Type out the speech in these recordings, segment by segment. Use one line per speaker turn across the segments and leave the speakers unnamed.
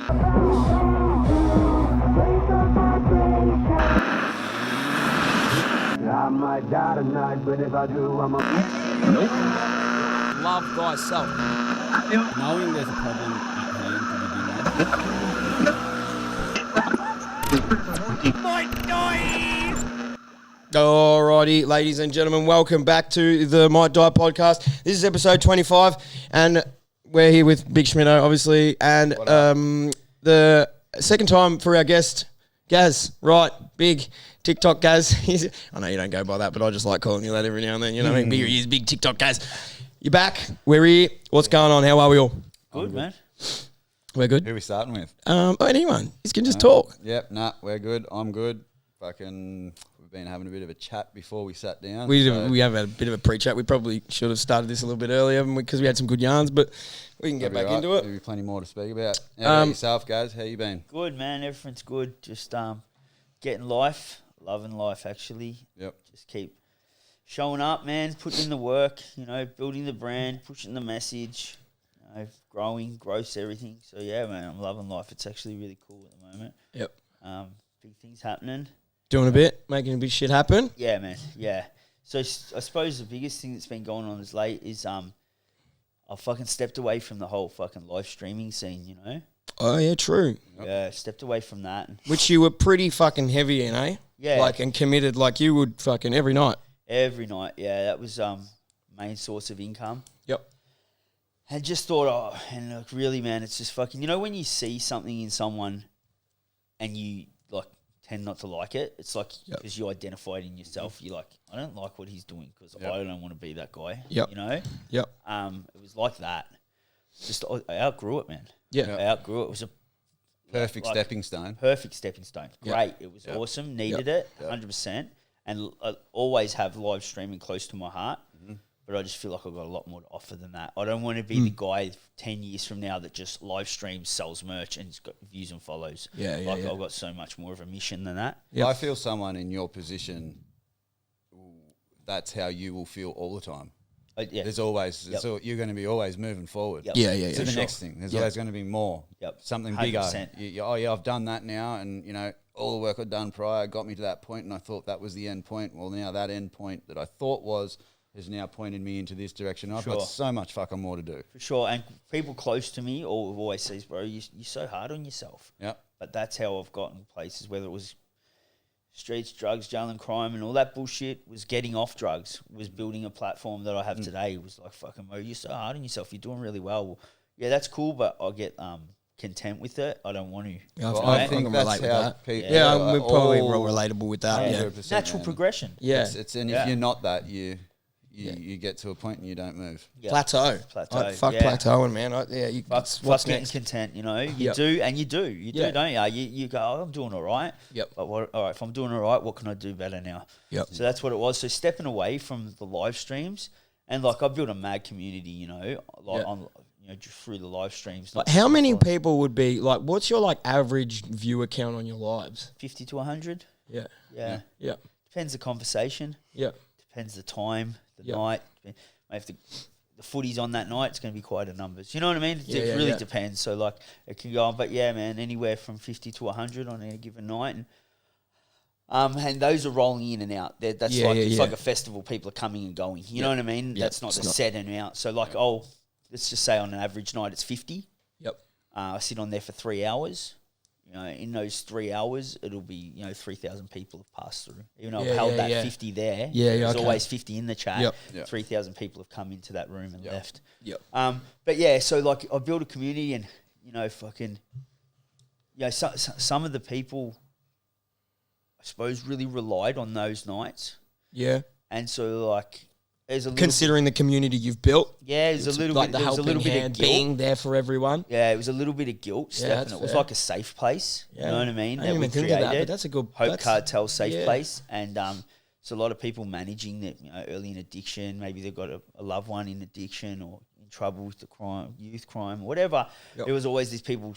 I might die tonight, but if I do, I'm a...
Love thyself.
Knowing there's a problem at hand to begin with.
Alrighty, ladies and gentlemen, welcome back to the Might Die podcast. This is episode 25, and we're here with Big Schmitto, obviously, and the second time for our guest, Gaz Wright, big TikTok Gaz. I know you don't go by that, but I just like calling you that every now and then. You know what I mean? He's big TikTok Gaz. You're back. We're here. What's going on? How are we all?
Good, man.
We're good.
Who are we starting with?
Anyone. You can just talk.
Yep, we're good. I'm good. We've been having a bit of a chat before we sat down.
We have had a bit of a pre-chat. We probably should have started this a little bit earlier because we had some good yarns, but we can get back into it.
There'll be plenty more to speak about. How about yourself, guys? How you been?
Good, man. Everything's good. Just getting life, loving life, actually.
Yep.
Just keep showing up, man, putting in the work, building the brand, pushing the message, grows everything. So, yeah, man, I'm loving life. It's actually really cool at the moment.
Yep.
Big things happening.
Doing a bit, making a bit of shit happen.
Yeah, man, yeah. So, I suppose the biggest thing that's been going on as late is I fucking stepped away from the whole fucking live streaming scene,
Oh, yeah, true.
Yeah, stepped away from that.
Which you were pretty fucking heavy in, eh?
Yeah.
And committed, you would fucking every night.
Every night, yeah. That was main source of income.
Yep.
And just thought, really, man, it's just fucking, when you see something in someone and you, tend not to like it, it's because you identify it in yourself. You're like, I don't like what he's doing because I don't want to be that guy,
Yep. Yep.
It was like that. Just, I outgrew it, man.
Yeah.
I outgrew it. It was a
Perfect stepping stone.
perfect stepping stone.
Yep.
Great. It was awesome. Needed it, 100%. And I always have live streaming close to my heart. But I just feel like I've got a lot more to offer than that. I don't want to be the guy 10 years from now that just live streams, sells merch, and has got views and follows. I've got so much more of a mission than that.
Yep.
I feel someone in your position, that's how you will feel all the time. There's always, you're going to be always moving forward.
Yep.
Yeah.
To the next thing. There's always going to be more.
Yep.
Something
100%.
bigger. I've done that now, and, all the work I'd done prior got me to that point, and I thought that was the end point. Well, now that end point that I thought has now pointed me into this direction. I've got so much fucking more to do.
For sure. And people close to me always says, bro, you're so hard on yourself.
Yep.
But that's how I've gotten places, whether it was streets, drugs, jail and crime and all that bullshit, was getting off drugs, was building a platform that I have today. It was like, fucking, bro, you're so hard on yourself. You're doing really well. Well, yeah, that's cool, but I'll get content with it. I don't want to.
Yeah,
Well,
I
I think that's how people...
Yeah, we're probably real relatable with that. Yeah.
100%,
Natural
man.
progression.
Yeah.
And if you're not that, you get to a point and you don't move.
Yeah.
Plateau. Fuck plateauing, man. What's
Fuck getting
next?
content, You do, and you do, don't you? You go, I'm doing all right.
Yep.
But all right, if I'm doing all right, what can I do better now?
Yep.
So that's what it was. So stepping away from the live streams, and I built a mad community, on just through the live streams.
How many people would be what's your average viewer count on your lives?
50 to 100.
Yeah.
Yeah.
Yeah.
Depends the conversation.
Yeah.
Depends the time, the night. If the footy's on that night, it's going to be quite a numbers. You know what I mean? It really depends. So it can go on, but yeah, man, anywhere from 50 to 100 on any given night, and those are rolling in and out. That's like a festival. People are coming and going. You know what I mean? That's not just set and out. So let's just say on an average night it's 50.
Yep.
I sit on there for 3 hours. In those 3 hours, it'll be 3,000 people have passed through. Even though I've held that 50 there, there's always 50 in the chat.
Yep.
3,000 people have come into that room and left.
Yep.
But yeah, so I built a community, and some of the people, I suppose, really relied on those nights.
Yeah.
And so there's a little
considering the community you've built.
Yeah, there's a little bit. There was a little bit of guilt.
Being there for everyone.
Yeah, it was a little bit of guilt.
Yeah,
It was like a safe place.
Yeah.
You know what I mean?
I didn't even think of that, but that's a good
Hope Cartel safe
yeah.
place, and so a lot of people managing that early in addiction. Maybe they've got a loved one in addiction or in trouble with the crime, youth crime, whatever.
Yep.
There was always these people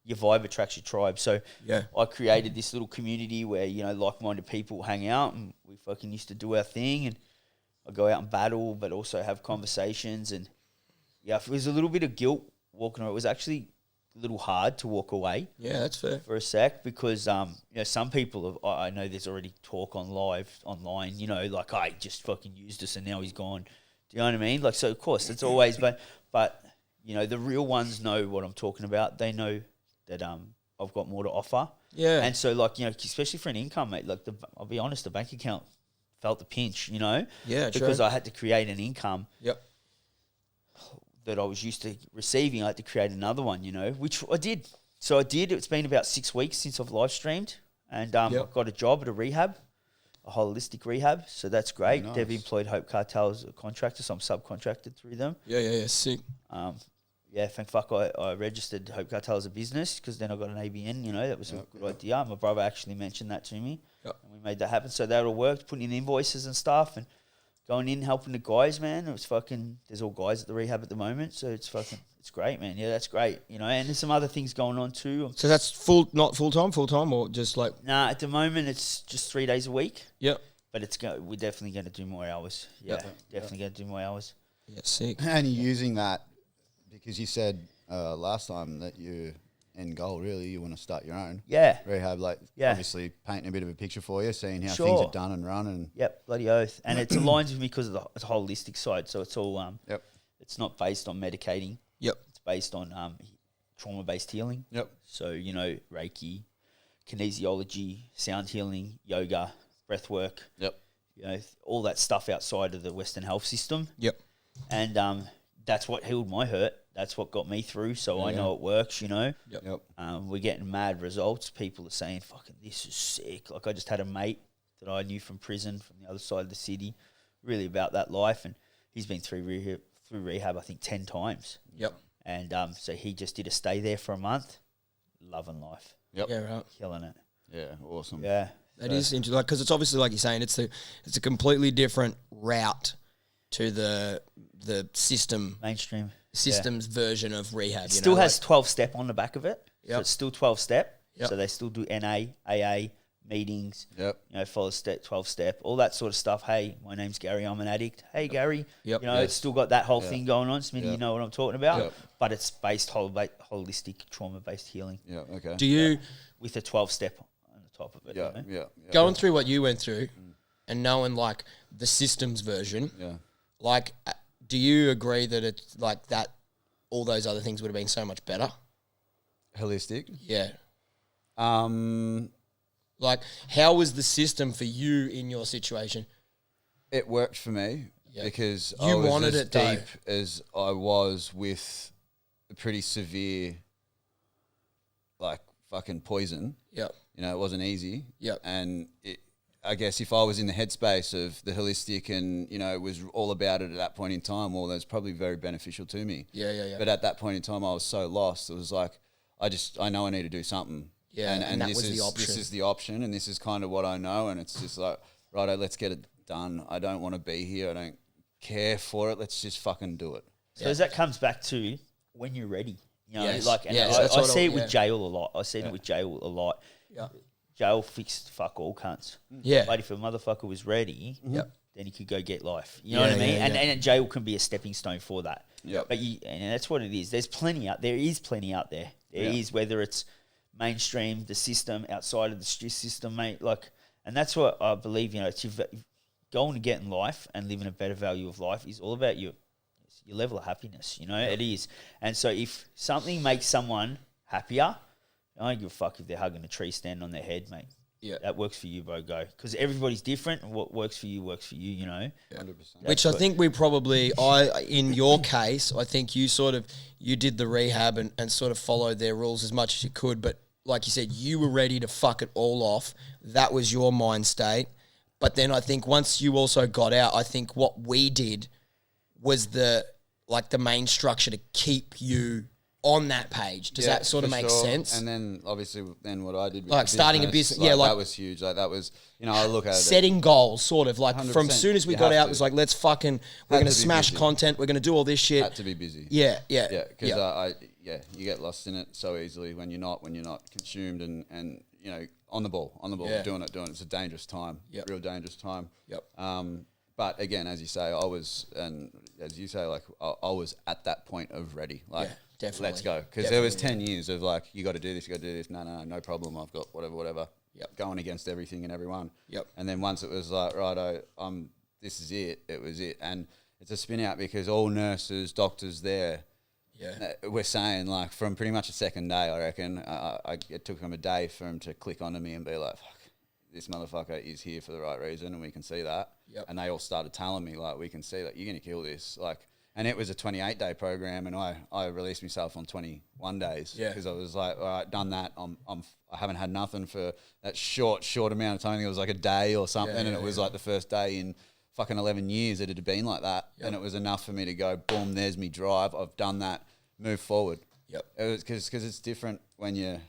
your vibe attracts your tribe. So I created this little community where like-minded people hang out, and we fucking used to do our thing, and I go out and battle, but also have conversations. And it was a little bit of guilt walking around. It was actually little hard to walk away.
Yeah, that's fair.
For a sec, because some people I know there's already talk online, like I just fucking used us and now he's gone. Do you know what I mean? Like, so of course it's always, but the real ones know what I'm talking about. They know that I've got more to offer.
Yeah.
And so especially for an income, mate. Like I'll be honest, the bank account felt the pinch.
Yeah,
because
true.
I had to create an income.
Yep.
That I was used to receiving. I had to create another one, which I did. So I did. It's been about 6 weeks since I've live streamed, and I got a job at a rehab, a holistic rehab. So that's great.
Nice.
They've employed Hope Cartel as a contractor, so I'm subcontracted through them.
Yeah, sick.
Thank fuck I registered Hope Cartel as a business because then I got an ABN. That was a good idea. My brother actually mentioned that to me, and we made that happen. So that all worked, putting in invoices and stuff, and going in, helping the guys, man. It was fucking, there's all guys at the rehab at the moment, so it's great, man. Yeah, that's great, and there's some other things going on too.
So that's not full-time, or just like...
Nah, at the moment, it's just 3 days a week.
Yep.
But we're definitely going to do more hours. Yeah, definitely going to do more hours.
Yeah, sick.
And you're using that because you said last time that your end goal, really, you want to start your own rehab, obviously painting a bit of a picture for you, seeing how things are done and run. And
Yep, bloody oath. And it aligns with me because of the holistic side. So it's all, it's not based on medicating.
Yep.
It's based on trauma-based healing.
Yep.
So, Reiki, kinesiology, sound healing, yoga, breath work.
Yep.
All that stuff outside of the Western health system.
Yep.
And that's what healed my hurt. That's what got me through, so I know it works,
Yep.
We're getting mad results. People are saying, fucking, this is sick. Like, I just had a mate that I knew from prison, from the other side of the city, really about that life, and he's been through rehab, I think, 10 times.
Yep.
And so he just did a stay there for a month, loving life.
Yep.
Yeah, right.
Killing it.
Yeah, awesome.
Yeah.
That is interesting, because it's obviously, like you're saying, it's a completely different route to the system...
Mainstream.
Systems version of rehab.
It still has 12-step on the back of it.
Yep.
So it's still 12-step.
Yep.
So they still do NA, AA, meetings,
Yep.
follow step, 12-step, all that sort of stuff. Hey, my name's Gary, I'm an addict. Hey, Gary.
Yep.
It's still got that whole thing going on. Smitty, you know what I'm talking about.
Yep.
But it's based holistic, trauma-based healing.
Yeah, okay.
Do you...
With a 12-step on the top of it.
Yeah.
Going through what you went through and knowing, like, the systems version, like, do you agree that it's like that all those other things would have been so much better?
Holistic?
Yeah. Like, how was the system for you in your situation?
It worked for me because
You
I was
wanted
as
it, though.
deep as I was with a pretty severe, like, fucking poison.
Yep.
It wasn't easy.
Yep.
And I guess if I was in the headspace of the holistic and, it was all about it at that point in time, well, that's probably very beneficial to me.
Yeah.
But at that point in time, I was so lost. It was like, I know I need to do something.
Yeah, and that
this
was
is
the option.
This is the option, and this is kind of what I know. And it's just like, righto, let's get it done. I don't want to be here. I don't care for it. Let's just fucking do it.
So as that comes back to when you're ready.
Yes.
Like, and
Yes,
I
that's what
see
I-
it with jail a lot. I see it with jail a lot.
Yeah.
Jail fixed fuck all cunts.
Yeah.
But if a motherfucker was ready,
Yep.
then he could go get life. You know what I mean?
Yeah.
And jail can be a stepping stone for that.
Yep.
But and that's what it is. There is plenty out there. There is, whether it's mainstream, the system, outside of the system, mate. Like, and that's what I believe, it's going to get in life and living a better value of life is all about your level of happiness, it is. And so if something makes someone happier, I don't give a fuck if they're hugging a tree standing on their head, mate.
Yeah.
That works for you, bro, go. Because everybody's different, and what works for you,
100%.
Which I think we probably, in your case, I think you did the rehab and sort of followed their rules as much as you could. But like you said, you were ready to fuck it all off. That was your mind state. But then I think once you also got out, I think what we did was the main structure to keep you on that page. Does that sort of make sense?
And then obviously, what I did with
Like
the
starting a business,
that was huge. Like that was, I look at it.
Setting goals, sort of like from
100%.
soon as we
You
got
have
out,
to.
it was like, let's fucking, we're going to
to be
smash
busy.
content. We're going to do all this shit.
Had to be busy.
Yeah.
Because you get lost in it so easily when you're not consumed and on the ball, doing it. It's a dangerous time, real dangerous time.
Yep.
But again, as you say, I was at that point of ready. Like
Definitely.
let's go. Because there was 10 years of like, you got to do this, you got to do this. No problem. I've got whatever.
Yep.
Going against everything and everyone.
Yep.
And then once it was like, righto, this is it. It was it. And it's a spin out because all nurses, doctors there, we're saying like from pretty much a second day, I reckon, it took them a day for them to click onto me and be like, fuck, this motherfucker is here for the right reason and we can see that.
Yep.
And they all started telling me like, we can see that you're going to kill this. Like, and it was a 28-day program and I released myself on 21 days.
Yeah.
Because I was like, all right, done that. I haven't had nothing for that short amount of time. I think it was like a day or something. And it was like the first day in fucking 11 years it had been like that. Yep. And it was enough for me to go, boom, there's me drive. I've done that. Move forward.
Yep.
It was because it's different when you...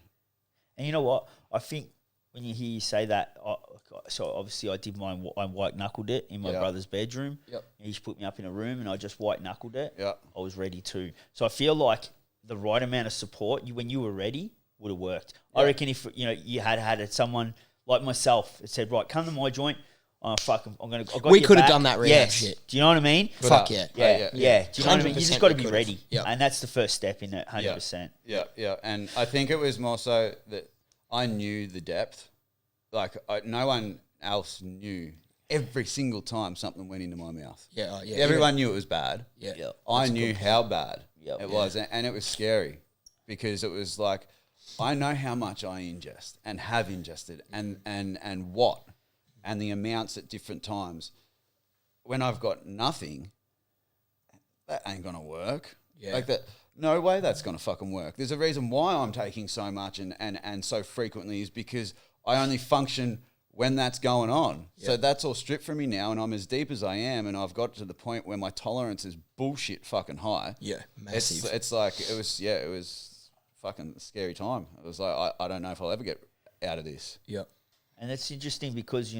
And you know what? I think when you hear you say that, so obviously I did mine, I white knuckled it in my brother's bedroom.
Yep.
He just put me up in a room and I just white knuckled it.
Yep.
I was ready too. So I feel like the right amount of support, when you were ready, would have worked. Yep. I reckon if you had someone like myself that said, right, come to my joint. Oh fuck!
We could have done that rehab shit.
Do you know what I mean?
Fuck yeah.
Do you know what I mean? You just got to be ready, and that's the first step in it. 100%.
Yeah. And I think it was more so that I knew the depth. Like no one else knew. Every single time something went into my mouth.
Yeah.
Everyone knew it was bad.
Yeah.
I knew how bad it was, and it was scary because it was like I know how much I ingest and have ingested, and what. And the amounts at different times. When I've got nothing, that ain't gonna work.
Yeah.
Like that, no way that's gonna fucking work. There's a reason why I'm taking so much and so frequently is because I only function when that's going on. Yeah. So that's all stripped from me now and I'm as deep as I am and I've got to the point where my tolerance is bullshit fucking high.
Yeah, massive.
It's like, it was fucking a scary time. It was like, I don't know if I'll ever get out of this.
Yep.
And that's interesting because,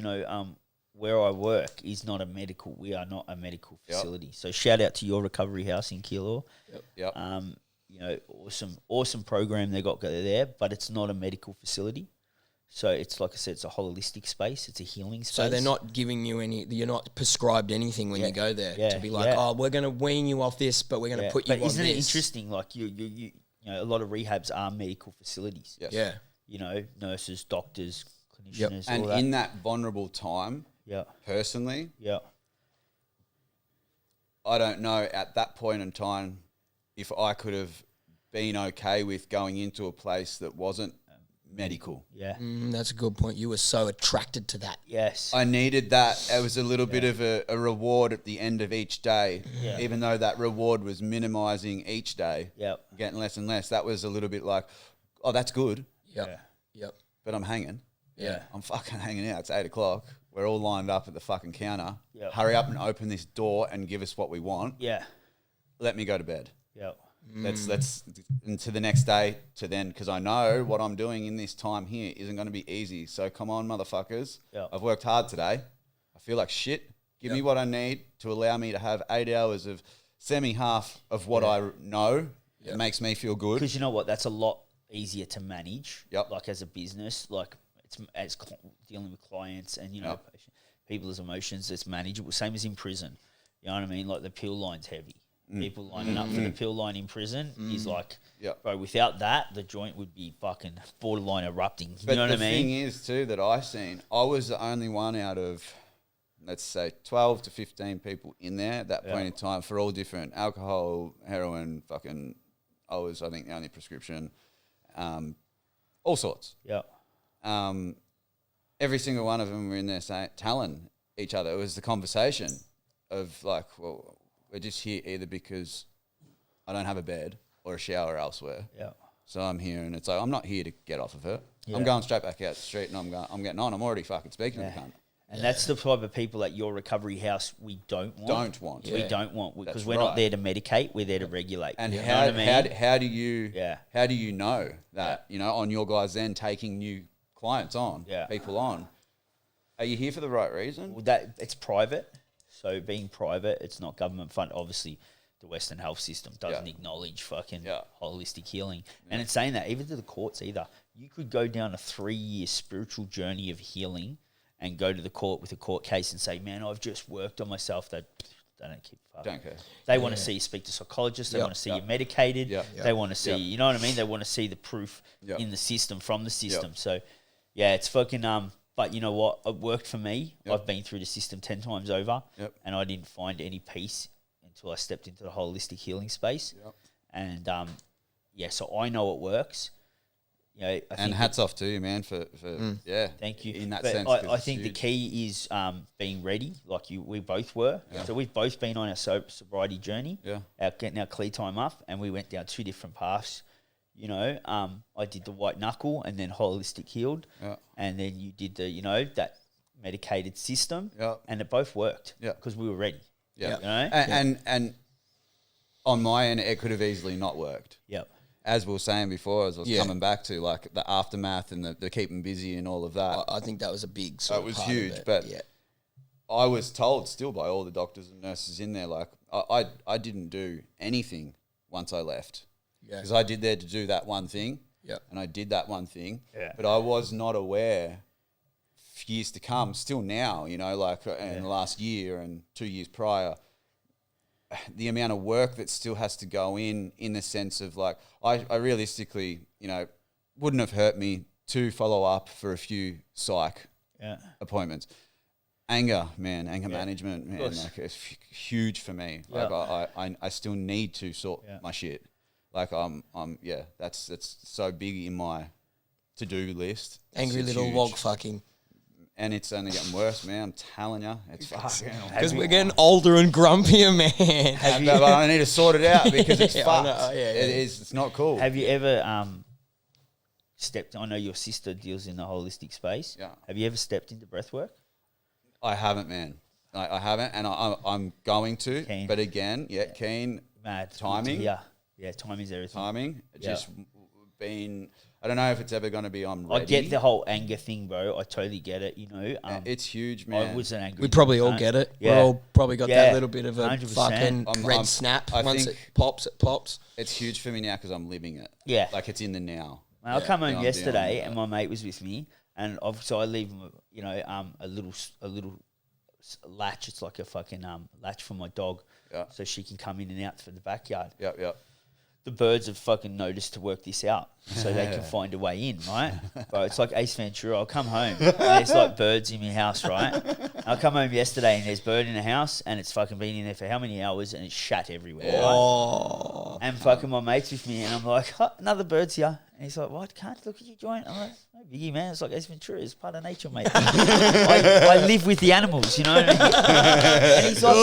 where I work is not a medical. We are not a medical facility. Yep. So shout out to your recovery house in Keilor.
Yep.
Awesome program they got there, but it's not a medical facility. So it's like I said, it's a holistic space. It's a healing space.
So they're not giving you you're not prescribed anything when you go there to be like, oh, we're going to wean you off this, but we're going to put you on this.
But isn't it interesting? Like you a lot of rehabs are medical facilities.
Yes.
Yeah. Nurses, doctors, clinicians.
Yep. And in that vulnerable time, personally, I don't know at that point in time if I could have been okay with going into a place that wasn't medical.
Yeah.
That's a good point. You were so attracted to that.
Yes.
I needed that. It was a little bit of a reward at the end of each day, even though that reward was minimizing each day, getting less and less. That was a little bit like, oh, that's good.
Yep.
But I'm hanging.
Yeah.
I'm fucking hanging out. It's 8 o'clock. We're all lined up at the fucking counter.
Yep.
Hurry up and open this door and give us what we want.
Yeah.
Let me go to bed.
Yep.
Let's into the next day to then, because I know what I'm doing in this time here isn't going to be easy. So come on, motherfuckers.
Yep.
I've worked hard today. I feel like shit. Give me what I need to allow me to have 8 hours of semi-half of what I know. Yep. It makes me feel good.
Because you know what? That's a lot easier to manage.
Yep.
Like as a business, like it's dealing with clients and, people's emotions, it's manageable. Same as in prison. You know what I mean? Like the pill line's heavy. People lining up for the pill line in prison is like, bro, without that, the joint would be fucking borderline erupting. You know what I mean?
But the thing is, too, that I seen, I was the only one out of, let's say, 12 to 15 people in there at that point in time for all different alcohol, heroin, fucking, I think, the only prescription, all sorts.
Yeah.
Every single one of them were in there telling each other. It was the conversation of like, well, we're just here either because I don't have a bed or a shower elsewhere.
Yeah.
So I'm here and it's like, I'm not here to get off of it. Yeah. I'm going straight back out the street and I'm getting on. I'm already fucking speaking to the cunt.
And that's the type of people at your recovery house we don't want. We don't want because we're not there to medicate. We're there to regulate.
And
you
how do you know that, on your guys then taking new clients on, people on, are you here for the right reason?
Well, it's private. So being private, it's not government fund. Obviously, the Western health system doesn't acknowledge fucking holistic healing. And it's saying that even to the courts either. You could go down a 3-year spiritual journey of healing and go to the court with a court case and say, man, I've just worked on myself. That They don't give a fuck.
Don't care.
They want to see you speak to psychologists. They want to see you medicated. They want to see, you know what I mean? They want to see the proof in the system, from the system. So, yeah, it's fucking, but you know what? It worked for me. I've been through the system 10 times over, and I didn't find any peace until I stepped into the holistic healing space. And, so I know it works. You know,
and hats off to you, man, for
thank you.
In that
but
sense,
I think the key is being ready, like we both were. So we've both been on our sobriety journey, getting our clear time up, and we went down 2 different paths. You know, I did the white knuckle and then holistic healed, and then you did the, you know, that medicated system, and it both worked because we were ready. You know?
And on my end, it could have easily not worked. As we were saying before, as I was coming back to, like, the aftermath and the keeping busy and all of that.
I think that was a big
That was huge, but I was told still by all the doctors and nurses in there, like, I didn't do anything once I left. Because I did there to do that one thing, and I did that one thing, but I was not aware for years to come, still now, you know, like in the last year and 2 years prior, the amount of work that still has to go in the sense of, like, I realistically, you know, wouldn't have hurt me to follow up for a few psych appointments. Anger management, man, like, it's huge for me. Like, I still need to sort my shit. Like, that's so big in my to-do list.
Angry little huge. Log fucking.
And it's only getting worse, man. I'm telling you. It's fucking...
Because we're getting older and grumpier, man.
But I need to sort it out because it's fucked. It is. It's not cool.
Have you ever stepped... I know your sister deals in the holistic space. Have you ever stepped into breathwork?
I haven't, man. I haven't, and I'm going to.
Keen.
But again, keen.
Mad.
Timing.
Yeah, timing is everything.
Timing. Just been... I don't know if it's ever going to be on ready.
I get the whole anger thing, bro. I totally get it, you know.
It's huge, man.
I was an angry...
We probably all get it. Yeah. We're all probably got that little bit of a 100%. Fucking red snap. Once it pops, it pops.
It's huge for me now because I'm living it.
Yeah.
Like, it's in the now.
I come home yesterday and my mate was with me, and obviously I leave him, you know, a little latch. It's like a fucking latch for my dog, so she can come in and out for the backyard. The birds have fucking noticed to work this out so they can find a way in, right? Bro, it's like Ace Ventura. I'll come home and there's like birds in my house, right? I'll come home yesterday and there's bird in the house and it's fucking been in there for how many hours and it's shat everywhere, right? And fucking my mate's with me and I'm like, another bird's here. And he's like, what? Can't look at your joint? I'm like, no biggie, man. It's like Ace Ventura. It's part of nature, mate. I live with the animals, you know what I mean? And he's like,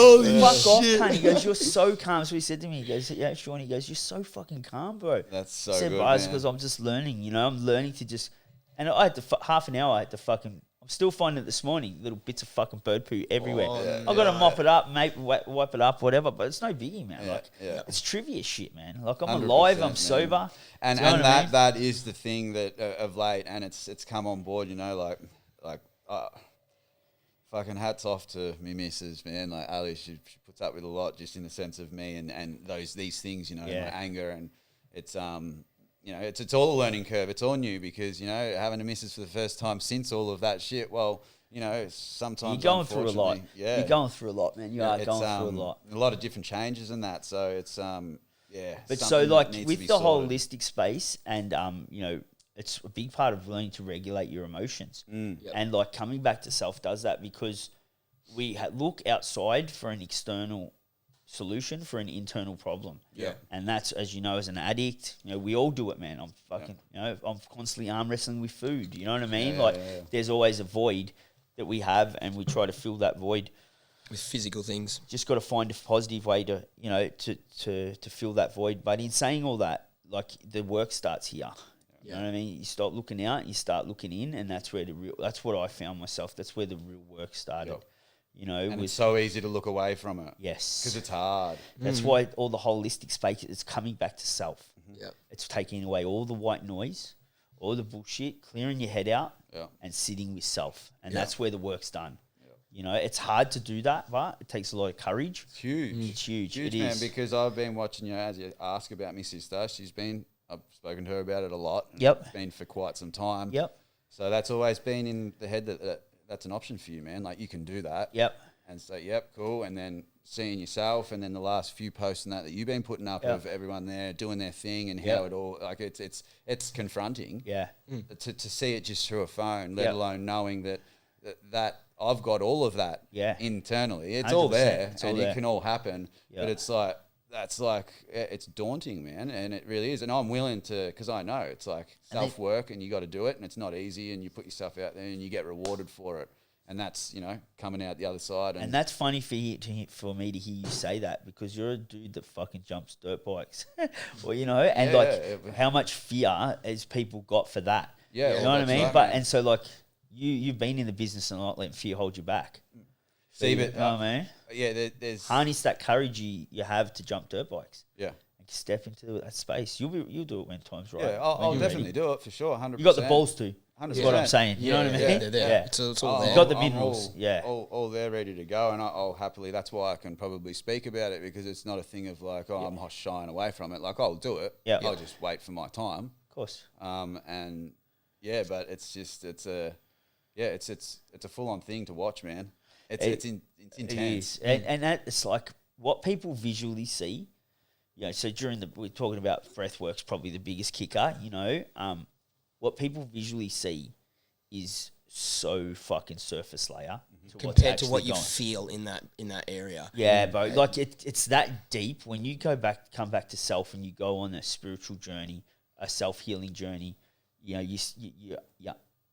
fuck off, cunt. He goes, you're so calm. So he said to me, he goes, yeah, Sean. He goes, you're so fucking calm, bro.
That's so
I said,
good,
bro, it's
man.
because I'm just learning, you know? I'm learning to just... And I had to, half an hour, I had to fucking... I'm still finding it this morning, little bits of fucking bird poo everywhere. I've got to mop it up, mate, wipe it up, whatever, but it's no biggie, man. It's trivia shit, man. Like, I'm alive, I'm sober.
And that is the thing that of late, and it's come on board, you know, like fucking hats off to me missus, man. Like, Ali, she puts up with a lot just in the sense of me and these things, you know, my anger, and it's you know, it's all a learning curve. It's all new because, you know, having a missus for the first time since all of that shit, well, you know, sometimes
you're going through a lot.
Yeah.
You're going through a lot, man. You are going through a lot.
A lot of different changes and that. So it's,
But so, like, with the holistic space and, you know, it's a big part of learning to regulate your emotions. And, like, coming back to self does that because we look outside for an external solution for an internal problem. And that's, as you know, as an addict, you know, we all do it, man. I'm fucking, you know, I'm constantly arm wrestling with food. You know what I mean? There's always a void that we have and we try to fill that void
with physical things.
Just got to find a positive way to, you know, to fill that void. But in saying all that, like, the work starts here. You know what I mean? You start looking out, you start looking in, and that's where that's what I found myself. That's where the real work started. You know,
and it's so easy to look away from it.
Yes.
Because it's hard.
That's why all the holistic space is coming back to self. It's taking away all the white noise, all the bullshit, clearing your head out and sitting with self. And that's where the work's done. You know, it's hard to do that, but it takes a lot of courage.
It's huge.
It's huge.
Huge,
it
man,
is.
because I've been watching, you know, as you ask about my sister, I've spoken to her about it a lot.
It's
been for quite some time.
Yep.
So that's always been in the head that that's an option for you, man. Like, you can do that.
Yep.
and say, yep, cool, and then seeing yourself, and then the last few posts and that you've been putting up of everyone there doing their thing and how it all, like, it's confronting.
Yeah.
To see it just through a phone, let alone knowing that I've got all of that internally. It's all there, and it can all happen. But it's like, it's daunting, man, and it really is. And I'm willing to, because I know it's like self-work, and you got to do it, and it's not easy, and you put yourself out there and you get rewarded for it. And that's, coming out the other side. And
that's funny for me to hear you say that, because you're a dude that fucking jumps dirt bikes. Well, how much fear has people got for that?
Yeah.
You know what I mean? Right, but, and so, like, you've been in the business and not letting fear hold you back.
See, but...
You know what I mean?
Yeah, there's...
Harness that courage you have to jump dirt bikes.
Yeah.
And step into that space. You'll do it when time's right.
Yeah, I'll definitely do it, for sure, 100%.
You got the balls to.
100%.
That's what I'm saying. You know what I mean?
They're there.
Yeah.
It's all there.
You've got the minerals.
All there ready to go. And I'll happily, that's why I can probably speak about it, because it's not a thing of like, I'm shying away from it. Like, I'll do it.
Yeah.
I'll just wait for my time.
Of course.
But it's a full on thing to watch, man. It's intense.
It is. And that's like what people visually see. So we're talking about breathwork's probably the biggest kicker, what people visually see is so fucking surface layer
compared to what you feel in that area.
Yeah, bro. Like it's that deep. When you come back to self, and you go on a spiritual journey, a self-healing journey, you're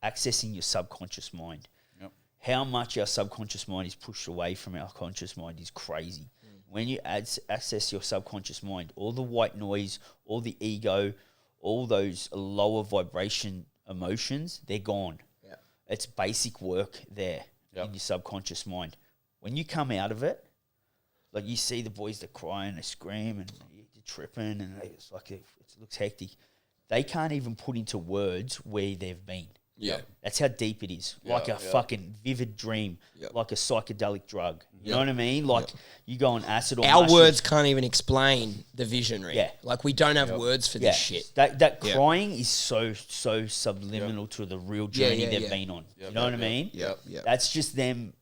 accessing your subconscious mind.
Yep.
How much our subconscious mind is pushed away from our conscious mind is crazy. When you access your subconscious mind, all the white noise, all the ego, all those lower vibration emotions, they're gone.
Yeah.
It's basic work there in your subconscious mind. When you come out of it, like you see the boys that cry and they scream and they're tripping, and it's like it looks hectic. They can't even put into words where they've been.
Yeah.
That's how deep it is. Like a fucking vivid dream, like a psychedelic drug. You know what I mean? Like you go on acid or
our
mushrooms.
words can't even explain the visionary.
Yeah.
Like we don't have words for this shit.
That crying is so subliminal to the real journey they've been on. You know what I mean?
Yeah.
That's just them.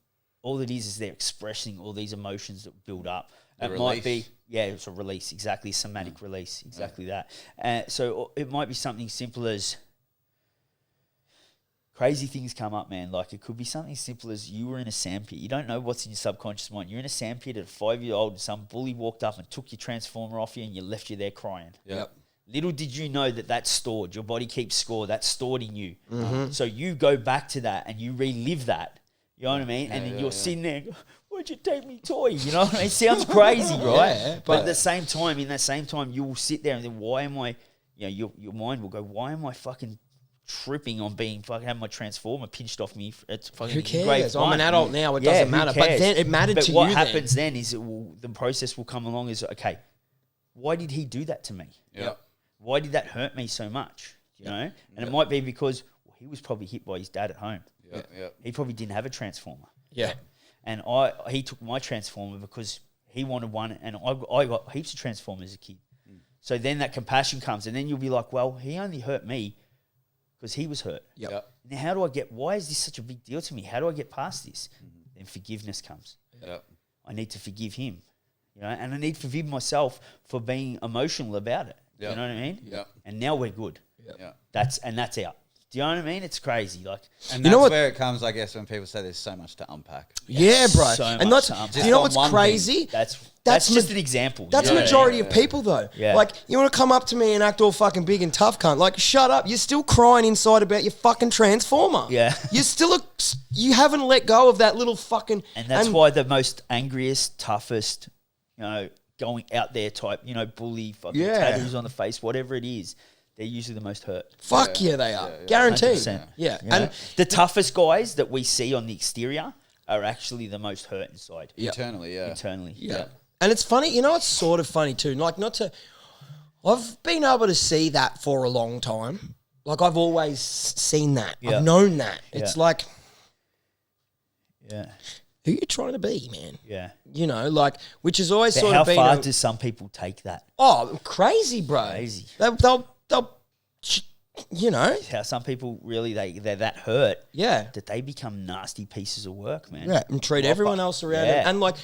All it is they're expressing all these emotions that build up.
Might
be, it's a release, exactly, somatic release, exactly that. So it might be something simple as crazy things come up, man. Like it could be something simple as you were in a sandpit. You don't know what's in your subconscious mind. You're in a sandpit at 5-year-old, and some bully walked up and took your transformer off you, and you left you there crying.
Yep.
Little did you know that's stored. Your body keeps score. That's stored in you. So you go back to that and you relive that. You know what I mean? And then you're sitting there and go, why'd you take me toy? You know what I mean? It sounds crazy, right?
Yeah,
but at the same time, you will sit there and then why am I, your mind will go, why am I fucking tripping on being fucking having my transformer pinched off me? It's fucking
who cares?
great fun.
I'm an adult now. It doesn't matter. But then it mattered to you.
But what happens then is the process will come along is, okay, why did he do that to me?
Yeah.
Why did that hurt me so much? You know? And it might be because he was probably hit by his dad at home.
Yeah.
He probably didn't have a transformer.
Yeah.
And he took my transformer because he wanted one, and I got heaps of transformers as a kid. So then that compassion comes, and then you'll be like, well, he only hurt me because he was hurt.
Yep.
Now why is this such a big deal to me? How do I get past this? Then forgiveness comes.
Yep.
I need to forgive him, and I need to forgive myself for being emotional about it.
Yep.
You know what I mean?
Yep.
And now we're good.
Yep.
That's out. Do you know what I mean? It's crazy. Like,
and that's where it comes, I guess, when people say there's so much to unpack.
Yeah, bro.
So
And that's, do you know what's crazy?
That's
That's
just an example.
That's majority of people, though.
Yeah.
Like, you want to come up to me and act all fucking big and tough, cunt. Like, shut up. You're still crying inside about your fucking transformer.
Yeah.
You're still you haven't let go of that little fucking...
And that's why the most angriest, toughest, going out there type, bully, fucking tattoos on the face, whatever it is, they're usually the most hurt.
Fuck yeah, they are. Guaranteed.
100%.
Yeah.
And the toughest guys that we see on the exterior are actually the most hurt inside.
Internally,
Internally.
Yeah. And it's funny, it's sort of funny too. Like, I've been able to see that for a long time. Like, I've always seen that.
Yeah.
I've known that. It's like,
Yeah.
who you trying to be, man?
Yeah.
Which is always
But
sort
how
of been...
far do some people take that?
Oh, crazy, bro.
Crazy.
They'll you know,
how some people really they're that hurt.
Yeah.
That they become nasty pieces of work, man.
Yeah, and treat everyone else around it. And like,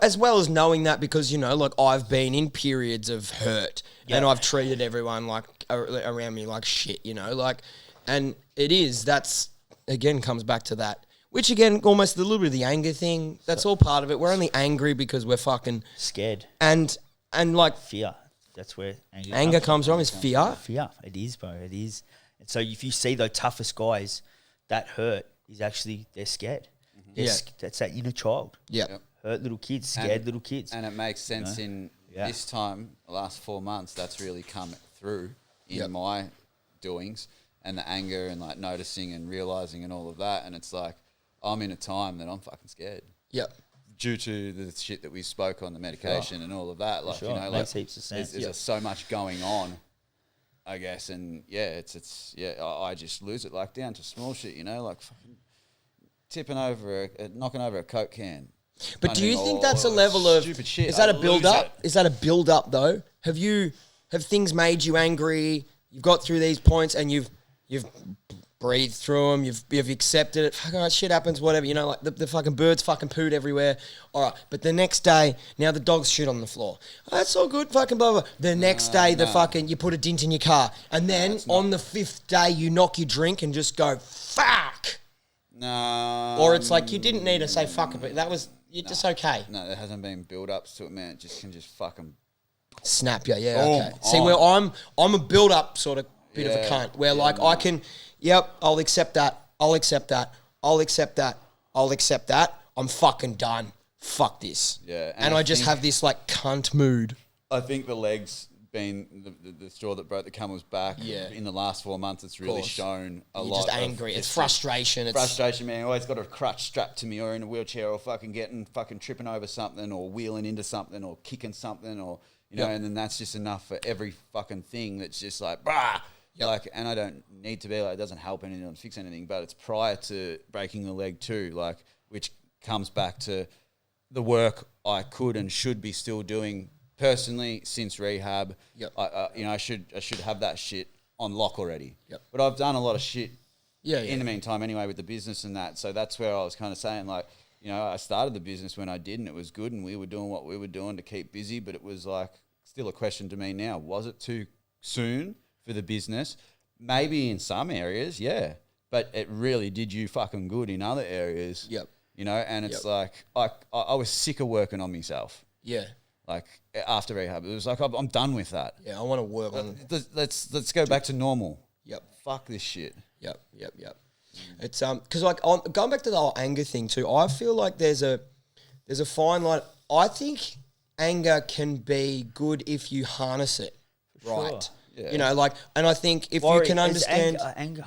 as well as knowing that, because, you know, like I've been in periods of hurt and I've treated everyone like around me like shit, you know, like, and that's, again, comes back to that. Which, again, almost a little bit of the anger thing. That's all part of it. We're only angry because we're fucking...
scared.
And like...
fear. That's where
anger comes from, is fear.
Fear. It is, bro. It is. And so if you see the toughest guys, that hurt is actually, they're scared. That's that inner child.
Yeah.
Yep.
Hurt little kids, scared little kids.
And it makes sense in this time, the last 4 months, that's really come through in my doings, and the anger and like noticing and realising and all of that. And it's like, I'm in a time that I'm fucking scared.
Yep.
Due to the shit that we spoke on, the medication and all of that. Like, you know, like
heaps of sense.
there's just so much going on, I guess. And I just lose it, like down to small shit, you know, like fucking knocking over a Coke can.
But do you think that's a level of
stupid shit?
Is that a build up? Is that a build up though? Have things made you angry? You've got through these points and you've breathed through them. You've accepted it. Fucking right, shit happens, whatever. You know, like the fucking birds fucking pooed everywhere. All right, but the next day, now the dog's shit on the floor. Oh, that's all good. Fucking blah blah. The next day, you put a dent in your car, and then on the 5th day, you knock your drink and just go fuck.
No.
Or it's like you didn't need to say fuck it, but that was just okay.
No, there hasn't been build ups to it, man. It just can just fucking
snap you. Yeah, okay. See, where I'm a build up sort of bit of a cunt. Where like I can, I'll accept that. I'll accept that. I'll accept that. I'll accept that. I'm fucking done. Fuck this.
Yeah.
And I just have this like cunt mood.
I think the legs been the straw that broke the camel's back.
Yeah.
In the last 4 months, it's really shown a lot.
You're just angry. It's frustration.
Frustration, man. I always got a crutch strapped to me, or in a wheelchair, or fucking tripping over something, or wheeling into something, or kicking something, or you know. And then that's just enough for every fucking thing. That's just like brah. Yep. Like, and I don't need to be like, it doesn't help anything, fix anything, but it's prior to breaking the leg too, like, which comes back to the work I could and should be still doing personally since rehab.
Yep.
I should have that shit on lock already.
Yep.
But I've done a lot of shit
in
the meantime anyway with the business and that. So that's where I was kind of saying, like, you know, I started the business when I did and it was good and we were doing what we were doing to keep busy, but it was like still a question to me now. Was it too soon for the business? Maybe in some areas, yeah. But it really did you fucking good in other areas.
Yep.
You know, and it's like I was sick of working on myself.
Yeah.
Like after rehab, it was like I'm done with that.
Yeah, I want to work on.
Let's go back to normal.
Yep.
Fuck this shit.
Yep. It's because like going back to the whole anger thing too. I feel like there's a fine line. I think anger can be good if you harness it right.
Sure.
Yeah.
You know, like, and I think if you can understand
anger,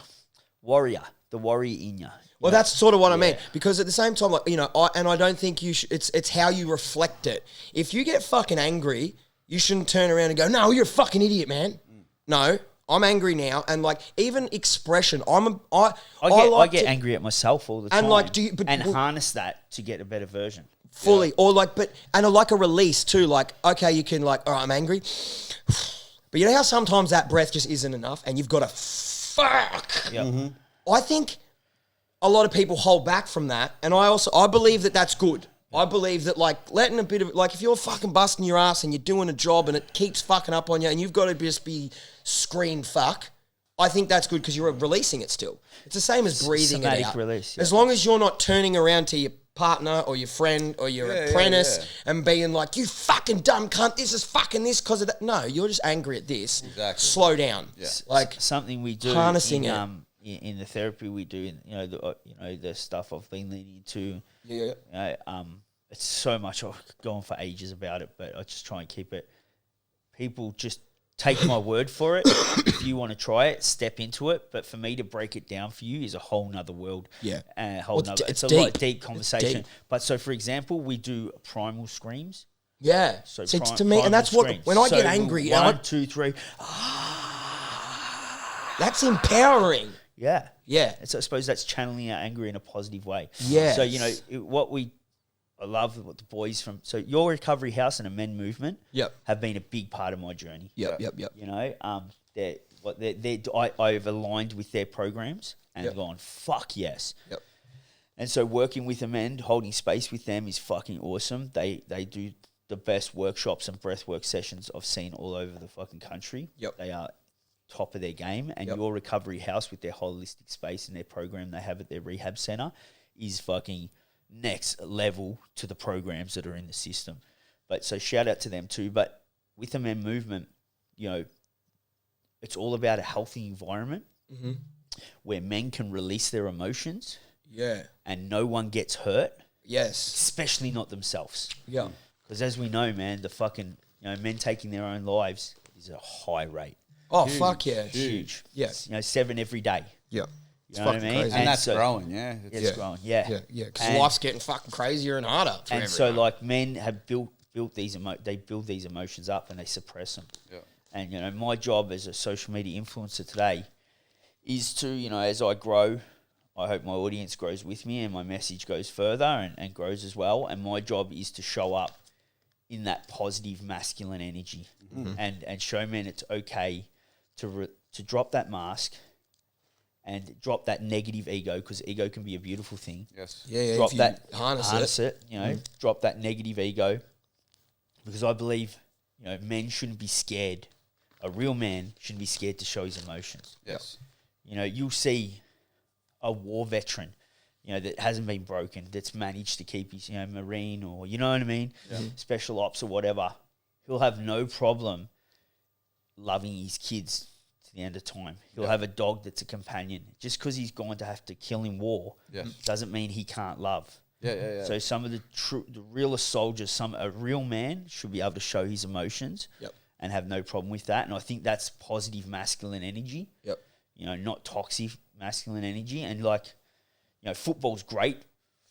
the warrior in you.
Well, that's sort of what I mean. Because at the same time, like, you know, I don't think you should. It's how you reflect it. If you get fucking angry, you shouldn't turn around and go, "No, you're a fucking idiot, man." No, I'm angry now, and like even expression, I
get angry at myself all the time,
and like
harness that to get a better version
fully, or like, and like a release too. Like, okay, you can like, all right, I'm angry, but you know how sometimes that breath just isn't enough, and you've got to fuck.
Yeah,
I think a lot of people hold back from that, and I believe that that's good. I believe that, like, letting a bit of, like, if you're fucking busting your ass and you're doing a job and it keeps fucking up on you and you've got to just be scream fuck, I think that's good because you're releasing it still. It's the same as breathing it out.
Release,
As long as you're not turning around to your partner or your friend or your apprentice and being like, you fucking dumb cunt, this is fucking this because of that. No, you're just angry at this.
Exactly.
Slow down. Yeah. Like,
something we do
harnessing it.
In the therapy we do, the stuff I've been leaning into.
Yeah.
It's so much. I've gone for ages about it, but I just try and keep it. People just take my word for it. If you want to try it, step into it. But for me to break it down for you is a whole nother world.
Yeah,
it's a lot of deep conversation. But so, for example, we do primal screams.
Yeah. So to me, and that's what when I get angry.
1, 2, 3.
That's empowering.
Yeah.
Yeah.
So I suppose that's channeling our anger in a positive way.
Yeah.
So, I love what the boys from... So your recovery house and a men movement have been a big part of my journey.
Yep.
You know, What I've aligned with their programs and gone, fuck yes.
Yep.
And so working with them and holding space with them is fucking awesome. They do the best workshops and breathwork sessions I've seen all over the fucking country.
Yep.
They are top of their game. And your recovery house with their holistic space and their program they have at their rehab center is fucking next level to the programs that are in the system. But so shout out to them too. But with the men movement, you know, it's all about a healthy environment where men can release their emotions.
Yeah.
And no one gets hurt.
Yes.
Especially not themselves.
Yeah.
Because as we know, man, the fucking, you know, men taking their own lives is a high rate.
Oh, fuck yeah.
Huge.
Yeah.
It's, you know, 7 every day.
Yeah.
You know what I mean?
Crazy.
And that's growing, yeah.
It's growing, yeah.
Yeah, because life's getting fucking crazier and harder for everyone.
And so, like, men have built these they build these emotions up and they suppress them.
Yeah.
And, you know, my job as a social media influencer today is to, you know, as I grow, I hope my audience grows with me and my message goes further and grows as well. And my job is to show up in that positive masculine energy and show men it's okay to drop that mask and drop that negative ego, because ego can be a beautiful thing.
Yes.
Yeah,
Drop
if you
that,
harness it.
you know, drop that negative ego, because I believe, you know, men shouldn't be scared. A real man shouldn't be scared to show his emotions.
Yes.
You know, you'll see a war veteran, you know, that hasn't been broken, that's managed to keep his, you know, Marine or, you know what I mean, special ops or whatever. He'll have no problem loving his kids to the end of time. He'll have a dog that's a companion. Just because he's going to have to kill in war doesn't mean he can't love.
Yeah.
So some of the realest soldiers, a real man should be able to show his emotions and have no problem with that. And I think that's positive masculine energy.
Yep.
You know, not toxic masculine energy. And like, you know, football's great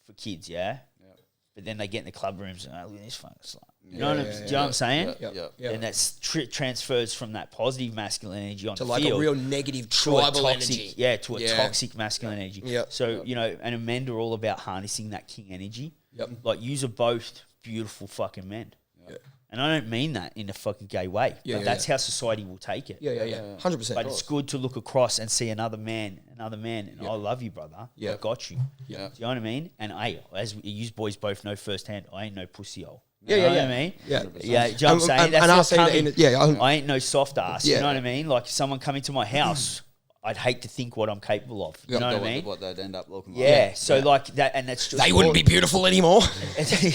for kids, but then they get in the club rooms and look at this fucking slut. You know what I'm saying?
Yeah.
And that's transfers from that positive masculine energy onto
To like
field
a real negative tribal energy.
Yeah, to a toxic masculine energy.
Yep.
So, you know, and men are all about harnessing that king energy.
Yep.
Like, yous are both beautiful fucking men.
Yep.
And I don't mean that in a fucking gay way. But that's how society will take it.
Yeah. 100%.
But it's good to look across and see another man, and I love you, brother.
Yeah.
I got you.
Yeah.
Do you know what I mean? And as you boys both know firsthand, I ain't no pussy hole.
Yeah,
you know
yeah,
what I mean?
Yeah.
Yeah, do you know what I'm saying? That's
and
not
I'll say that
coming,
I
I ain't no soft ass.
Yeah.
You know what I mean? Like, someone coming to my house, I'd hate to think what I'm capable of. You know what I mean?
What they'd end up looking like.
Yeah. So like that, and that's just
they wouldn't be beautiful anymore. You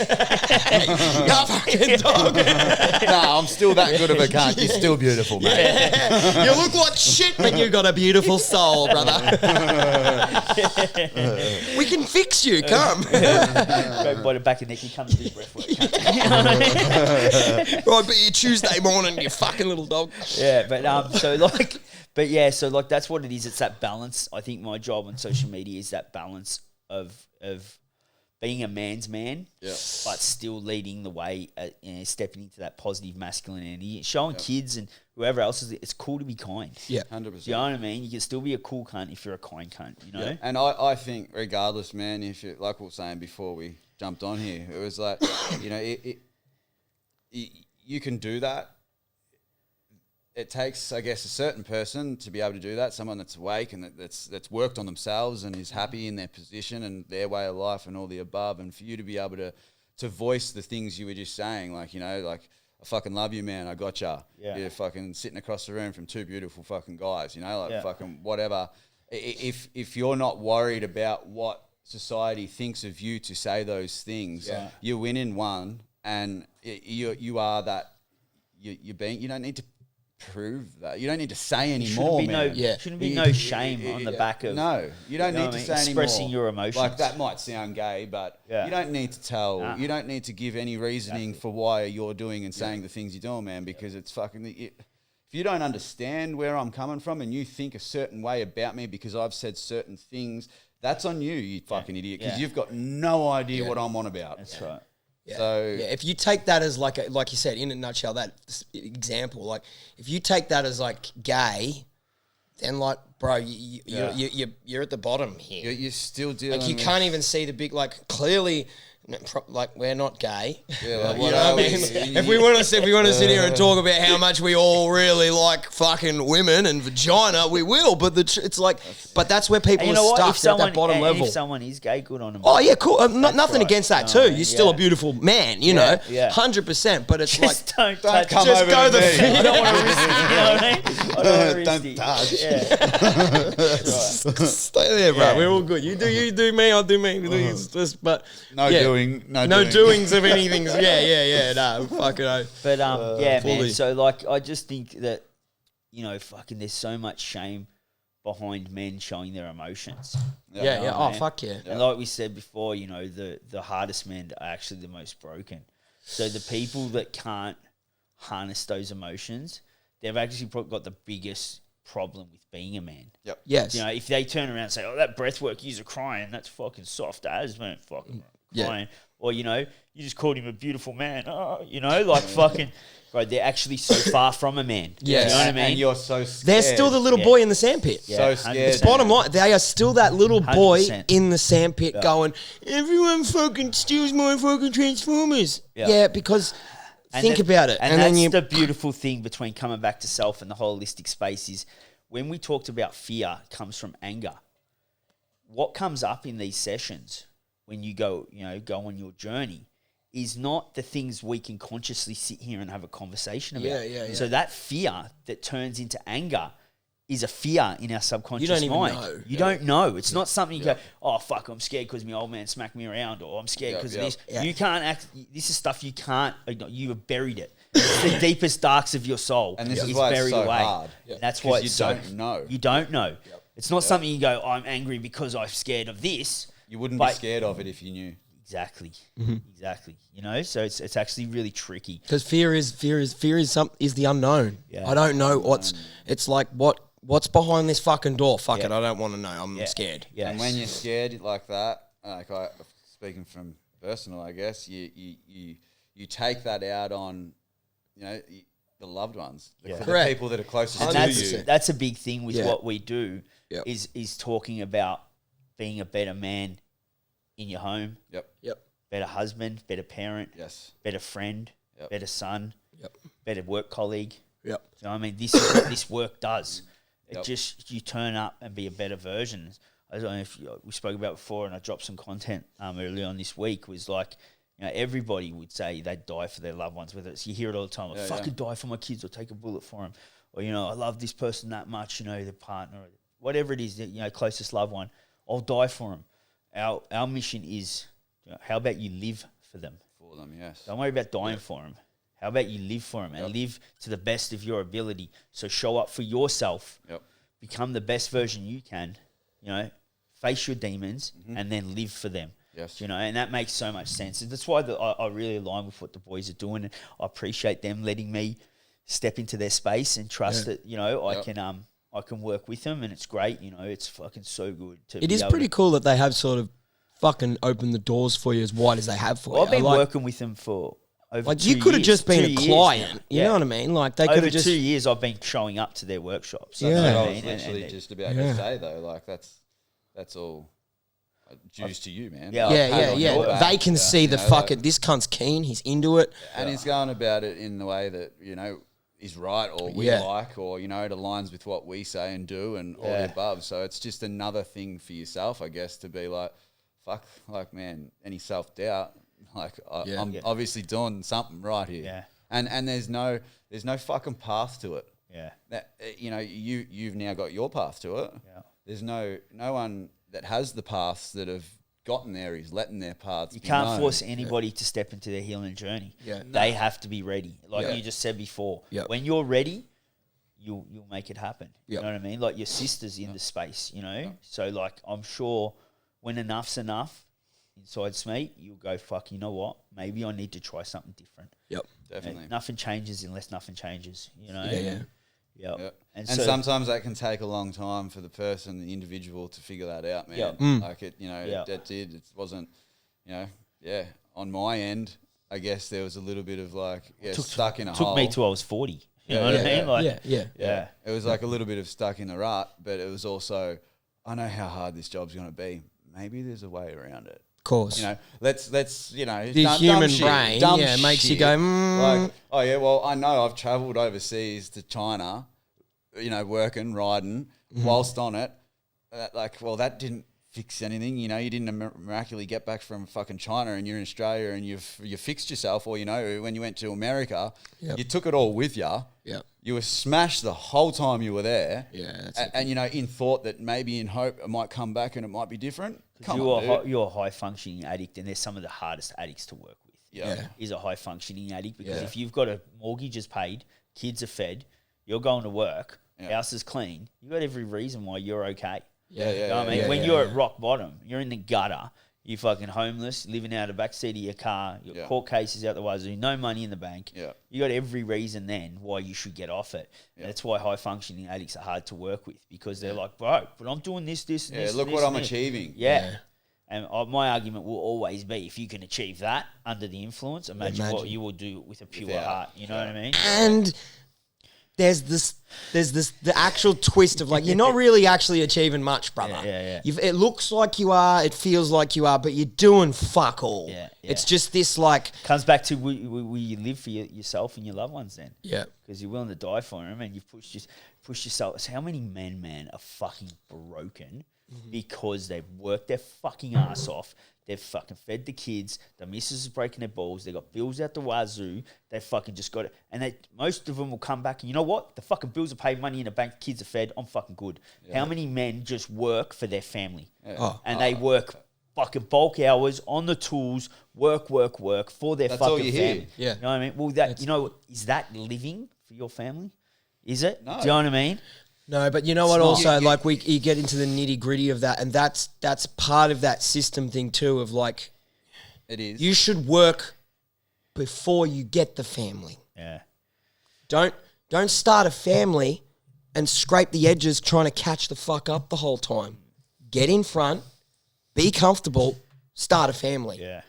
fucking dog.
Nah, I'm still that good of a cunt. You're still beautiful, mate.
Yeah. You look like shit, but you got a beautiful soul, brother. We can fix you. Come.
Go by the back of the neck. You come to do breath work.
Right, but you Tuesday morning, you fucking little dog.
Yeah, but so that's what it is. It's that balance. I think my job on social media is that balance of being a man's man, but still leading the way, stepping into that positive masculine energy, showing kids and whoever else it's cool to be kind.
Yeah,
100%.
You know what I mean? You can still be a cool cunt if you're a kind cunt. You know.
Yeah. And I think regardless, man, if you, like we were saying before we jumped on here, it was like, you know, you can do that. It takes, I guess, a certain person to be able to do that. Someone that's awake and that's worked on themselves and is happy in their position and their way of life and all the above. And for you to be able to voice the things you were just saying, like, you know, like, I fucking love you, man. I gotcha.
Yeah.
You're fucking sitting across the room from two beautiful fucking guys. You know, like fucking whatever. If you're not worried about what society thinks of you to say those things, you're winning one, and you are that. You don't need to prove that. You don't need to say anymore,
Shouldn't be no shame on the back of...
No, you don't need to say anymore.
Expressing your emotions.
Like, that might sound gay, but you don't need to tell. You don't need to give any reasoning for why you're doing and saying the things you're doing, man, because it's fucking... If you don't understand where I'm coming from and you think a certain way about me because I've said certain things, that's on you, you fucking idiot, because you've got no idea what I'm on about.
That's right.
Yeah.
So
if you take that as like you said, in a nutshell, that example, like if you take that as like gay, then like, bro, you're at the bottom here.
You're still dealing.
Like, you can't even see the big, like, clearly like we're not gay.
Yeah, like,
You
what
know
are
what I
we?
mean? If we want to sit here and talk about how much we all really like fucking women and vagina, we will. But it's like, but that's where people
And you know
are
what?
stuck at that bottom level.
If someone is gay, good on them.
Oh yeah, cool. Nothing
right.
against that
No,
too. You're still a beautiful man, you know,
yeah.
100%. But it's
Just
like,
don't touch
come
it.
over
go
to
the
me.
fit.
I don't want to risk it. You know what I mean? I don't want to risk
Don't
it.
touch.
Yeah. Right.
stay there, bro.
Yeah.
We're all good. You do me, I'll do me. It's just, but
No
yeah.
doing. No
No
doing.
doings of anything. Yeah. No, fucking oath.
But yeah,
fully.
man. So like, I just think that fucking, there's so much shame behind men showing their emotions.
Yeah. Oh,
man.
fuck yeah.
And like we said before, the hardest men are actually the most broken. So the people that can't harness those emotions, they've actually probably got the biggest problem with being a man.
Yep.
Yes.
If they turn around and say, "Oh, that breath work, you're crying, that's fucking soft as, man, fucking crying," or you just called him a beautiful man, like fucking, bro, they're actually so far from a man.
Yes.
You know what I mean?
And you're so scared.
They're still the little
Yeah.
boy in the sandpit.
So scared.
Bottom line, they are still that little boy
100%.
in the sandpit going, everyone fucking steals my fucking Transformers. Yeah, because think about it.
And
then
that's
you...
the beautiful thing between coming back to self and the holistic space is when we talked about fear comes from anger. What comes up in these sessions when you go on your journey is not the things we can consciously sit here and have a conversation about.
Yeah.
So that fear that turns into anger is a fear in our subconscious
You don't even
mind.
know.
You don't know. It's not something you go, "Oh, fuck, I'm scared because my old man smacked me around," or "I'm scared because of this."
Yeah.
You can't act. This is stuff you can't. You have buried it. It's the deepest darks of your soul.
And this is why it's
buried
so
away.
hard.
And that's why
you
it's
don't
so,
know.
You don't know. It's not something you go, "I'm angry because I'm scared of this."
You wouldn't be
But-
scared of it if you knew.
Exactly. Exactly. So it's actually really tricky.
Because fear is the unknown.
Yeah.
I don't know it's like what's behind this fucking door. Fuck it, I don't want to know. I'm scared.
Yeah.
And when you're scared like that, speaking from personal, I guess you take that out on, the loved ones, the
Correct.
people that are closest
And
to you.
that's a big thing with
Yeah.
what we do
Yep.
is talking about being a better man in your home,
Yep.
better husband, better parent,
Yes.
better friend,
Yep.
better son,
Yep.
better work colleague.
Yep.
So I mean, this is what this work does. It
Yep.
just, you turn up and be a better version. I don't know if we spoke about before, and I dropped some content early on this week. Was like, everybody would say they'd die for their loved ones. Whether it's, you hear it all the time, I fucking die for my kids, or take a bullet for them, or I love this person that much, their partner, or whatever it is, closest loved one. I'll die for them. Our mission is, how about you live for them?
For them, yes.
Don't worry about dying for them. How about you live for them and live to the best of your ability? So show up for yourself.
Yep.
Become the best version you can. Face your demons and then live for them.
Yes.
And that makes so much sense. And that's why I really align with what the boys are doing. And I appreciate them letting me step into their space and trust that I can work with them, and it's great. It's fucking so good.
It is pretty cool that they have sort of fucking opened the doors for you as wide as they have for you.
I've been working with them for over
like
2
you could have
years,
just been
2
a
years
client.
now.
You know what I mean? Like they could
Over
have just
2 years, I've been showing up to their workshops.
Yeah.
You know
I
what I
was
mean?
literally
And
just about to say though, like that's all dues to you, man.
Yeah.
Pat
Yeah.
on your back.
They can see the fucking this cunt's keen. He's into it.
And he's going about it in the way that, is right or we like or, it aligns with what we say and do and all the above. So it's just another thing for yourself, I guess, to be like, fuck, like, man, any self-doubt, like I'm obviously doing something right here.
Yeah.
And there's no fucking path to it.
Yeah.
That, you've now got your path to it.
Yeah.
There's no one that has the paths that have gotten there is letting their paths
You
be
can't
known.
force anybody to step into their healing journey.
Yeah.
They have to be ready. Like you just said before.
Yeah.
When you're ready, you'll make it happen.
Yeah.
You know what I mean? Like your sister's in the space, So like I'm sure when enough's enough inside Smeet, you'll go, fuck, you know what? Maybe I need to try something different.
Yep.
Definitely.
Nothing changes unless nothing changes,
Yeah.
Yep.
Yep. And
so,
sometimes that can take a long time for the person, the individual, to figure that out, man.
Yep.
Like it,
Yep.
it did. It wasn't, on my end, I guess there was a little bit of like, stuck in a hole.
took me till I was 40. You know what I mean? Like,
Yeah.
It was like a little bit of stuck in the rut, but it was also, I know how hard this job's going to be. Maybe there's a way around it.
course.
You know, let's the
human brain, makes you go,
like, oh yeah, well, I know I've travelled overseas to China, working, riding, whilst on it. That didn't fix anything. You didn't miraculously get back from fucking China and you're in Australia and you fixed yourself. Or, when you went to America, you took it all with you.
Yeah.
You were smashed the whole time you were there.
Yeah.
And in thought that maybe in hope it might come back and it might be different.
You're a high functioning addict, and they're some of the hardest addicts to work with.
Yeah.
Is a high functioning addict, because if you've got a mortgage is paid, kids are fed, you're going to work, house is clean, you've got every reason why you're okay.
Yeah.
You know what I mean? When you're at rock bottom, you're in the gutter, you're fucking homeless, living out of the back seat of your car, your court cases out the wazoo, no money in the bank.
Yeah.
You got every reason then why you should get off it. Yeah. That's why high functioning addicts are hard to work with, because they're like, bro, but I'm doing this, and this.
Look
this,
what I'm
this.
achieving.
Yeah. And my argument will always be, if you can achieve that under the influence, imagine what you will do with a pure heart. You know what I mean?
And there's the actual twist of like, you're not really actually achieving much, brother.
Yeah.
It looks like you are, it feels like you are, but you're doing fuck all.
Yeah.
It's just this like...
Comes back to will you live for yourself and your loved ones then?
Yeah.
Because you're willing to die for them, and you've pushed yourself. So how many men, man, are fucking broken because they've worked their fucking ass off, they've fucking fed the kids, the missus is breaking their balls, they got bills out the wazoo, they fucking just got it. And most of them will come back and, you know what? The fucking bills are paid, money in the bank, kids are fed, I'm fucking good. Yeah. How many men just work for their family? Yeah. They work fucking bulk hours on the tools, work for their fucking family.
Yeah.
You know what I mean? Well, is that living for your family? Is it?
No.
Do you know what I mean?
No, but you know what? Also, you get into the nitty gritty of that, and that's part of that system thing too. Of like,
it is.
You should work before you get the family.
Yeah.
Don't start a family and scrape the edges trying to catch the fuck up the whole time. Get in front, be comfortable, start a family.
Yeah.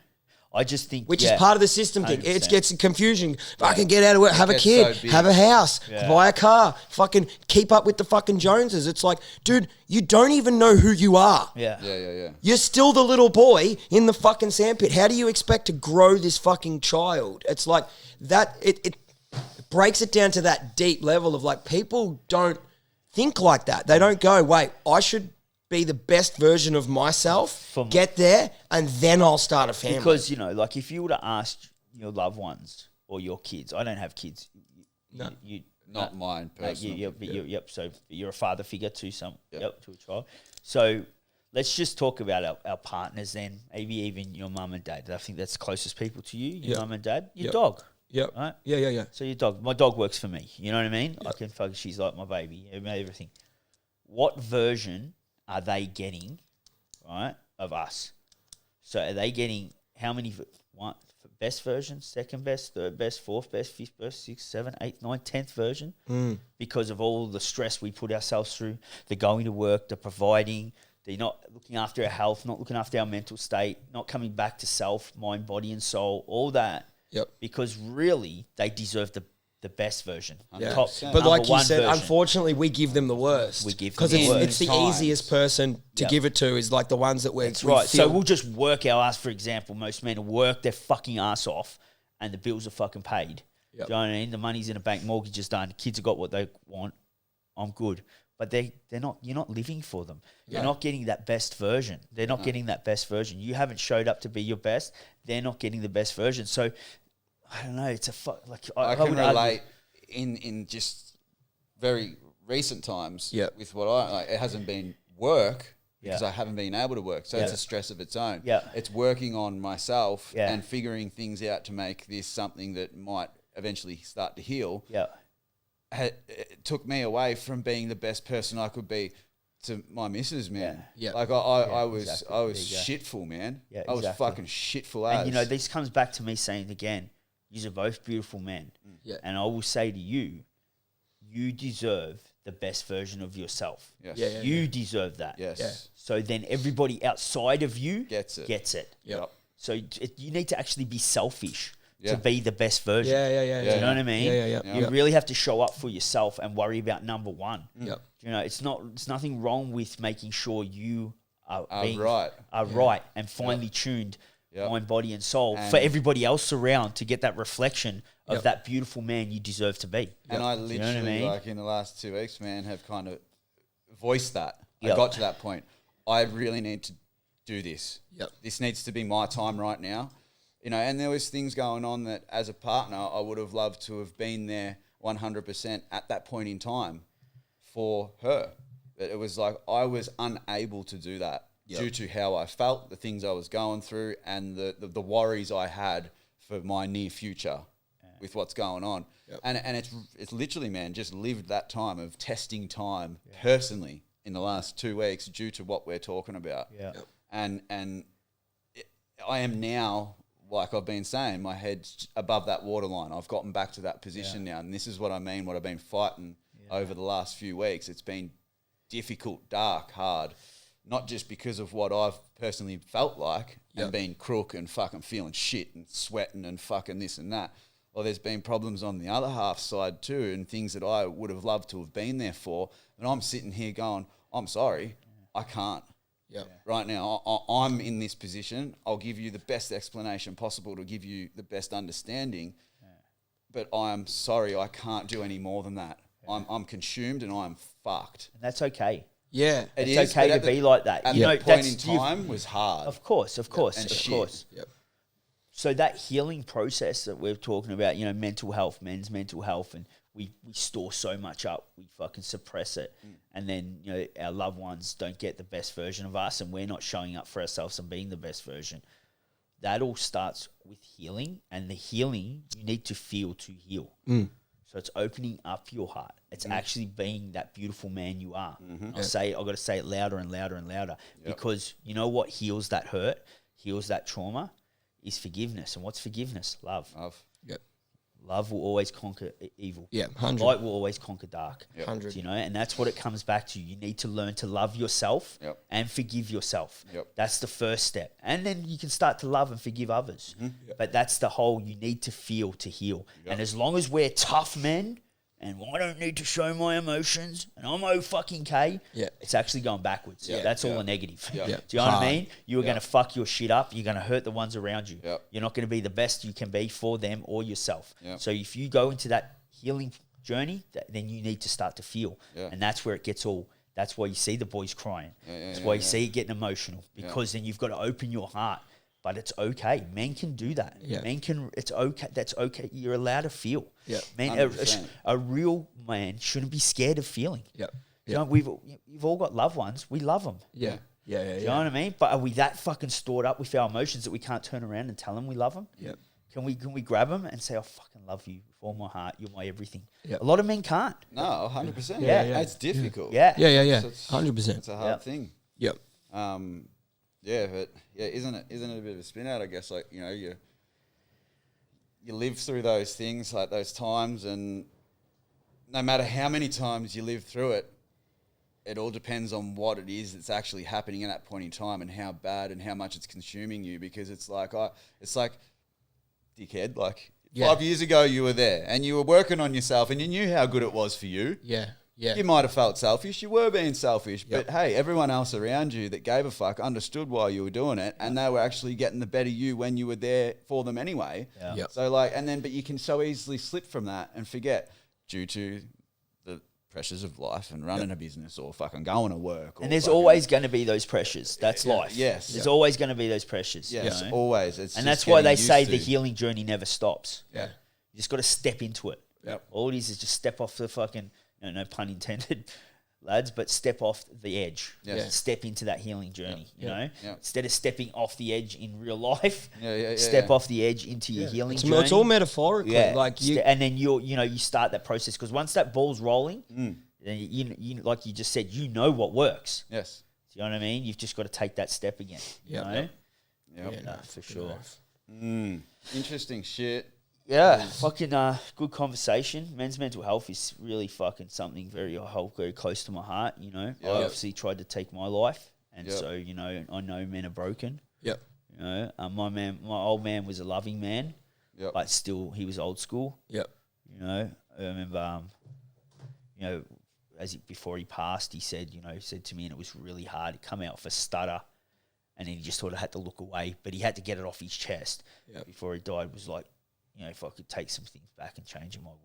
I just think...
Which is part of the system thing.
100%.
It gets confusing. If I can get out of work, have a kid, have a house, buy a car, fucking keep up with the fucking Joneses. It's like, dude, you don't even know who you are.
Yeah.
You're still the little boy in the fucking sandpit. How do you expect to grow this fucking child? It's like that, it breaks it down to that deep level of like, people don't think like that. They don't go, wait, I should be the best version of myself, get there, and then I'll start a family.
Because, like if you were to ask your loved ones or your kids, I don't have kids.
No.
Not mine personally.
So you're a father figure to to a child. So let's just talk about our partners then, maybe even your mum and dad. I think that's the closest people to you, your mum and dad, your dog.
Yep.
Right?
Yeah.
So your dog, my dog works for me. You know what I mean? Yep. She's like my baby, everything. What version are they getting, right, of us? So are they getting how many? Best version, second best, third best, fourth best, fifth best, sixth, seventh, eighth, ninth, 10th version? Because of all the stress we put ourselves through, the going to work, the providing, the not looking after our health, not looking after our mental state, not coming back to self, mind, body and soul, all that.
Yep.
Because really, they deserve the best version.
Yeah. But like you said, unfortunately, we give them the worst.
We give them
because it's the easiest person to give it to is like the ones that we're.
That's right. So we'll just work our ass. For example, most men work their fucking ass off, and the bills are fucking paid. Yep. Do you know what I mean? The money's in a bank, mortgage is done, kids have got what they want. I'm good. But they're not. You're not living for them. You're not getting that best version. They're not getting that best version. You haven't showed up to be your best. They're not getting the best version. So. I don't know. It's
I can relate in just very recent times with what it hasn't been work because I haven't been able to work. So it's a stress of its own.
Yeah.
It's working on myself and figuring things out to make this something that might eventually start to heal.
Yeah.
It took me away from being the best person I could be to my missus, man.
Yeah.
Like I was shitful, man.
Yeah,
I was fucking shitful as.
And this comes back to me saying again, you're both beautiful men.
Yeah.
And I will say to you, you deserve the best version of yourself.
Yes.
You deserve that.
Yes.
Yeah.
So
then everybody outside of you
gets it.
Yep.
So you need to actually be selfish to be the best version.
Yeah.
Do you know what I mean?
Yeah.
You really have to show up for yourself and worry about number one.
Yep.
It's nothing wrong with making sure you are
right.
right and finely tuned mind, body, and soul for everybody else around to get that reflection of that beautiful man you deserve to be.
And I literally,
you know what I mean?
like in the last 2 weeks, man, have kind of voiced that.
Yep.
I got to that point. I really need to do this.
Yep.
This needs to be my time right now. You know, and there was things going on that as a partner, I would have loved to have been there 100% at that point in time for her. But it was like I was unable to do that due to how I felt, the things I was going through, and the worries I had for my near future with what's going on. Yep. And it's literally, man, just lived that time of testing time personally in the last 2 weeks due to what we're talking about.
Yeah. Yep.
And I am now, like I've been saying, my head's above that waterline. I've gotten back to that position now, and this is what I mean, what I've been fighting over the last few weeks. It's been difficult, dark, hard, not just because of what I've personally felt like and been crook and fucking feeling shit and sweating and fucking this and that. Well, there's been problems on the other half side too, and things that I would have loved to have been there for. And I'm sitting here going, I'm sorry, I can't. Right now, I'm in this position. I'll give you the best explanation possible to give you the best understanding. But I'm sorry, I can't do any more than that. I'm consumed and I'm fucked.
And that's okay.
Yeah.
It's okay to be like that.
At that point in time was hard.
Of course.
And
Of course.
Yep.
So that healing process that we're talking about, you know, mental health, men's mental health, and we store so much up, we fucking suppress it. And then, you know, our loved ones don't get the best version of us and we're not showing up for ourselves and being the best version. That all starts with healing, and the healing you need to feel to heal. So it's opening up your heart. It's actually being that beautiful man you are. I've got to say it louder and louder and louder because you know what heals that hurt, heals that trauma is forgiveness. And what's forgiveness? Love.
Yep.
Love will always conquer evil.
Yeah, 100.
Light will always conquer dark.
100.
You know, and that's what it comes back to. You need to learn to love yourself and forgive yourself. That's the first step. And then you can start to love and forgive others. But that's the whole, you need to feel to heal. And as long as we're tough men and I don't need to show my emotions and I'm fucking K, it's actually going backwards. That's all a negative. Do you know what I mean? You are going to fuck your shit up. You're going to hurt the ones around you. You're not going to be the best you can be for them or yourself. So if you go into that healing journey, then you need to start to feel. And that's where it gets all, that's why you see the boys crying. That's why you see it getting emotional, because then you've got to open your heart. But it's okay. Men can do that. Men can, it's okay. That's okay. You're allowed to feel. Man, a real man shouldn't be scared of feeling. You know, we've all got loved ones. We love them. Do you know what I mean? But are we that fucking stored up with our emotions that we can't turn around and tell them we love them? Can we grab them and say, I fucking love you with all my heart. You're my everything. A lot of men can't.
No, 100%. It's difficult.
100%.
It's a hard thing. But isn't it a bit of a spin out? I guess, like, you know, you live through those things, like those times, and no matter how many times you live through it, it all depends on what it is that's actually happening at that point in time and how bad and how much it's consuming you. Because it's like, dickhead, like 5 years ago you were there and you were working on yourself and you knew how good it was for you. You might have felt selfish. You were being selfish. But, hey, everyone else around you that gave a fuck understood why you were doing it, and they were actually getting the better you when you were there for them anyway. So, like, but you can so easily slip from that and forget due to the pressures of life and running a business or fucking going to work.
And there's always going to be those pressures. That's life. There's always going to be those pressures.
Yes,
you know?
always.
And that's why they say the healing journey never stops. You just got to step into it. All it is just step off the fucking... No pun intended, lads, but step off the edge. Step into that healing journey, you know? Instead of stepping off the edge in real life, step off the edge into your healing journey.
It's all metaphorically. Like
and then you start that process, because once that ball's rolling, then you like you just said, you know what works. Do you know what I mean? You've just got to take that step again. You know? For sure.
Interesting shit.
Fucking good conversation. Men's mental health is really fucking something very close to my heart, you know. I obviously tried to take my life, and so, you know, I know men are broken. You know, my old man was a loving man, but still he was old school. You know, I remember, you know, before he passed, he said, he said to me, and it was really hard. He come out for stutter, and then he just sort of had to look away, but he had to get it off his chest before he died. It was like, if I could take some things back and change him, I would.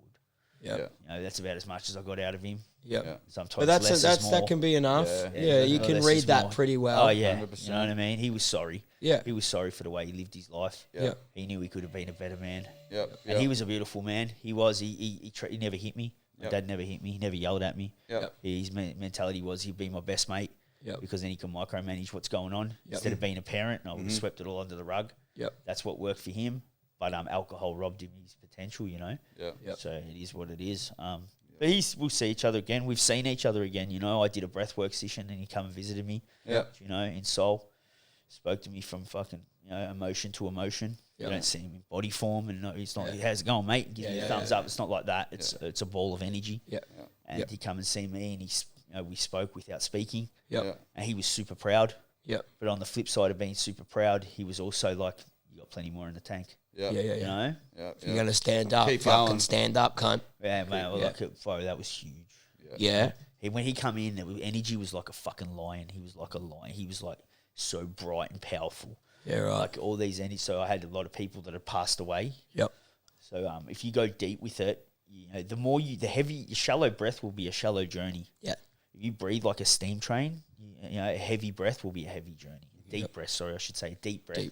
Yeah.
That's about as much as I got out of him.
Yeah.
Sometimes
but
less is more.
that can be enough. Yeah, you can read that pretty well.
Oh, yeah.
100%.
You know what I mean? He was sorry.
Yeah.
He was sorry for the way he lived his life.
Yeah.
He knew he could have been a better man.
Yeah.
And he was a beautiful man. He was. He never hit me. My dad never hit me. He never yelled at me.
Yep.
His mentality was he'd be my best mate because then he can micromanage what's going on. Instead of being a parent, I would have swept it all under the rug.
Yep.
That's what worked for him. But alcohol robbed him his potential,
Yeah.
Yep.
So it is what it is. But we'll see each other again. We've seen each other again. I did a breathwork session and he come and visited me.
Yeah.
In Seoul. Spoke to me from fucking emotion to emotion. You don't see him in body form, and he's not. How's it going, mate? Give me a thumbs up. It's not like that. It's a ball of energy.
Yeah.
And he come and see me, and we spoke without speaking.
Yeah.
And he was super proud.
Yeah.
But on the flip side of being super proud, he was also like, "You got plenty more in the tank."
Yeah.
Yeah.
You know.
Yeah.
If you're gonna stand up,
Keep
fucking
going.
stand up, cunt.
Yeah, mate. Well, that was huge.
Yeah.
When he come in, energy was like a fucking lion. He was like a lion. He was like so bright and powerful.
Yeah. Right.
Like all these energy. So I had a lot of people that had passed away.
Yep.
So if you go deep with it, the heavy, your shallow breath will be a shallow journey.
Yeah.
If you breathe like a steam train, a heavy breath will be a heavy journey. Deep breath, sorry, I should say deep breath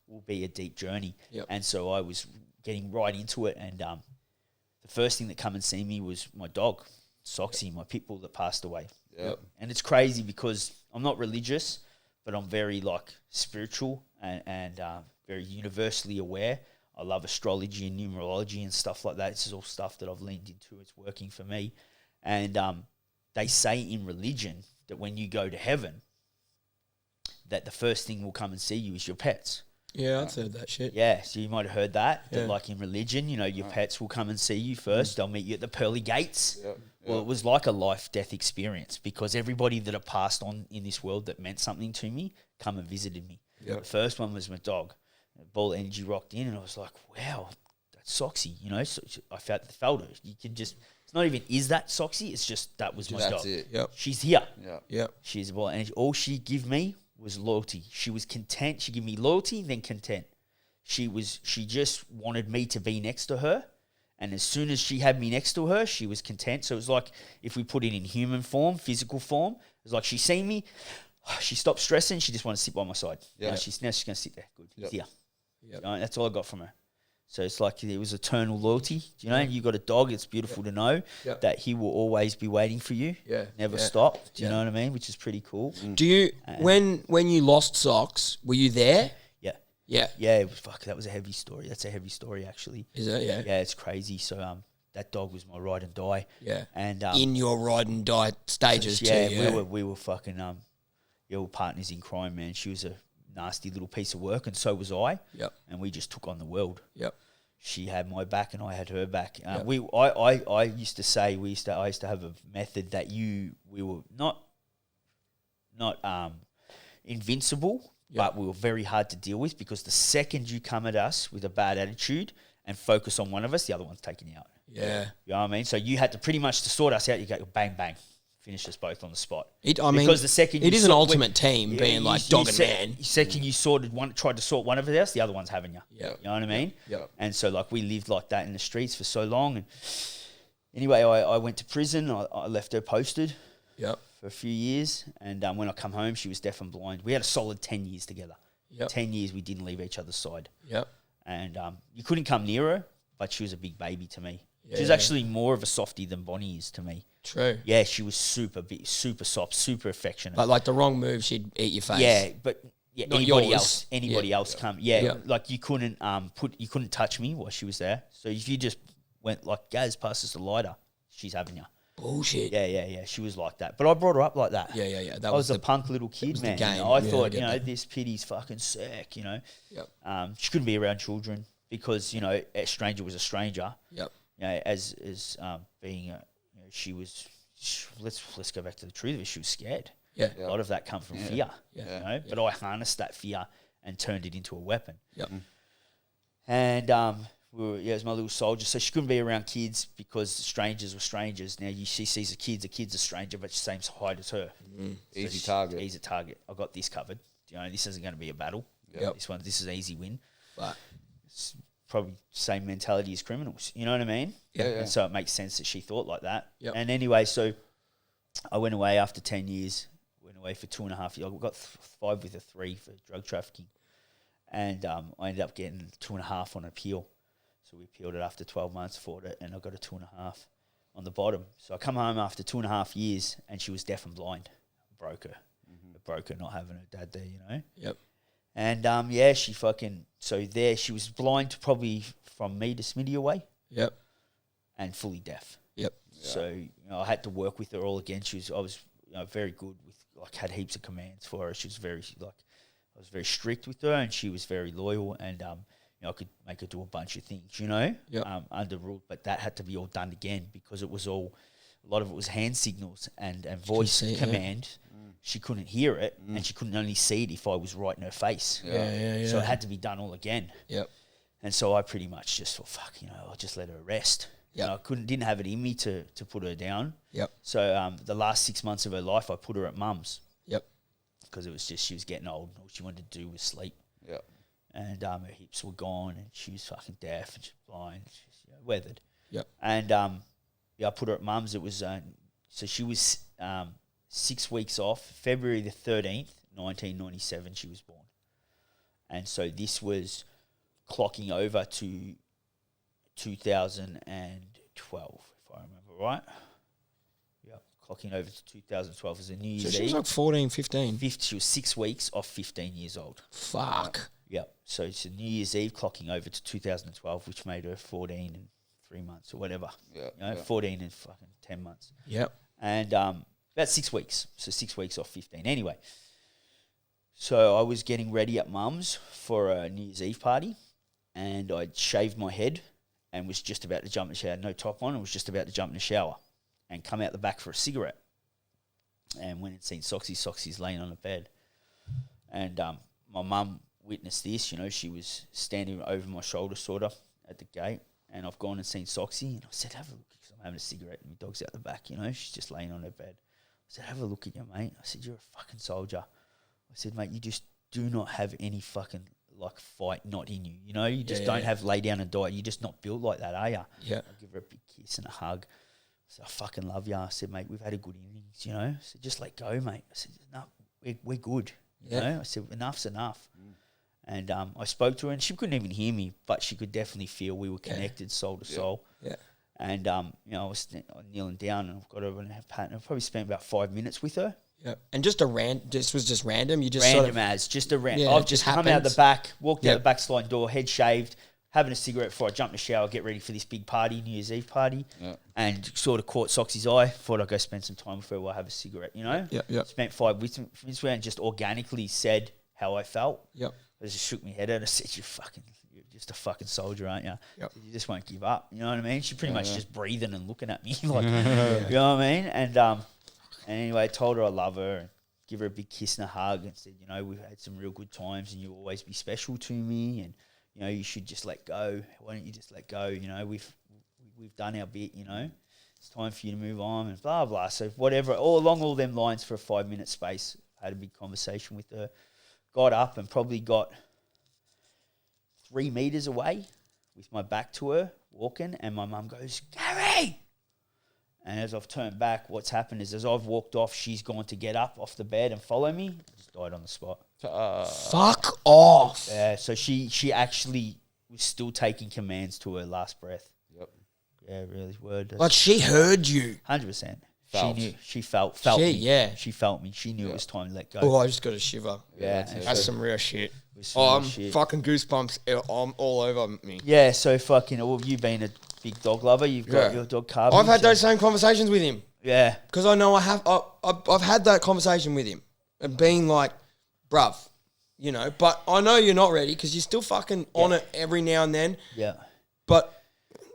will be a deep journey.
Yep.
And so I was getting right into it, and the first thing that come and see me was my dog, Soxy, my pit bull that passed away.
Yep.
And it's crazy because I'm not religious, but I'm very spiritual and very universally aware. I love astrology and numerology and stuff like that. This is all stuff that I've leaned into. It's working for me. And they say in religion that when you go to heaven, that the first thing will come and see you is your pets.
Yeah, I've heard that shit.
Yeah, so you might have heard that.
Yeah.
That like in religion, your pets will come and see you first. They'll meet you at the pearly gates.
Yep.
Well, it was like a life-death experience because everybody that had passed on in this world that meant something to me come and visited me.
Yep.
The first one was my dog. The ball of energy rocked in and I was like, wow, that's Soxy, So I felt it. You can just, it's not even, is that Soxy? It's just, that was my
That's
dog.
it.
Yep.
She's here.
Yeah.
Yep.
She's a ball of energy. All she give me was loyalty. She was content. She gave me loyalty, then content. She just wanted me to be next to her. And as soon as she had me next to her, she was content. So it was like, if we put it in human form, physical form, it was like she seen me, she stopped stressing, she just wanted to sit by my side.
Yeah.
Now she's going to sit there. Good. He's here.
Yep.
That's all I got from her. So it's like it was eternal loyalty. You got a dog, it's beautiful to know that he will always be waiting for you.
Yeah.
Never stop. Do you know what I mean? Which is pretty cool.
Do you when you lost Socks, were you there?
Yeah.
Yeah.
Yeah, it was, that was a heavy story. That's a heavy story, actually.
Is it? Yeah.
Yeah, it's crazy. So that dog was my ride and die.
Yeah.
And
in your ride and die stages too. Yeah.
we were fucking we were partners in crime, man. She was a nasty little piece of work, and so was I.
Yep.
And we just took on the world.
Yep.
She had my back, and I had her back. I used to say I used to have a method that we were not invincible, but we were very hard to deal with because the second you come at us with a bad attitude and focus on one of us, the other one's taking you out.
Yeah.
You know what I mean? So you had to pretty much to sort us out. You go bang bang. Finish us both on the spot.
Because
the second
it
you
is an
sort-
ultimate team being like dog and man.
Second you tried to sort one of us, the other one's having you.
Yeah.
You know what I mean?
Yeah.
And so we lived like that in the streets for so long. And anyway, I went to prison. I left her posted
Yep.
for a few years. And when I come home, she was deaf and blind. We had a solid 10 years together.
Yep.
10 years we didn't leave each other's side.
Yep.
And you couldn't come near her, but she was a big baby to me. She was
Yeah.
actually more of a softie than Bonnie is to me.
True.
Yeah, she was super big, super soft, super affectionate.
But like the wrong move, she'd eat your face.
Yeah, but
Not
anybody
yours.
else come. Yeah,
Yeah.
like you couldn't couldn't touch me while she was there. So if you just went like Gaz passes the lighter, she's having you.
Bullshit.
Yeah. She was like that. But I brought her up like that.
Yeah.
I was a punk little kid,
was the
man.
game.
I
Yeah, I
thought,
get that.
this pitty's fucking sick,
Yep.
She couldn't be around children because, a stranger was a stranger.
Yep.
As being, she was. Let's go back to the truth of it. She was scared.
Yeah.
A lot of that come from fear.
Yeah.
But I harnessed that fear and turned it into a weapon.
Yep.
And it was my little soldier. So she couldn't be around kids because strangers were strangers. Now she sees a kid's a stranger, but same height as her.
Easy target.
Easy target. I got this covered. You know, this isn't going to be a battle.
Yep.
This is an easy win.
But
it's probably same mentality as criminals. You know what I mean?
Yeah.
And so it makes sense that she thought like that.
Yep.
And anyway, so I went away after 10 years. Went away for 2.5 years. I got 5 with a 3 for drug trafficking. And I ended up getting 2.5 on appeal. So we appealed it after 12 months, fought it, and I got a 2.5 on the bottom. So I come home after 2.5 years, and she was deaf and blind. Broke her. It broke her not having her dad there, you know?
Yep.
And, she so there she was blind probably from me to Smitty away.
Yep.
And fully deaf.
Yep.
Yeah.
So, I had to work with her all again. I was very good with, had heaps of commands for her. She was I was very strict with her, and she was very loyal, and, I could make her do a bunch of things, under rule, but that had to be all done again because it was a lot of it was hand signals and voice command. Yeah. She couldn't hear it, and she couldn't only see it if I was right in her face.
Yeah.
So it had to be done all again.
Yep.
And so I pretty much just thought, I'll just let her rest.
Yep.
I didn't have it in me to put her down.
Yep.
So the last 6 months of her life, I put her at mum's.
Yep.
Because it was just she was getting old, and all she wanted to do was sleep.
Yeah.
And her hips were gone, and she was fucking deaf, and she was blind, and she was weathered.
Yep.
And I put her at mum's. It was so she was 6 weeks off. February the 13th, 1997, she was born. And so this was clocking over to 2012, if I remember right. Yep, clocking over to 2012 as a New Year's Eve.
So she was like 14, 15.
She was 6 weeks off 15 years old.
Fuck.
Yep. So it's a New Year's Eve clocking over to 2012, which made her 14 and 3 months or whatever.
Yeah.
14 and fucking 10 months.
Yep.
And about 6 weeks. So 6 weeks off 15. Anyway, so I was getting ready at mum's for a New Year's Eve party, and I'd shaved my head and was just about to jump in the shower. No top on, and was just about to jump in the shower and come out the back for a cigarette. And went and seen Soxy. Soxy's laying on the bed. And my mum witnessed this. She was standing over my shoulder sort of at the gate, and I've gone and seen Soxy, and I said, have a look, because I'm having a cigarette, and my dog's out the back, she's just laying on her bed. I said, have a look at you, mate. I said, you're a fucking soldier. I said, mate, you just do not have any fucking, fight not in you, You just don't have lay down and die. You're just not built like that, are you?
Yeah.
I give her a big kiss and a hug. I said, I fucking love you. I said, mate, we've had a good innings, I said, just let go, mate. I said, no, we're good, I said, enough's enough. And I spoke to her, and she couldn't even hear me, but she could definitely feel we were connected soul to soul.
Yeah.
And, I was kneeling down, and I've got her in her pattern. I probably spent about 5 minutes with her.
Yeah. And just this was just random? You just
random
sort of,
as, just a random.
Yeah,
I've just come out the back, walked out the back sliding door, head shaved, having a cigarette before I jump in the shower, get ready for this big party, New Year's Eve party, and sort of caught Soxy's eye. Thought I'd go spend some time with her while I have a cigarette,
Yeah.
Spent 5 minutes with her and just organically said how I felt.
Yep.
I just shook my head at her and said, you're just a fucking soldier, aren't you?
Yep.
You just won't give up. You know what I mean? She pretty much just breathing and looking at me. You know what I mean? And anyway, I told her I love her and give her a big kiss and a hug and said, we've had some real good times and you'll always be special to me, and, you should just let go. Why don't you just let go? We've done our bit, It's time for you to move on and blah, blah. So whatever, all along all them lines for a 5 minute space, I had a big conversation with her. Got up and probably got 3 meters away with my back to her, walking, and my mum goes, Gary! And as I've turned back, what's happened is as I've walked off, she's gone to get up off the bed and follow me. I just died on the spot.
Fuck off.
Yeah, so she actually was still taking commands to her last breath.
Yep.
Yeah, really, word.
Like she heard you.
100%.
Felt.
She knew. She felt
She,
me.
yeah.
She felt me. She knew it was time to let go.
Oh, I just got a shiver.
Yeah,
That's some real shit.
some
Oh,
real
I'm
shit.
fucking goosebumps. I'm all over me.
Yeah, so fucking, well, you've been a big dog lover. You've got your dog Carby.
I've had those same conversations with him.
Yeah.
Because I know I've had that conversation with him and being like, bruv, but I know you're not ready because you're still fucking on it every now and then.
Yeah.
But,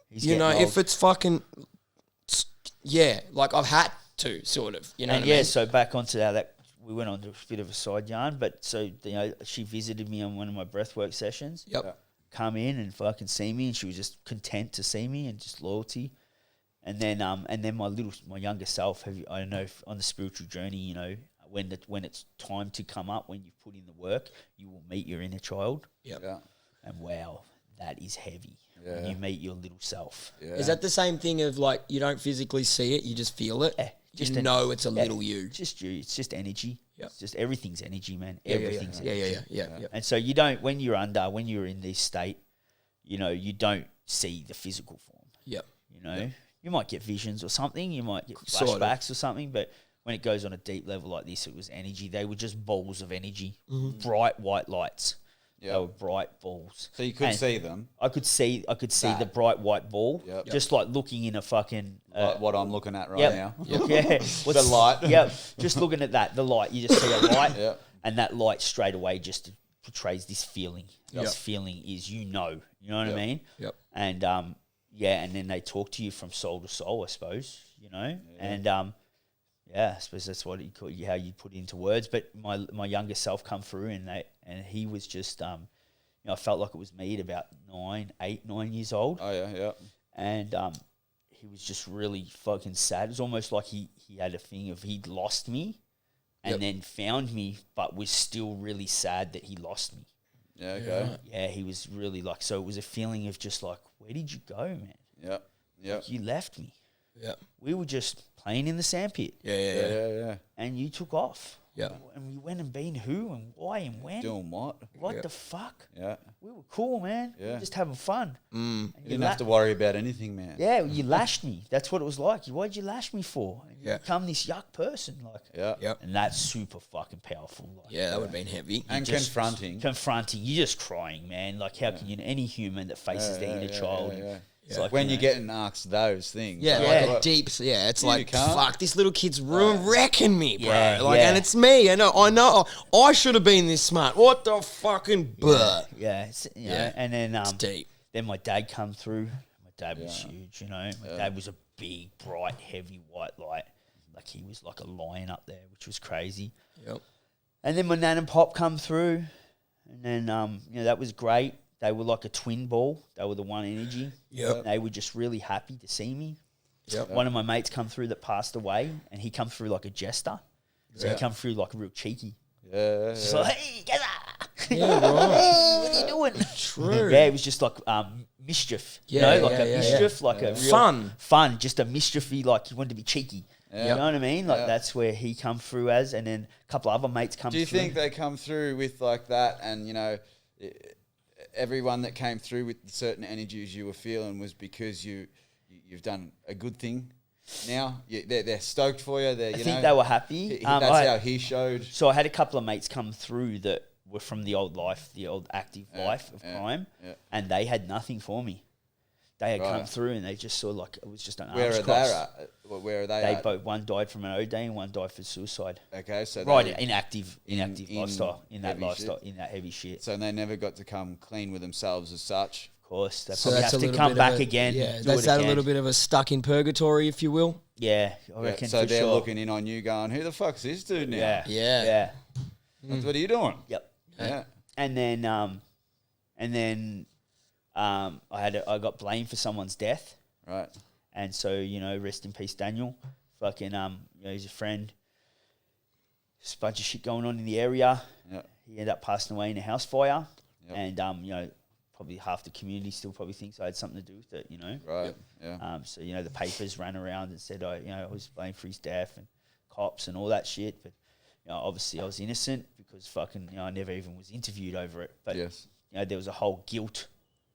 He's getting
if
old.
it's fucking, like I've had to sort of,
And
what I mean?
so back onto that, we went on to a bit of a side yarn, but so, she visited me on one of my breathwork sessions.
Yep.
come in and fucking see me, and she was just content to see me and just loyalty. And then my younger self, I don't know if on the spiritual journey, you know, when it's time to come up, when you've put in the work, you will meet your inner child.
Yep.
Yeah.
And wow, that is heavy.
Yeah.
When you meet your little self.
Yeah.
Is that the same thing of like you don't physically see it, you just feel it?
Yeah,
You know it's a little you.
It's just you. It's just energy.
Yep.
It's just everything's energy, man.
Yeah,
Everything's energy.
Yeah.
And so you don't, when you're in this state, you know, you don't see the physical form.
Yep.
You know, you might get visions or something. You might get
Sort of.
flashbacks or something. But when it goes on a deep level like this, it was energy. They were just balls of energy, bright white lights.
Yeah.
They were bright balls.
So you could
And
see them,
I could see
That.
the bright white ball,
Yep.
just like looking in a fucking
like what I'm looking at right
yep.
now.
Yeah,
The light.
Yep, just looking at that, the light. You just see a light,
Yep.
and that light straight away just portrays this feeling.
Yep.
This feeling is you know what
Yep.
I mean?
Yep.
And and then they talk to you from soul to soul, I suppose. You know, and I suppose that's what how you put it into words. But my younger self come through, and he was just you know, I felt like it was me at about 9 years old.
Oh yeah, yeah.
And he was just really fucking sad. It was almost like he had a thing of he'd lost me and
Yep.
then found me, but was still really sad that he lost me.
Yeah, okay.
Yeah, he was really like, so it was a feeling of just like, where did you go, man?
Yep. Yep.
You left me.
Yep.
We were just playing in the sandpit
Yeah.
and you took off.
Yep.
And we went and been who and why and when.
Doing what?
What
Yep.
the fuck?
Yeah.
We were cool, man. We
Yeah.
were just having fun. And
You didn't have to worry about anything, man.
Yeah, you lashed me. That's what it was like. Why'd you lash me for? And
Yeah.
You become this yuck person, like.
Yeah.
Yep.
And that's super fucking powerful. Like,
Yeah, that would have been heavy.
And
just-
confronting.
confronting. You're just crying, man. Like, how can you? Any human that faces their inner child, it's like
When
you
you're
know,
getting asked those things.
Yeah,
like,
like a deep. Yeah, it's
You
like
can't.
fuck. This little kid's wrecking me, bro.
Yeah,
like,
yeah.
and it's me. I know. I should have been this smart. What the fucking buh?
yeah, it's, you know,
Yeah.
and then
It's deep.
then my dad come through. My dad was huge, you know. My dad was a big, bright, heavy white light. Like he was like a lion up there, which was crazy.
Yep.
And then my nan and pop come through, and then you know that was great. They were like a twin ball. They were the one energy.
Yep.
They were just really happy to see me.
Yep.
One of my mates come through that passed away, and he come through like a jester. So he come through like a real cheeky.
Yeah.
Just like, hey, Gaza!
Yeah, right.
Hey, what are you doing?
True.
Yeah, it was just like mischief.
Yeah,
you know, like
yeah,
a
yeah,
mischief, like a real
Fun.
just a mischiefy, like he wanted to be cheeky.
Yeah.
You know what I mean? Like
Yeah.
that's where he come through as, and then a couple of other mates come
Do you
through.
think they come through with like that, and you know, everyone that came through with certain energies you were feeling was because you've done a good thing? Now they're stoked for you.
I think they were happy.
That's how he showed.
So I had a couple of mates come through that were from the old life, the old active life of crime, and they had nothing for me. They had come through and they just saw like it was just an
Where
arms
are
cross.
they at? Where are they
They
at?
both, one died from an OD and one died for suicide.
Okay, so
Right,
they,
inactive lifestyle, in that
heavy
lifestyle,
shit.
in that heavy shit.
so they never got to come clean with themselves as such.
Of course, they
So
probably
that's
have
a
to
little
come
bit
back
of a,
again.
Yeah,
do
that's
it
that a
again.
little bit of a stuck in purgatory, if you will.
Yeah, I
Yeah,
reckon
so
for
they're
sure.
looking in on you, going, "Who the fuck's this dude now?
Yeah,
Yeah.
yeah.
What are you doing?"
Yep.
Yeah,
And then I got blamed for someone's death.
right.
And so, you know, rest in peace, Daniel. Fucking, you know, he's a friend. Just a bunch of shit going on in the area.
Yeah,
He ended up passing away in a house fire.
Yep.
And, you know, probably half the community still probably thinks I had something to do with it, you know.
right. Yeah,
So, you know, the papers ran around and said, I was blamed for his death and cops and all that shit. But, you know, obviously I was innocent because fucking, you know, I never even was interviewed over it. But,
yes,
you know, there was a whole guilt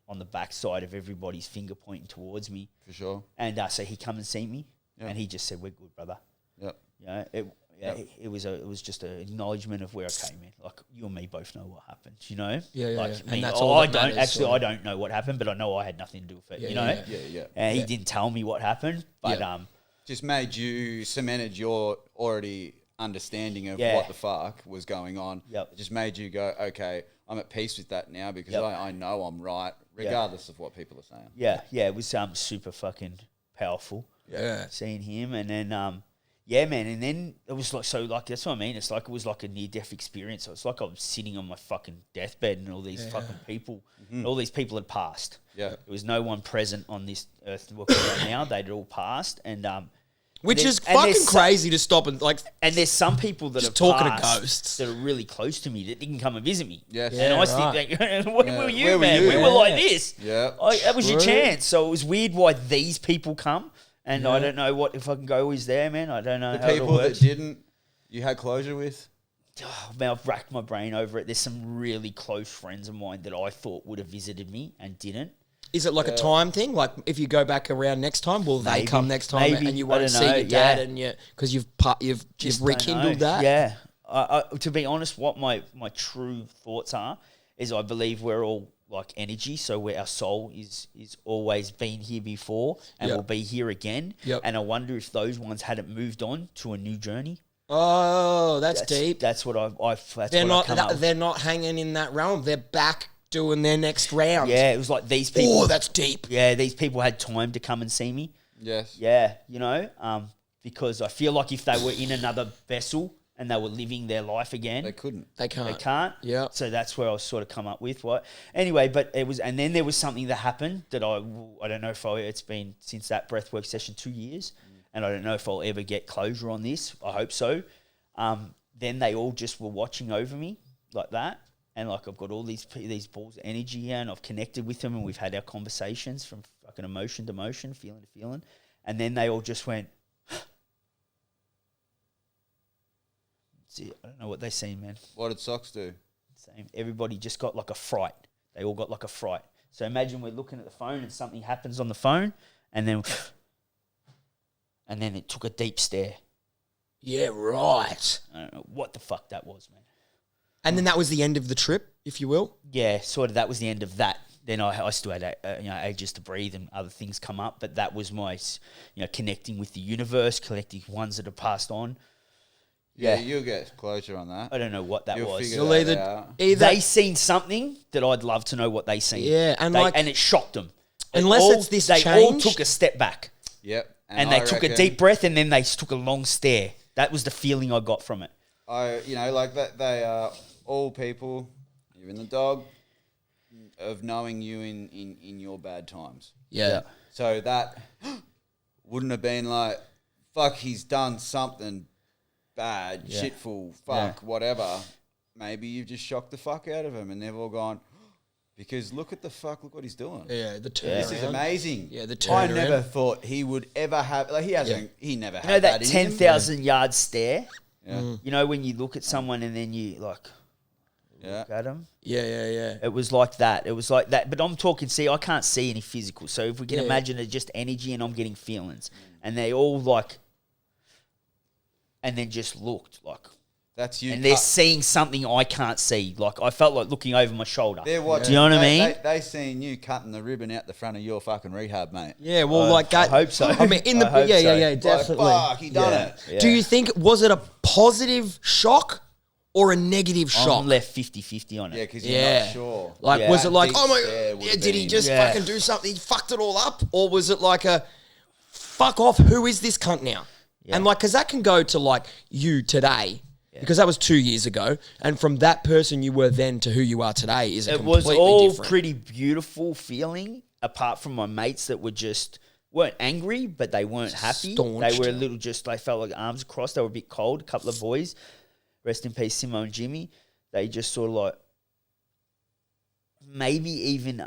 on the backside of everybody's finger pointing towards me.
for sure.
And so he come and see me,
Yeah.
and he just said, "We're good, brother."
Yep.
You know, it was just an acknowledgement of where I came in. Like you and me both know what happened. You know,
Yeah, yeah,
like
yeah. And
me,
that's all
I
that
don't
matters,
actually.
sort
I
of.
don't know what happened, but I know I had nothing to do with it.
Yeah,
you know,
yeah,
Yeah, yeah.
and he didn't tell me what happened, but
Yeah.
Just made you cemented your already understanding of
Yeah.
what the fuck was going on.
Yep.
It just made you go, okay, I'm at peace with that now because
Yep.
I know I'm right, regardless of what people are saying.
yeah, it was super fucking powerful.
Yeah.
Seeing him, and then yeah, man. And then it was like, so like, that's what I mean. It's like, it was like a near death experience. So it's like I was sitting on my fucking deathbed and all these fucking people, all these people had passed.
Yeah.
There was no one present on this earth walking around now. They'd all passed. And,
which is fucking crazy to stop and like.
And there's some people that
just
are
talking to
passed
ghosts
that are really close to me that didn't come and visit me.
Yes.
And I still think, where were you, man? We were like this.
Yeah.
That was your chance. So it was weird why these people come. And I don't know what if I can go is there, man. I don't know
the
how it
people
all
that
works.
didn't, you had closure with.
Oh, man, I've racked my brain over it. There's some really close friends of mine that I thought would have visited me and didn't.
Is it like a time thing? Like if you go back around next time, will they come next time and you won't see your dad and because you've rekindled that?
Yeah. To be honest, what my true thoughts are is I believe we're all like energy, so where our soul is always been here before and will be here again.
Yep.
And I wonder if those ones hadn't moved on to a new journey.
Oh, that's deep.
That's what
they're not hanging in that realm. They're back doing their next round.
Yeah, it was like these people.
Oh, that's deep.
Yeah, these people had time to come and see me.
Yes.
Yeah, because I feel like if they were in another vessel and they were living their life again,
They couldn't.
They can't.
They can't.
Yeah.
So that's where I was sort of come up with what. Anyway, but it was, and then there was something that happened that I don't know if it's been since that breathwork session 2 years, and I don't know if I'll ever get closure on this. I hope so. Then they all just were watching over me like that, and like I've got all these balls of energy here, and I've connected with them, and we've had our conversations from fucking emotion to emotion, feeling to feeling, and then they all just went. I don't know what they seen, man.
What did socks do?
Same. Everybody just got like a fright. They all got like a fright. So imagine we're looking at the phone and something happens on the phone, and then it took a deep stare.
Yeah, right.
I don't know what the fuck that was, man.
And then that was the end of the trip, if you will.
Yeah, sort of. That was the end of that. Then I still had ages to breathe and other things come up, but that was my connecting with the universe, collecting ones that have passed on.
Yeah, you'll get closure on that.
I don't know what that
You'll
was.
figure that out.
Either
they seen something that I'd love to know what they seen.
Yeah, and
and it shocked them.
Unless
They all took a step back.
Yep.
And they took a deep breath, and then they took a long stare. That was the feeling I got from it.
Like that. They are all people, even the dog, of knowing you in your bad times.
Yeah.
So that wouldn't have been like, fuck, he's done something bad, shitful, whatever. Maybe you've just shocked the fuck out of him, and they've all gone, because look what he's doing.
Yeah, the turnaround.
This is amazing.
Yeah, the
I
turnaround.
never thought he would ever have, like, he never had
That
in him.
10,000 yard stare?
Yeah.
When you look at someone and then you look at them?
Yeah.
It was like that. It was like that. But I'm talking, I can't see any physical. So if we can imagine it's just energy and I'm getting feelings. And they all and then just looked like.
That's you.
And they're seeing something I can't see. Like, I felt like looking over my shoulder.
They're watching.
Do you know what I mean?
They seen you cutting the ribbon out the front of your fucking rehab, mate.
Yeah, well,
I hope so.
I mean, definitely.
Like, fuck, he done it.
Yeah.
Do you think, was it a positive shock or a negative shock?
I'm left 50-50 on it.
Yeah, because you're not sure.
Like, was it like,
Deep
oh my
stare
God,
would have
did he
been-
just fucking do something? He fucked it all up? Or was it like a, fuck off, who is this cunt now? And like, because that can go to like you today, because that was 2 years ago, and from that person you were then to who you are today is
it
completely
was all
different.
pretty beautiful feeling, apart from my mates that weren't angry, but they weren't happy.
Staunched.
They were a little they felt like arms crossed. They were a bit cold. A couple of boys, rest in peace, Simo and Jimmy. They just sort of like, maybe even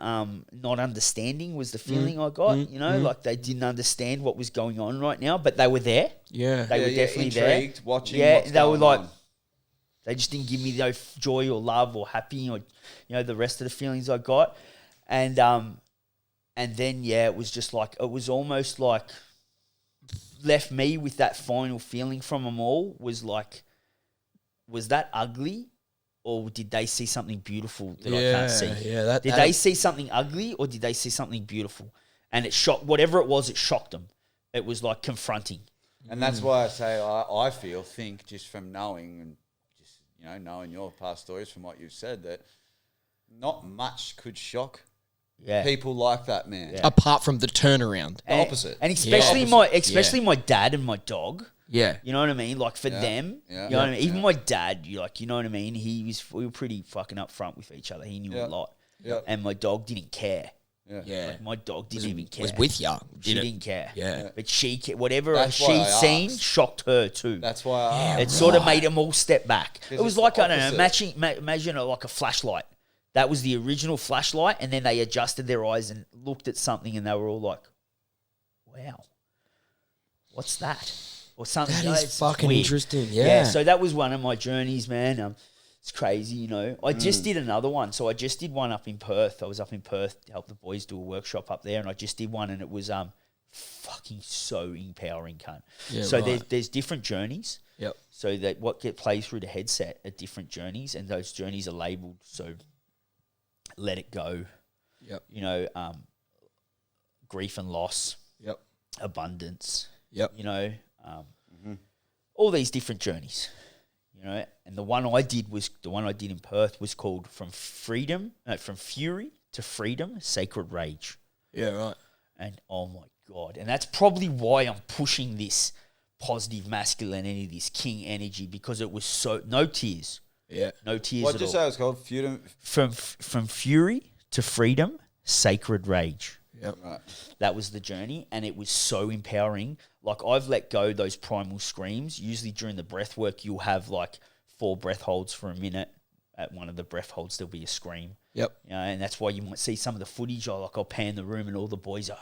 not understanding was the feeling I got. Like they didn't understand what was going on right now, but they were there.
Yeah.
They were definitely
intrigued,
there.
watching
Yeah,
what's
they were
going
like,
on.
they just didn't give me no joy or love or happy or the rest of the feelings I got, and then it was just like, it was almost like left me with that final feeling from them all. Was like, was that ugly? Or did they see something beautiful that I can't see?
Yeah,
Did they see something ugly or did they see something beautiful? And it shocked, whatever it was, it shocked them. It was like confronting.
And that's why I say I think just from knowing and just knowing your past stories from what you've said, that not much could shock people like that, man.
Apart from the turnaround.
The opposite.
And especially my dad and my dog.
Yeah.
You know what I mean? Like for them, you know what I mean? Even my dad, you know what I mean? We were pretty fucking upfront with each other. He knew a lot.
Yeah.
And my dog didn't care.
Yeah.
Like my dog didn't even care.
Was with you.
She didn't care.
Yeah.
But whatever
That's why
she'd
I
seen
asked.
shocked her too.
That's why I asked.
It sort of made them all step back. It was
it's
like,
the
I don't know,
opposite.
imagine like a flashlight. That was the original flashlight, and then they adjusted their eyes and looked at something, and they were all like, wow, what's that? Or something.
That
you know,
is
it's
fucking
weird.
interesting. Yeah.
So that was one of my journeys, man. It's crazy, you know. I just did another one. So I just did one up in Perth. I was up in Perth to help the boys do a workshop up there, and I just did one, and it was fucking so empowering, cunt.
Yeah,
so
right.
there's different plays
Yep.
So that what plays through the headset are different journeys, and those journeys are labelled. So let it go.
Yep.
You know, grief and loss.
Yep.
Abundance.
Yep.
You know, all these different journeys. You know, and the one I did in Perth was called from fury to freedom, sacred rage.
Yeah, right.
And oh my God. And that's probably why I'm pushing this positive masculinity, this king energy, because it was so, no tears.
Yeah.
No tears
What
at
did you
all.
say it was called? Feudum?
From fury to freedom, sacred rage.
Yep.
Right.
That was the journey, and it was so empowering. Like, I've let go those primal screams. Usually during the breath work, you'll have like 4 breath holds for a minute. At one of the breath holds, there'll be a scream.
Yep.
You know, and that's why you might see some of the footage. I'll pan the room and all the boys are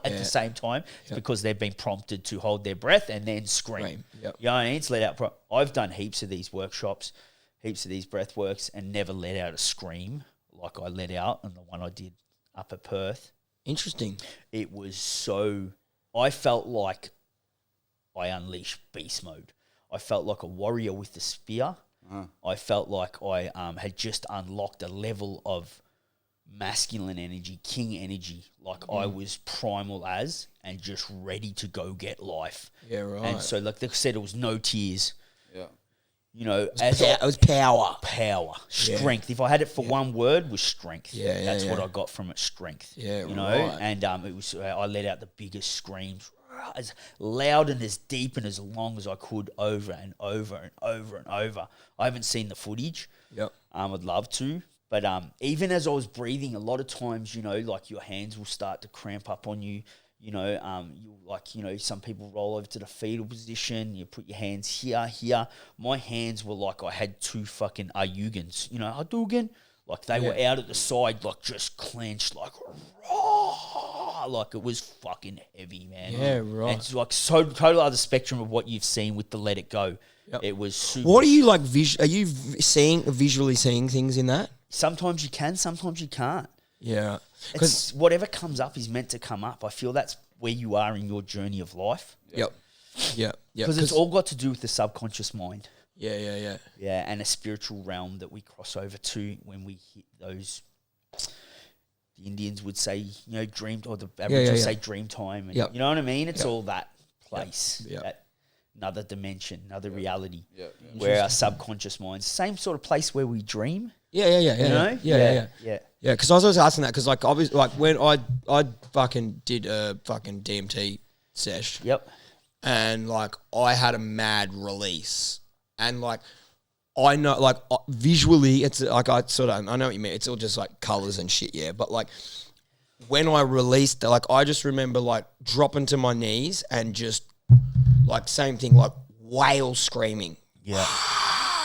at the same time. It's because they've been prompted to hold their breath and then scream.
Yep.
You know what I mean? It's let out. I've done heaps of these workshops, heaps of these breath works, and never let out a scream like I let out on the one I did up at Perth.
Interesting.
It was so, I felt like I unleashed beast mode. I felt like a warrior with the spear. I felt like I had just unlocked a level of masculine energy, king energy, like I was primal as, and just ready to go get life.
Yeah, right.
And so, like they said, it was no tears.
Yeah.
You know,
it was power.
Strength. If I had it for one word, was strength.
Yeah,
That's what
yeah.
I got from it, strength.
Yeah,
you know,
right.
and it was. I let out the biggest screams, as loud and as deep and as long as I could, over and over and over and over. I haven't seen the footage.
Yep.
I'd love to, but even as I was breathing, a lot of times, you know, like your hands will start to cramp up on you. You know, some people roll over to the fetal position. You put your hands here. My hands were like I had 2 fucking Ayugans. You know, Hadouken. Like they were out at the side, like just clenched, like raw. Like it was fucking heavy, man.
Yeah, right.
And it's like so total other spectrum of what you've seen with the Let It Go.
Yep.
It was super.
What are you like? Are you visually seeing things in that?
Sometimes you can, sometimes you can't.
Yeah.
It's whatever comes up is meant to come up. I feel that's where you are in your journey of life.
Yep. Yep.
Because it's all got to do with the subconscious mind.
Yeah.
Yeah, and a spiritual realm that we cross over to when we hit those. The Indians would say, you know, dream, or the Aboriginals say dream time. And
Yep.
You know what I mean? It's all that place,
Yep.
that another dimension, another reality,
Yeah.
where our subconscious minds, same sort of place where we dream.
Yeah.
You know?
Yeah.
Yeah.
Yeah, because I was always asking that because, like, obviously, like when I fucking did a fucking DMT sesh,
Yep.
and like I had a mad release, and like I know, like visually, it's like I know what you mean. It's all just like colors and shit, yeah. But like when I released, like I just remember like dropping to my knees and just like same thing, like whale screaming.
Yeah.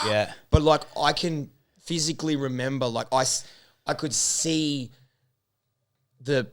Yeah.
But like I can physically remember, like I could see the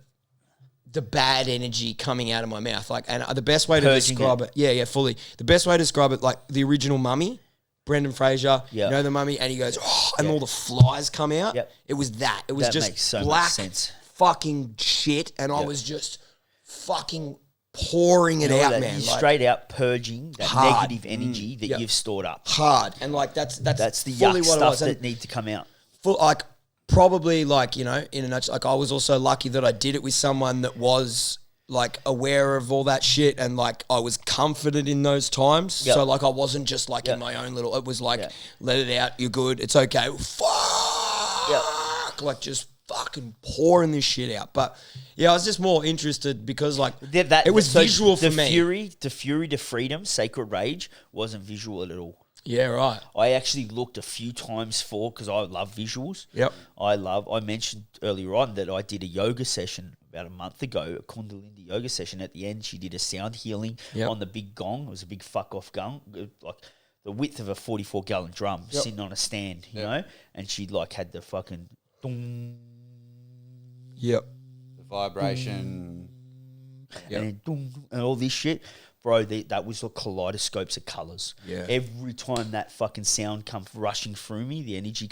bad energy coming out of my mouth, like, and the best way to
Purging
describe it, fully. The best way to describe it, like the original Mummy, Brendan Fraser,
Yeah.
you know the Mummy, and he goes, and all the flies come out.
Yep.
It was that. It was
That
just
makes so much
black
sense.
fucking shit, and I was just fucking pouring it out,
That
man.
you're
Like,
straight out purging that
hard.
negative energy that
Yep.
you've stored up.
hard, and like that's
That's the
fully
yuck
what it
stuff
was. And
that need to come out.
like probably like, you know, in a nutshell, like I was also lucky that I did it with someone that was like aware of all that shit, and like I was comforted in those times.
Yep.
So like I wasn't just like
Yep.
in my own little, it was like,
Yep.
let it out, you're good, it's okay. Fuck.
Yep.
Like just fucking pouring this shit out. But yeah, I was just more interested because like it was
so
visual for me.
The fury to freedom, sacred rage wasn't visual at all.
Yeah, right.
I actually looked a few times because I love visuals.
Yep.
I mentioned earlier on that I did a yoga session about a month ago, a Kundalini yoga session. At the end, she did a sound healing on the big gong. It was a big fuck off gong, like the width of a 44-gallon drum sitting on a stand, you know? And she like had the fucking dong.
Yep.
The vibration.
And all this shit. Bro, that was like kaleidoscopes of colours.
Yeah.
Every time that fucking sound come rushing through me, the energy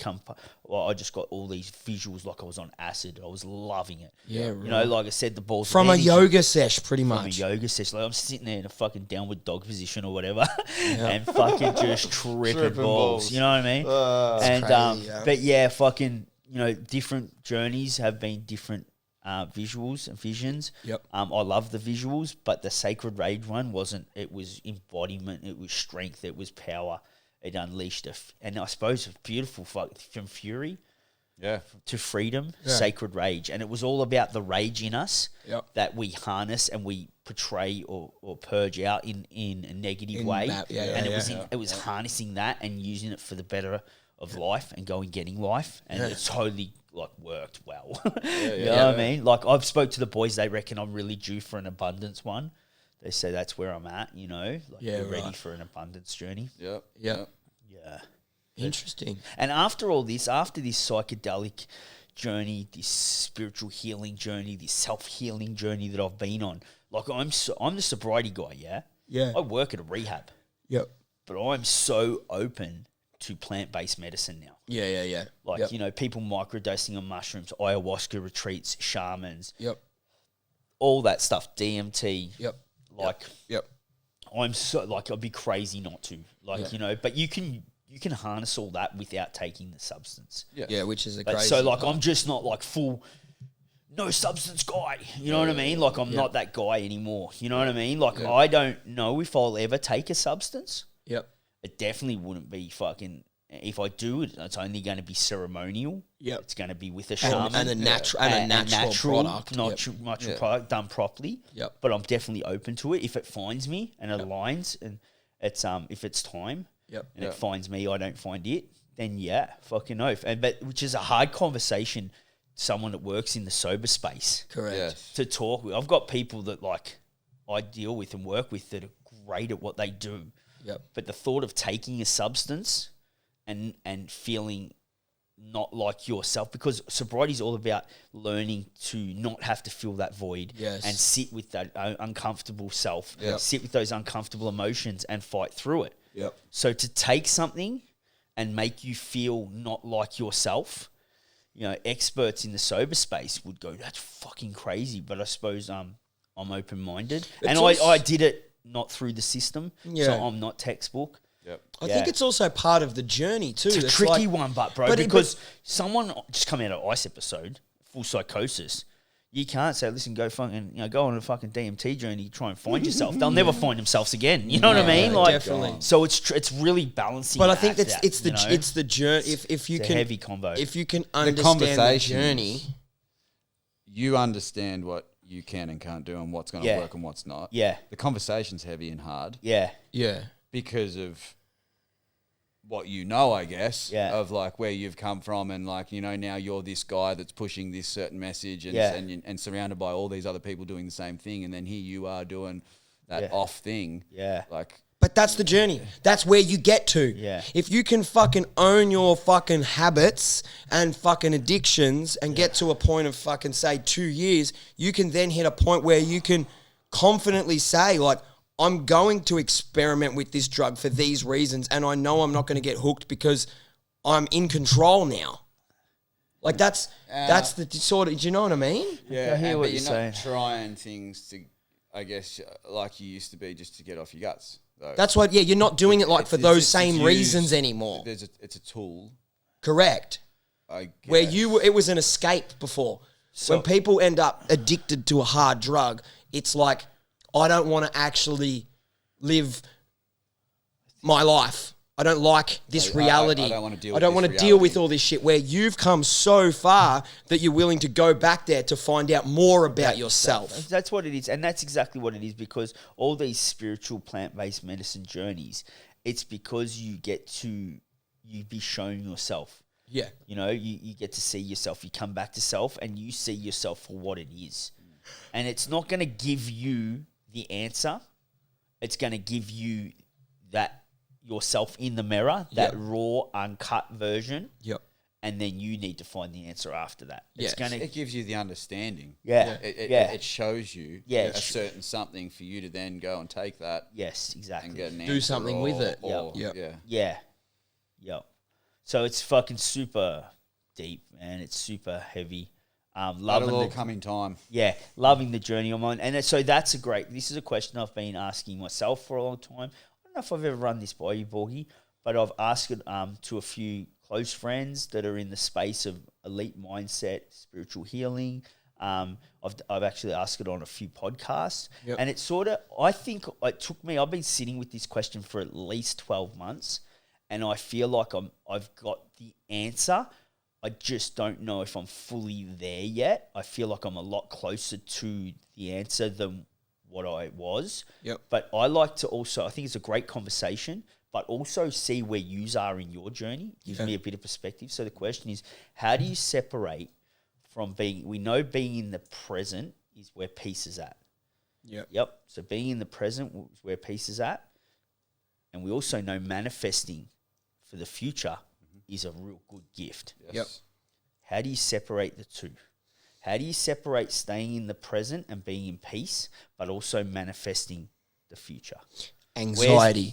I just got all these visuals like I was on acid. I was loving it.
Yeah, right.
You know, like I said, the balls
From
of
a
energy.
yoga sesh, pretty
From
much.
a yoga session. Like I'm sitting there in a fucking downward dog position or whatever and fucking just tripping balls. You know what I mean? And
crazy, yeah.
But yeah, fucking, you know, different journeys have been different visuals and visions.
Yep.
I love the visuals, but the Sacred Rage one wasn't. It was embodiment. It was strength. It was power. It unleashed and I suppose a beautiful from fury, to freedom, Sacred Rage, and it was all about the rage in us that we harness and we portray or purge out in a negative way. It was harnessing that and using it for the better of life and getting life, and it totally like worked well. You know what I mean? Like I've spoke to the boys, they reckon I'm really due for an abundance one. They say that's where I'm at, you know, like we're ready for an abundance journey.
Yeah. Interesting.
And after all this, after this psychedelic journey, this spiritual healing journey, this self-healing journey that I've been on, like I'm the sobriety guy,
Yeah.
I work at a rehab.
Yep.
But I'm so open to plant-based medicine now.
Yeah.
Like, you know, people microdosing on mushrooms, ayahuasca retreats, shamans.
Yep.
All that stuff, DMT.
Yep.
Like,
Yep.
I'm so, like, I'd be crazy not to. Like, you know, but you can harness all that without taking the substance.
Yeah, which is a
But
crazy
so, like,
part.
I'm just not, like, full no substance guy. You know what I mean? Like, I'm not that guy anymore. You know what I mean? Like, I don't know if I'll ever take a substance.
Yep.
It definitely wouldn't be fucking... If I do it, it's only going to be ceremonial.
Yep.
It's going to be with a shaman.
And a natural product.
Natural product done properly.
Yep.
But I'm definitely open to it if it finds me and it aligns and it's if it's time.
Yep.
And it finds me, I don't find it, then fucking oath. But which is a hard conversation, someone that works in the sober space.
Correct.
Yes.
To talk with. I've got people that like I deal with and work with that are great at what they do.
Yep.
But the thought of taking a substance and feeling not like yourself, because sobriety is all about learning to not have to fill that void and sit with that uncomfortable self, sit with those uncomfortable emotions and fight through it.
Yep.
So to take something and make you feel not like yourself, you know, experts in the sober space would go, that's fucking crazy. But I suppose I'm open-minded. And I did it not through the system, so I'm not textbook.
Yep.
I think it's also part of the journey too.
It's a tricky one, because someone just come out of ICE episode, full psychosis. You can't say, listen, go on a fucking DMT journey, try and find yourself. They'll never find themselves again. You know what I mean? Like,
definitely.
So it's really balancing.
But I think it's the journey. If you
it's
can
a heavy combo.
if you can understand the journey,
you understand what you can and can't do and what's going to work and what's not.
Yeah.
The conversation's heavy and hard.
Yeah.
Because of what you know, I guess,
Yeah.
of like where you've come from and like, you know, now you're this guy that's pushing this certain message and surrounded by all these other people doing the same thing, and then here you are doing that off thing.
Yeah.
Like,
but that's the journey. That's where you get to.
Yeah.
If you can fucking own your fucking habits and fucking addictions and get to a point of fucking say 2 years, you can then hit a point where you can confidently say like, I'm going to experiment with this drug for these reasons, and I know I'm not going to get hooked because I'm in control now. Like that's the sort of, do you know what I mean?
yeah,
I hear what
but
you're
you're
saying.
not trying things to, I guess, like you used to be, just to get off your guts. Though.
That's what. Yeah, you're not doing it like for
It's
those
just
same
used-
reasons anymore.
It's a tool.
Correct.
I guess.
Where it was an escape before.
So-
when people end up addicted to a hard drug, it's like, I don't want to actually live my life. I don't like this reality.
I don't want to deal.
I don't want to deal with all this shit. Where you've come so far that you're willing to go back there to find out more about yourself.
That's what it is, and that's exactly what it is. Because all these spiritual plant-based medicine journeys, it's because you be shown yourself.
Yeah.
You know, you get to see yourself. You come back to self, and you see yourself for what it is. And it's not going to give you the answer. It's going to give you that yourself in the mirror, that raw, uncut version.
Yep.
And then you need to find the answer after that.
Yes.
It gives you the understanding.
Yeah.
It shows you
a
certain something for you to then go and take that.
Yes, exactly.
And get an
do
answer
something with it.
Yeah. So it's fucking super deep, man. It's super heavy. Loving
That'll all come in time.
Yeah, loving the journey I'm on. And so this is a question I've been asking myself for a long time. I don't know if I've ever run this by you, Borgie, but I've asked it to a few close friends that are in the space of elite mindset, spiritual healing. I've actually asked it on a few podcasts.
Yep.
And it's sort of, I think it took me, I've been sitting with this question for at least 12 months, and I feel like I've got the answer. I just don't know if I'm fully there yet. I feel like I'm a lot closer to the answer than what I was.
Yep.
But I like to also, I think it's a great conversation, but also see where yous are in your journey. Gives me a bit of perspective. So the question is, how do you separate from we know being in the present is where peace is at. Yep. So being in the present is where peace is at. And we also know manifesting for the future is a real good gift.
Yes.
Yep.
How do you separate the two? How do you separate staying in the present and being in peace, but also manifesting the future?
Anxiety.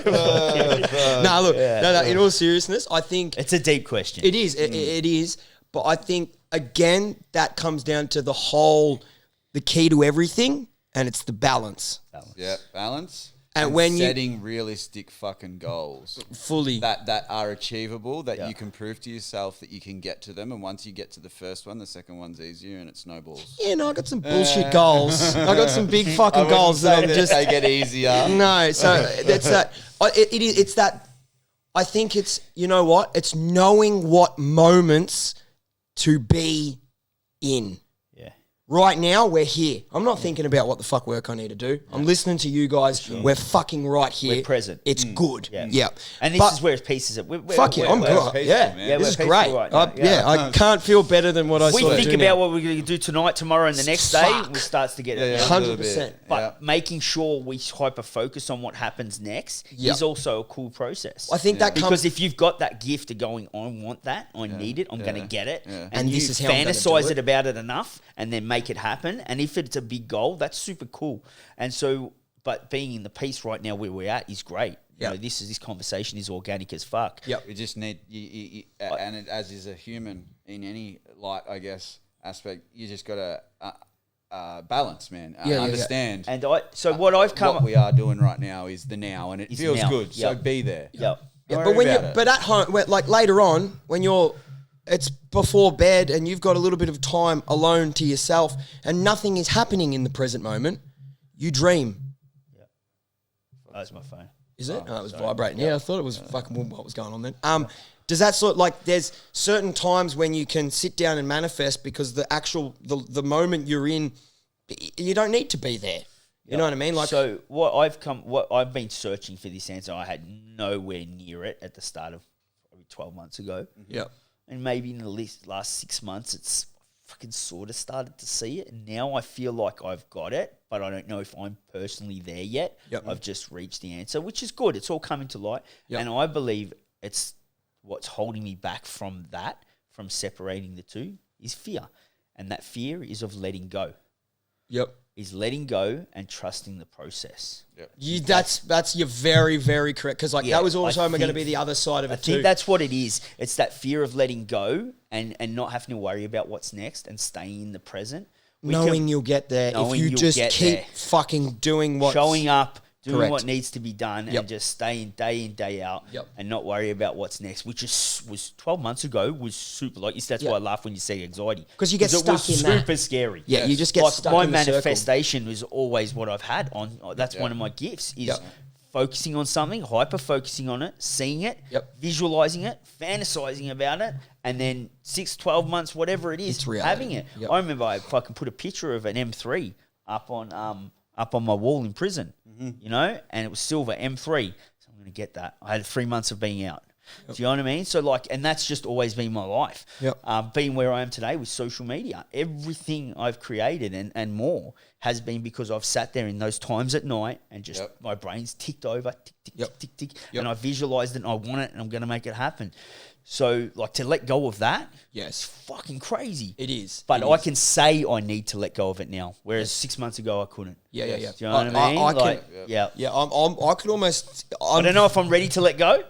No, look. No. In all seriousness, I think
It's a deep question.
it is. It is. But I think again that comes down to the key to everything, and it's the balance.
Yeah, balance.
And when
setting realistic fucking goals
Fully.
that are achievable, that you can prove to yourself that you can get to them, and once you get to the first one, the second one's easier, and it snowballs.
Yeah, no, I got some bullshit goals. I got some big fucking goals that I'm just.
They get easier.
No, so it's that. It's that. I think it's, you know what? It's knowing what moments to be in.
Yeah.
Right now, we're here. I'm not thinking about what the fuck work I need to do. I'm listening to you guys. We're fucking right here.
We're present.
It's good.
Yeah. And this is where peace is at.
Fuck yeah, I'm good.
peaceful,
Yeah,
man.
this is
we're
great.
peaceful right now.
I can't feel better than what I
We
sort of
think
do
about
now.
what we're going to do tonight, tomorrow, and the next day,
Fuck.
it starts to get it.
Yeah,
down.
100%.
But making sure we hyper focus on what happens next
Yep.
is also a cool process.
I think that comes
because if you've got that gift of going, I want that, I need it, I'm going to get it,
And
you
this is how I'm gonna do
fantasize
it.
it about it enough, and then make it happen. And if it's a big goal, that's super cool. And so, but being in the peace right now where we're at is great.
Yep.
You know, this conversation is organic as fuck.
Yep.
We just need, as is a human in any light, I guess, aspect, you just got to balance, man. Understand.
And what I've come
what we are doing right now is the now, and it
Is
feels
now.
good. So
Yep.
be there.
Yep.
Yeah,
Don't worry about it.
but at home, like later on, when it's before bed and you've got a little bit of time alone to yourself and nothing is happening in the present moment, you dream.
That was my phone.
Is it? Oh, it was vibrating. Yeah, I thought it was fucking what was going on then. Does that sort like there's certain times when you can sit down and manifest because the moment you're in, you don't need to be there. You know what I mean? Like,
so what I've been searching for this answer, I had nowhere near it at the start of probably 12 months ago.
yeah,
And maybe in the last 6 months, it's fucking sort of started to see it. And now I feel like I've got it, but I don't know if I'm personally there yet.
Yep.
I've just reached the answer, which is good. It's all coming to light.
Yep.
And I believe it's what's holding me back from separating the two, is fear. And that fear is of letting go.
yep.
Is letting go and trusting the process.
That's you're very, very correct because that was also going to
think-
be the other side of
I
it too.
think that's what it is. It's that fear of letting go and not having to worry about what's next and staying in the present.
Knowing you'll get there if
knowing
you
you'll
just
get
keep
there.
fucking doing what
Showing up, doing
Correct.
what needs to be done,
Yep.
and just staying day in, day out,
Yep.
and not worry about what's next, which was 12 months ago was super. Like you said, that's
Yep.
why I laugh when you say anxiety.
'Cause you get
it
stuck
was
in that.
super scary.
Yeah, you just get
like
stuck
my
in the circle.
manifestation was always what I've had on. That's one of my gifts is
Yep.
focusing on something, hyper focusing on it, seeing it,
Yep.
visualizing it, fantasizing about it, and then 6, 12 months, whatever it is,
It's reality.
having it.
Yep.
I remember I fucking put a picture of an M3 up on my wall in prison, you know, and it was silver M3. So I'm going to get that. I had 3 months of being out. Do you know what I mean? So like, and that's just always been my life.
Yep.
Being where I am today with social media, everything I've created and more has been because I've sat there in those times at night and just my brain's ticked over, tick, tick,
Yep.
tick, tick, tick,
Yep.
and I visualized it and I want it and I'm going to make it happen. So like to let go of that,
Yes.
it's fucking crazy.
It is.
But
It
I
is.
can say I need to let go of it now, whereas 6 months ago I couldn't.
Yeah, yeah, yeah.
Do you know what I mean?
I can,
Like, yeah.
yeah, I could almost.
I don't know if I'm ready to let go,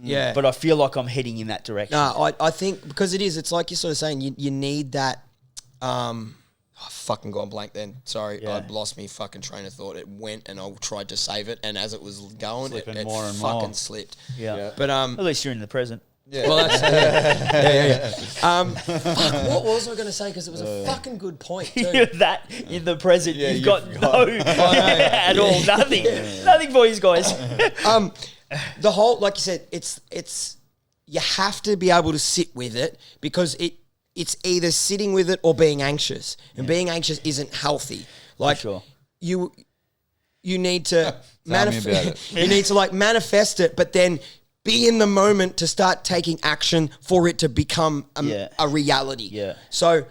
Yeah,
but I feel like I'm heading in that direction.
no, I think because it is. It's like you're sort of saying you need that. I fucking gone blank then. Sorry,
Yeah.
I lost me fucking train of thought. It went and I tried to save it, and as it was going,
Slipping
it
more and
fucking
more.
slipped.
Yeah.
But
At least you're in the present.
well, that's, yeah. Fuck, what was I going to say? Because it was a fucking good point too.
You're that in the present.
Yeah,
You've
you
got
forgot.
no at all. Nothing. Nothing for you guys.
The whole, like you said, it's you have to be able to sit with it because it's either sitting with it or being anxious, and being anxious isn't healthy. Like
sure.
you need to
Tell me about it.
You need to like manifest it, but then be in the moment to start taking action for it to become a reality.
Yeah.
So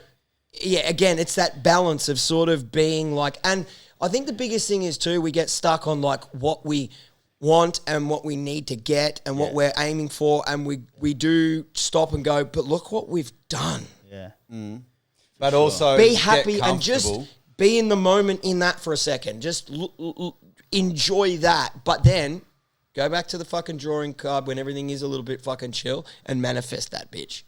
yeah, again, it's that balance of sort of being like, and I think the biggest thing is too, we get stuck on like what we want and what we need to get and what we're aiming for, and we do stop and go, but look what we've done.
Yeah.
But also
Be
get
happy and just
comfortable.
be in the moment in that for a second. Just enjoy that, but then go back to the fucking drawing card when everything is a little bit fucking chill and manifest that bitch.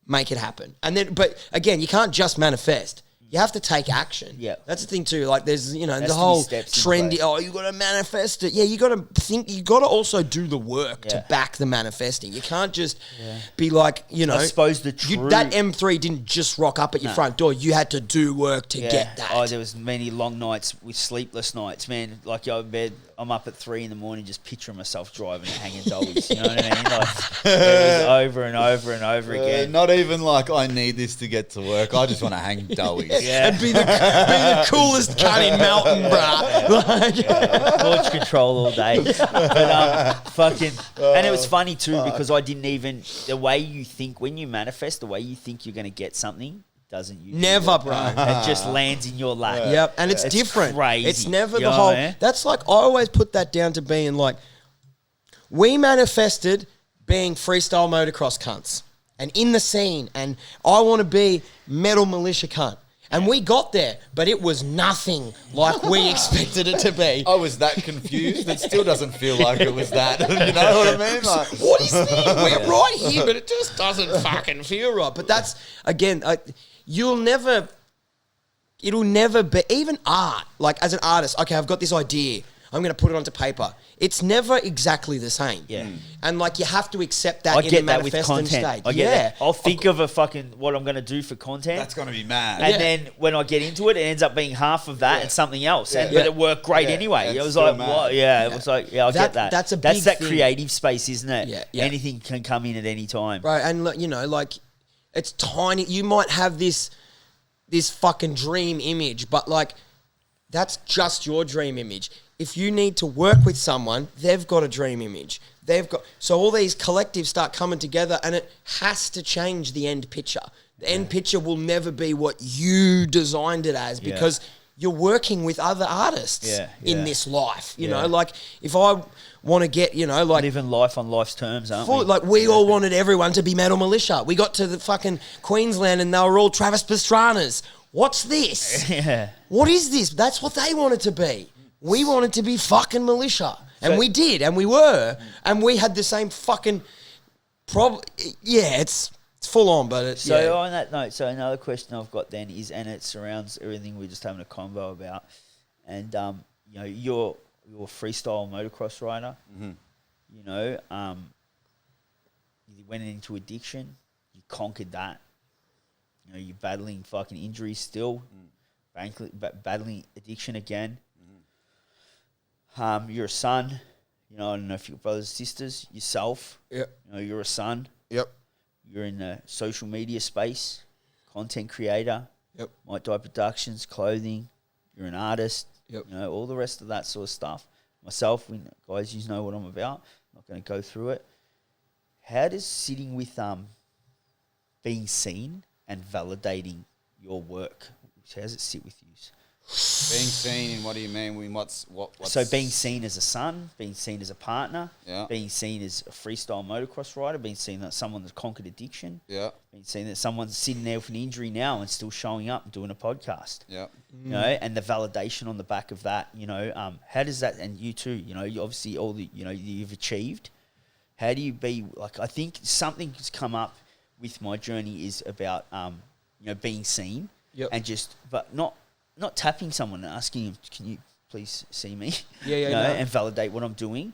Make it happen. And then, but again, you can't just manifest. You have to take action.
Yeah.
That's the thing too. Like there's, you know,
Has
the
to be
whole
steps in
trendy,
place.
oh, you got to manifest it. Yeah, you got to think, you got to also do the work to
Yeah.
back the manifesting. You can't just be like, you know.
I suppose the true...
that M3 didn't just rock up at your front door. You had to do work to get that.
Oh, there was many long nights with sleepless nights, man. Like you're in bed, I'm up at 3 a.m, just picturing myself driving and hanging dollies. You know what I mean? Like it was over and over and over again.
Not even like I need this to get to work. I just want to hang doughies.
Yeah.
And be the coolest cunt in Melton, bruh. Like,
Launch control all day. But fucking, and it was funny too because I didn't even, the way you think when you manifest, the way you think you're going to get something doesn't usually
never,
work.
bro.
It just lands in your lap.
Yep, and it's
It's
different.
crazy.
It's never
You
the
know
whole.
what I mean?
That's like I always put that down to being like, we manifested being freestyle motocross cunts and in the scene, and I want to be metal militia cunt. And we got there, but it was nothing like we expected it to be.
I was that confused. It still doesn't feel like it was that. You know what I mean? Like,
What is this? We're right here, but it just doesn't fucking feel right. But that's, again, it'll never be, even art, like as an artist, okay, I've got this idea, I'm going to put it onto paper. It's never exactly the same.
Yeah.
And like you have to accept that
I
in
get
the
that with
manifesting
content.
stage.
I get that. I'll think of a fucking what I'm going to do for content.
that's going to be mad.
and then when I get into it, it ends up being half of that and something else. But it worked great anyway. It
It's
was
still
like,
mad.
what? Yeah, it was like, I get that.
That's a
That's
big
that
thing.
creative space, isn't it?
Yeah, yeah.
Anything can come in at any time.
Right, and you know, like it's tiny. You might have this fucking dream image, but like that's just your dream image. If you need to work with someone, they've got a dream image. So all these collectives start coming together, and it has to change the end picture. The end picture will never be what you designed it as because you're working with other artists in this life. You know, like if I want to get, you know, like
Living life on life's terms, aren't we?
like we all wanted everyone to be metal militia. We got to the fucking Queensland and they were all Travis Pastranas. What's this?
Yeah.
What is this? That's what they wanted to be. We wanted to be fucking militia. And we did, and we were. And we had the same fucking problem. Yeah, it's full on, but it's...
So on that note, so another question I've got then is, and it surrounds everything we're just having a convo about, and you know, you're a freestyle motocross rider.
Mm-hmm.
You know, you went into addiction. You conquered that. You know, you're battling fucking injuries still, battling addiction again. You're a son. You know, I don't know if you're brothers, sisters, yourself.
Yep.
You know, you're a son.
Yep.
You're in the social media space, content creator.
Yep.
Might Die Productions, clothing. You're an artist.
Yep.
You know, all the rest of that sort of stuff. Myself, guys, you know what I'm about. I'm not going to go through it. How does sitting with being seen and validating your work, how does it sit with you?
Being seen in what do you mean? What's
So being seen as a son, being seen as a partner,
Yeah.
being seen as a freestyle motocross rider, being seen as someone that's conquered addiction,
Yeah.
being seen that someone's sitting there with an injury now and still showing up and doing a podcast.
Yeah.
You know, and the validation on the back of that, you know, how does that, and you too, you know, you obviously all the, you know, you've achieved. How do you be, like, I think something's come up with my journey is about, you know, being seen and just, but not tapping someone and asking them, can you please see me?
Yeah,
you know,
no.
and validate what I'm doing.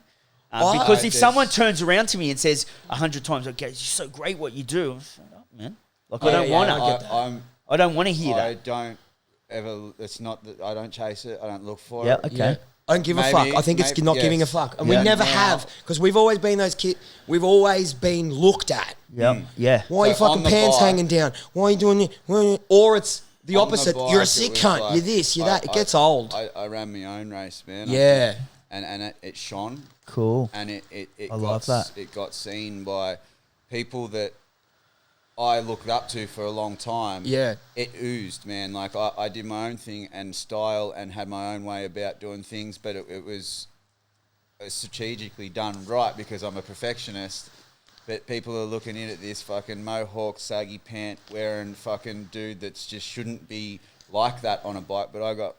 Oh,
Because if someone turns around to me and says 100 times, okay, it's so great what you do, I'm just like, oh, man. Like, I don't want to. I don't want to hear
I
that.
don't ever. It's not that I don't chase it. I don't look for
Yeah,
it.
okay.
Yeah. I don't give a
Maybe-
fuck. I think it's
maybe-
not giving a
yes.
fuck. And
Yeah.
we never
Now-
have, because we've always been those kids. We've always been looked at.
Yeah, yeah.
Why are you
So on
fucking
the
pants
bike-
hanging down? Why are you doing it? Or it's the
On the
opposite.
bike,
You're a
it
sick
was
cunt.
like-
You're this, you're that. It
I-
gets old.
I ran my own race, man.
Yeah.
And it shone.
Cool.
And it
I love that.
It got seen by people that I looked up to for a long time.
Yeah.
It oozed, man. Like I did my own thing and style and had my own way about doing things, but it was strategically done right because I'm a perfectionist. But people are looking in at this fucking mohawk, saggy pant wearing fucking dude that's just shouldn't be like that on a bike. But I got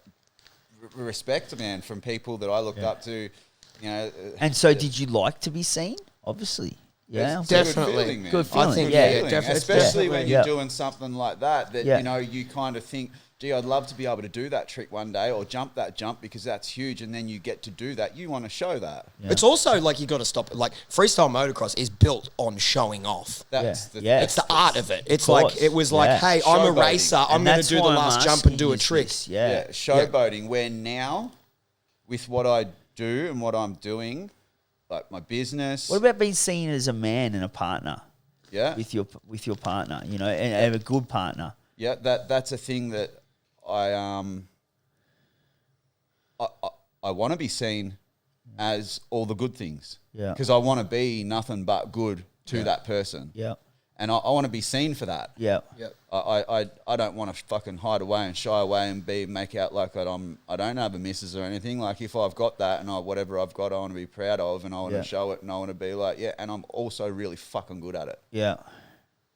respect, man, from people that I looked up to. You know,
And so did you like to be seen? Obviously. Yeah.
it's
Definitely.
a good feeling, man.
Good feeling.
I think,
yeah.
yeah, definitely.
Especially when you're
Yeah.
doing something like that,
Yeah.
you know, you kind of think, gee, I'd love to be able to do that trick one day or jump that jump because that's huge. And then you get to do that. You want to show that.
Yeah.
It's also like you got to stop. Like freestyle motocross is built on showing off.
That's
Yeah.
the,
Yeah.
It's the art of it. It's
course.
like it was like,
Yeah.
hey, I'm a
Showboating.
racer. I'm
And
going to
that's
do the
why I'm
last jump
asking
and do a
you
trick.
this.
yeah,
Yeah.
showboating. Where now, with what I do and what I'm doing, like my business,
What about being seen as a man and a partner
yeah,
with your partner, you know, and a good partner?
yeah, that's a thing that I want to be seen as all the good things.
Yeah.
Because I want to be nothing but good to that person.
Yeah.
And I want to be seen for that.
Yeah.
Yep.
I don't want to fucking hide away and shy away and make out like I don't have a missus or anything. Like if I've got that and whatever I've got, I want to be proud of and I want
Yeah.
to show it and I want to be like, yeah. And I'm also really fucking good at it.
Yeah.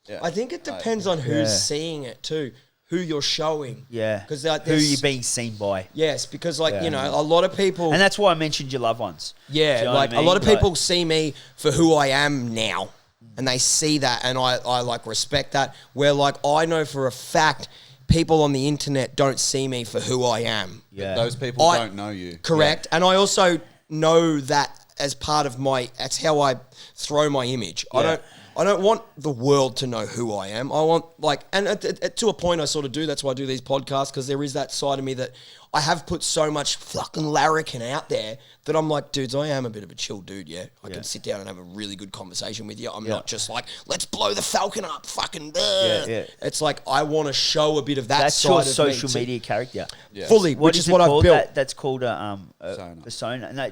Yeah.
I think it depends on who's
Yeah.
seeing it too, who you're showing.
Yeah.
Because like,
who you're being seen by.
Yes, because like
Yeah.
you know, a lot of people.
And that's why I mentioned your loved ones.
Yeah,
Do you know
like
what I
a lot of
mean?
people
Like-
see me for who I am now, and they see that, and I like respect that. Where like I know for a fact, people on the internet don't see me for who I am.
Yeah.
Those people
I-
don't know you.
Correct, and I also know that as part of my. That's how I throw my image.
Yeah.
I don't want the world to know who I am. I want like, and to a point, I sort of do. That's why I do these podcasts because there is that side of me that I have put so much fucking larrikin out there that I'm like, dudes, I am a bit of a chill dude. Yeah, I can sit down and have a really good conversation with you. I'm not just like, let's blow the Falcon up, fucking.
Yeah.
It's like I want to show a bit of that
That's
side
your
of
social
me too.
media character.
Yeah.
Fully,
What
which is
it
what I've
called?
built.
That's called a persona. No,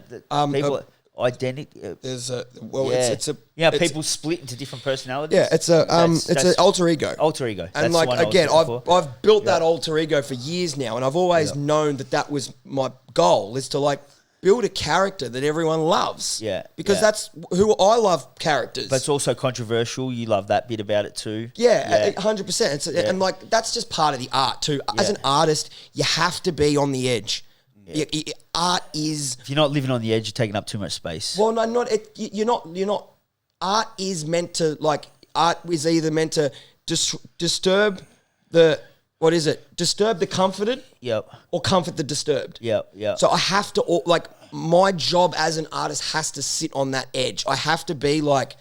people identity.
There's a
Yeah.
it's a
Yeah, people split into different personalities.
Yeah, it's a
That's-
it's an alter ego.
Alter ego. That's
And
the
like
one I was
again,
looking for.
I've built that alter ego for years now, and I've always known that was my goal is to like build a character that everyone loves.
Yeah,
because
yeah.
that's who I love characters.
But it's also controversial. You love that bit about it too.
Yeah, 100%. And like that's just part of the art too. As an artist, you have to be on the edge. Art is
If you're not living on the edge, you're taking up too much space.
well, no, not it. You're not. Art is meant to like. Art is either meant to disturb the what is it? Disturb the comforted,
Yep.
or comfort the disturbed.
Yep. Yep.
So I have to like my job as an artist has to sit on that edge. I have to be like,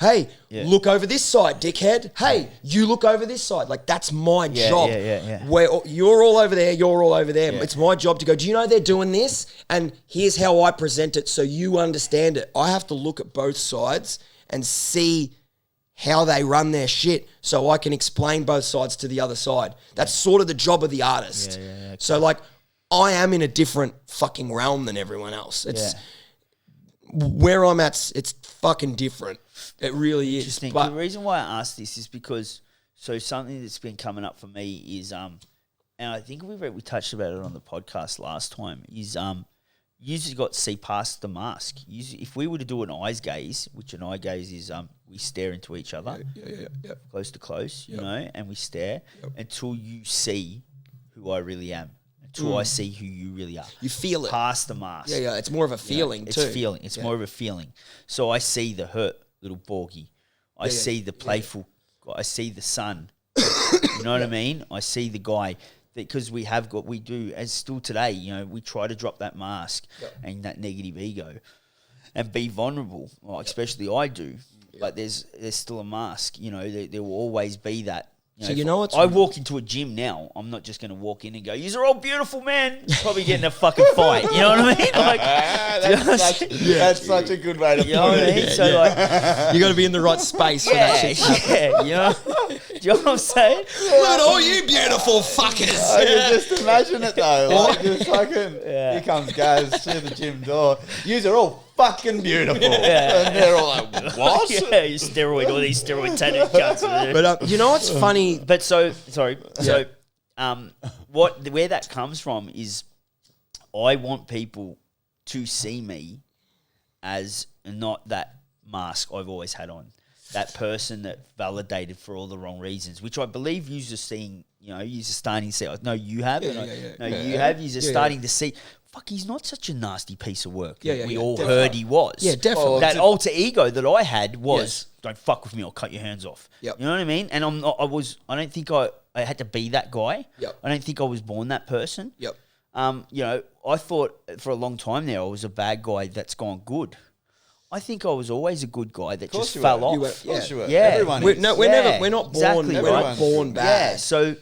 hey, look over this side, dickhead. Hey, you look over this side. Like, that's my job.
Yeah.
Where you're all over there, you're all over there. Yeah. It's my job to go, do you know they're doing this? And here's how I present it so you understand it. I have to look at both sides and see how they run their shit so I can explain both sides to the other side. That's sort of the job of the artist.
Okay.
So, like, I am in a different fucking realm than everyone else. It's where I'm at, it's fucking different. It really is.
But the reason why I asked this is because something that's been coming up for me is and I think we touched about it on the podcast last time is you just got to see past the mask. If we were to do an eyes gaze, which an eye gaze is we stare into each other, close to close, you know, and we stare until you see who I really am. Until I see who you really are.
You feel it.
Past the mask.
Yeah, it's more of a feeling too.
It's feeling. It's more of a feeling. So I see the hurt little Borgie. I see the playful. I see the son. You know what I mean? I see the guy because we do as still today. You know, we try to drop that mask and that negative ego, and be vulnerable. Well, especially I do. But there's still a mask. You know, there will always be that. I walk into a gym now. I'm not just going to walk in and go, "You're all beautiful, man." Probably getting a fucking fight. You know what I mean? Like,
that's such a good way to put it.
You know what I mean? So like,
you got to be in the right space. For that shit.
You know. Do you know what I'm saying?
Look at all you beautiful fuckers.
I can just imagine it though. Like, just fucking, here comes Gaz through the gym door. Yous are all fucking beautiful. And they're all like, what?
Yeah, you steroid, all these steroid tattooed cunts.
But you know what's funny?
But where that comes from is I want people to see me as not that mask I've always had on. That person that validated for all the wrong reasons, which I believe you're just seeing, you know, you're just starting to see. No, you have. You have. You're just starting to see. Fuck, he's not such a nasty piece of work. We all heard he was.
Yeah, definitely.
That alter ego that I had was, don't fuck with me, I'll cut your hands off.
Yep.
You know what I mean? And I don't think I had to be that guy.
Yep.
I don't think I was born that person.
Yep.
You know, I thought for a long time there I was a bad guy that's gone good. I think I was always a good guy that just fell off.
Of course you were.
Yeah.
Everyone
we're
is.
not born.
Exactly,
we're not born bad.
Yeah. So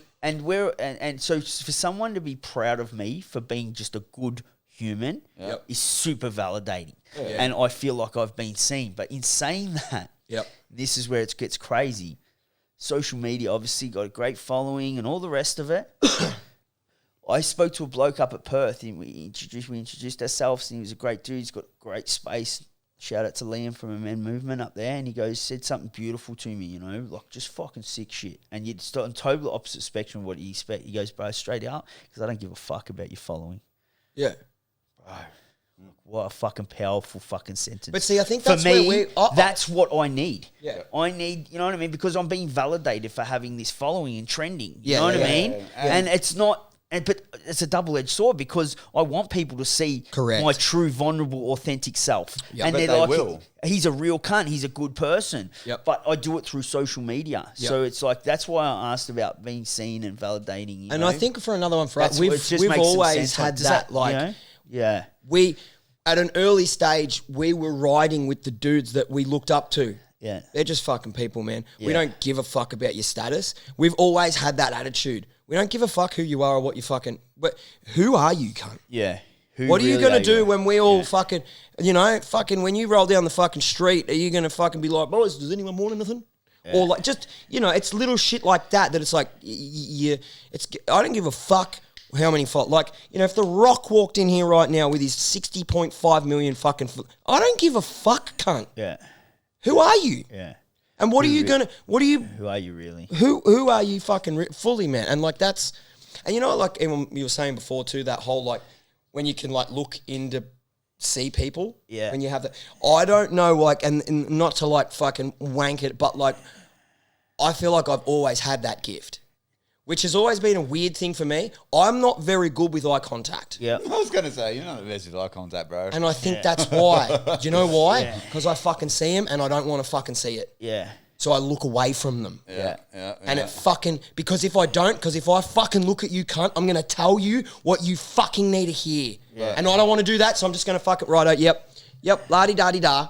so for someone to be proud of me for being just a good human is super validating. Yeah. And I feel like I've been seen. But in saying that, this is where it gets crazy. Social media obviously got a great following and all the rest of it. I spoke to a bloke up at Perth and we introduced ourselves and he was a great dude. He's got great space. Shout out to Liam from a Men Movement up there. And he said something beautiful to me, you know, like just fucking sick shit. And you'd start on total opposite spectrum of what you expect. He goes, bro, straight out, because I don't give a fuck about your following.
Yeah.
Bro, what a fucking powerful fucking sentence.
But see, I think that's
for me,
where
that's what I need.
Yeah.
I need, you know what I mean? Because I'm being validated for having this following and trending. You
Yeah,
know what
yeah,
I mean?
yeah.
And it's not... But it's a double-edged sword because I want people to see my true, vulnerable, authentic self.
Yep.
And
But
they're
they
like,
will.
he's a real cunt. He's a good person.
Yep.
But I do it through social media.
Yep.
So it's like, that's why I asked about being seen and validating. You
And
know?
I think for another one for us,
That's what- it just
we've
makes some
always
sense.
had
Does
that, like,
you know? Yeah.
we, at an early stage, we were riding with the dudes that we looked up to.
Yeah.
They're just fucking people, man. We
Yeah.
don't give a fuck about your status. We've always had that attitude. We don't give a fuck who you are or what you fucking... But who are you, cunt?
Yeah.
What are you going to do when we all fucking... You know, fucking... When you roll down the fucking street, are you going to fucking be like, boys, does anyone want anything? Yeah. Or like, just... You know, it's little shit like that it's like... It's. I don't give a fuck how many... Like, you know, if The Rock walked in here right now with his 60.5 million fucking... I don't give a fuck, cunt.
Yeah.
Who are you?
Yeah.
And what are you gonna? What are you?
Who are you really?
Who are you fucking fully, man? And like that's, and you know, like even you were saying before too, that whole like when you can like look into see people.
Yeah.
When you have that, I don't know, like, and not to like fucking wank it, but like, I feel like I've always had that gift, which has always been a weird thing for me. I'm not very good with eye contact.
Yeah.
I was going to say, you're not the best with eye contact, bro.
And I think that's why. Do you know why? Because I fucking see him and I don't want to fucking see it.
Yeah.
So I look away from them.
Yeah.
And it fucking... Because if I fucking look at you, cunt, I'm going to tell you what you fucking need to hear. And I don't want to do that, so I'm just going to fuck it right out. Yep, la-di-da-di-da.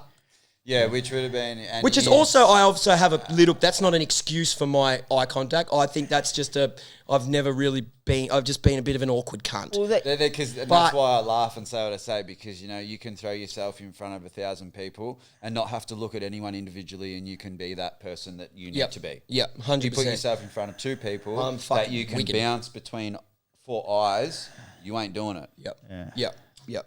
Yeah, which would have been... And
which is also, I also have a little... That's not an excuse for my eye contact. I think that's just I've never really been... I've just been a bit of an awkward cunt.
Well, that's why I laugh and say what I say, because, you can throw yourself in front of 1,000 people and not have to look at anyone individually, and you can be that person that you need to be.
Yeah, 100%.
You put yourself in front of 2 people that you can bounce between 4 eyes, you ain't doing it.
Yep.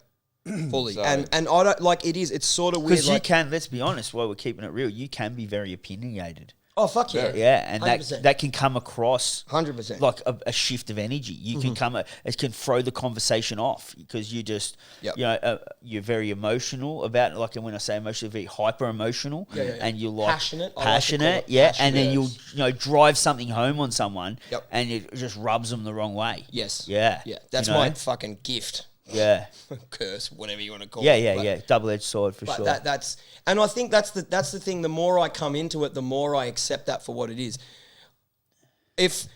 Fully. So, and I don't like it's sort of weird.
Because you can, let's be honest, while we're keeping it real, you can be very opiniated.
Oh, fuck yeah.
Yeah, and that can come across
100%.
Like a shift of energy. You can it can throw the conversation off because you just, you're very emotional about it. Like when I say emotional, very hyper emotional. And you're like passionate. Passionate. And then you'll, drive something home on someone and it just rubs them the wrong way.
Yes.
Yeah.
That's my fucking gift.
Yeah,
curse, whatever you want to call
it.
Yeah.
Double-edged sword for sure.
And I think that's the thing. The more I come into it, the more I accept that for what it is. If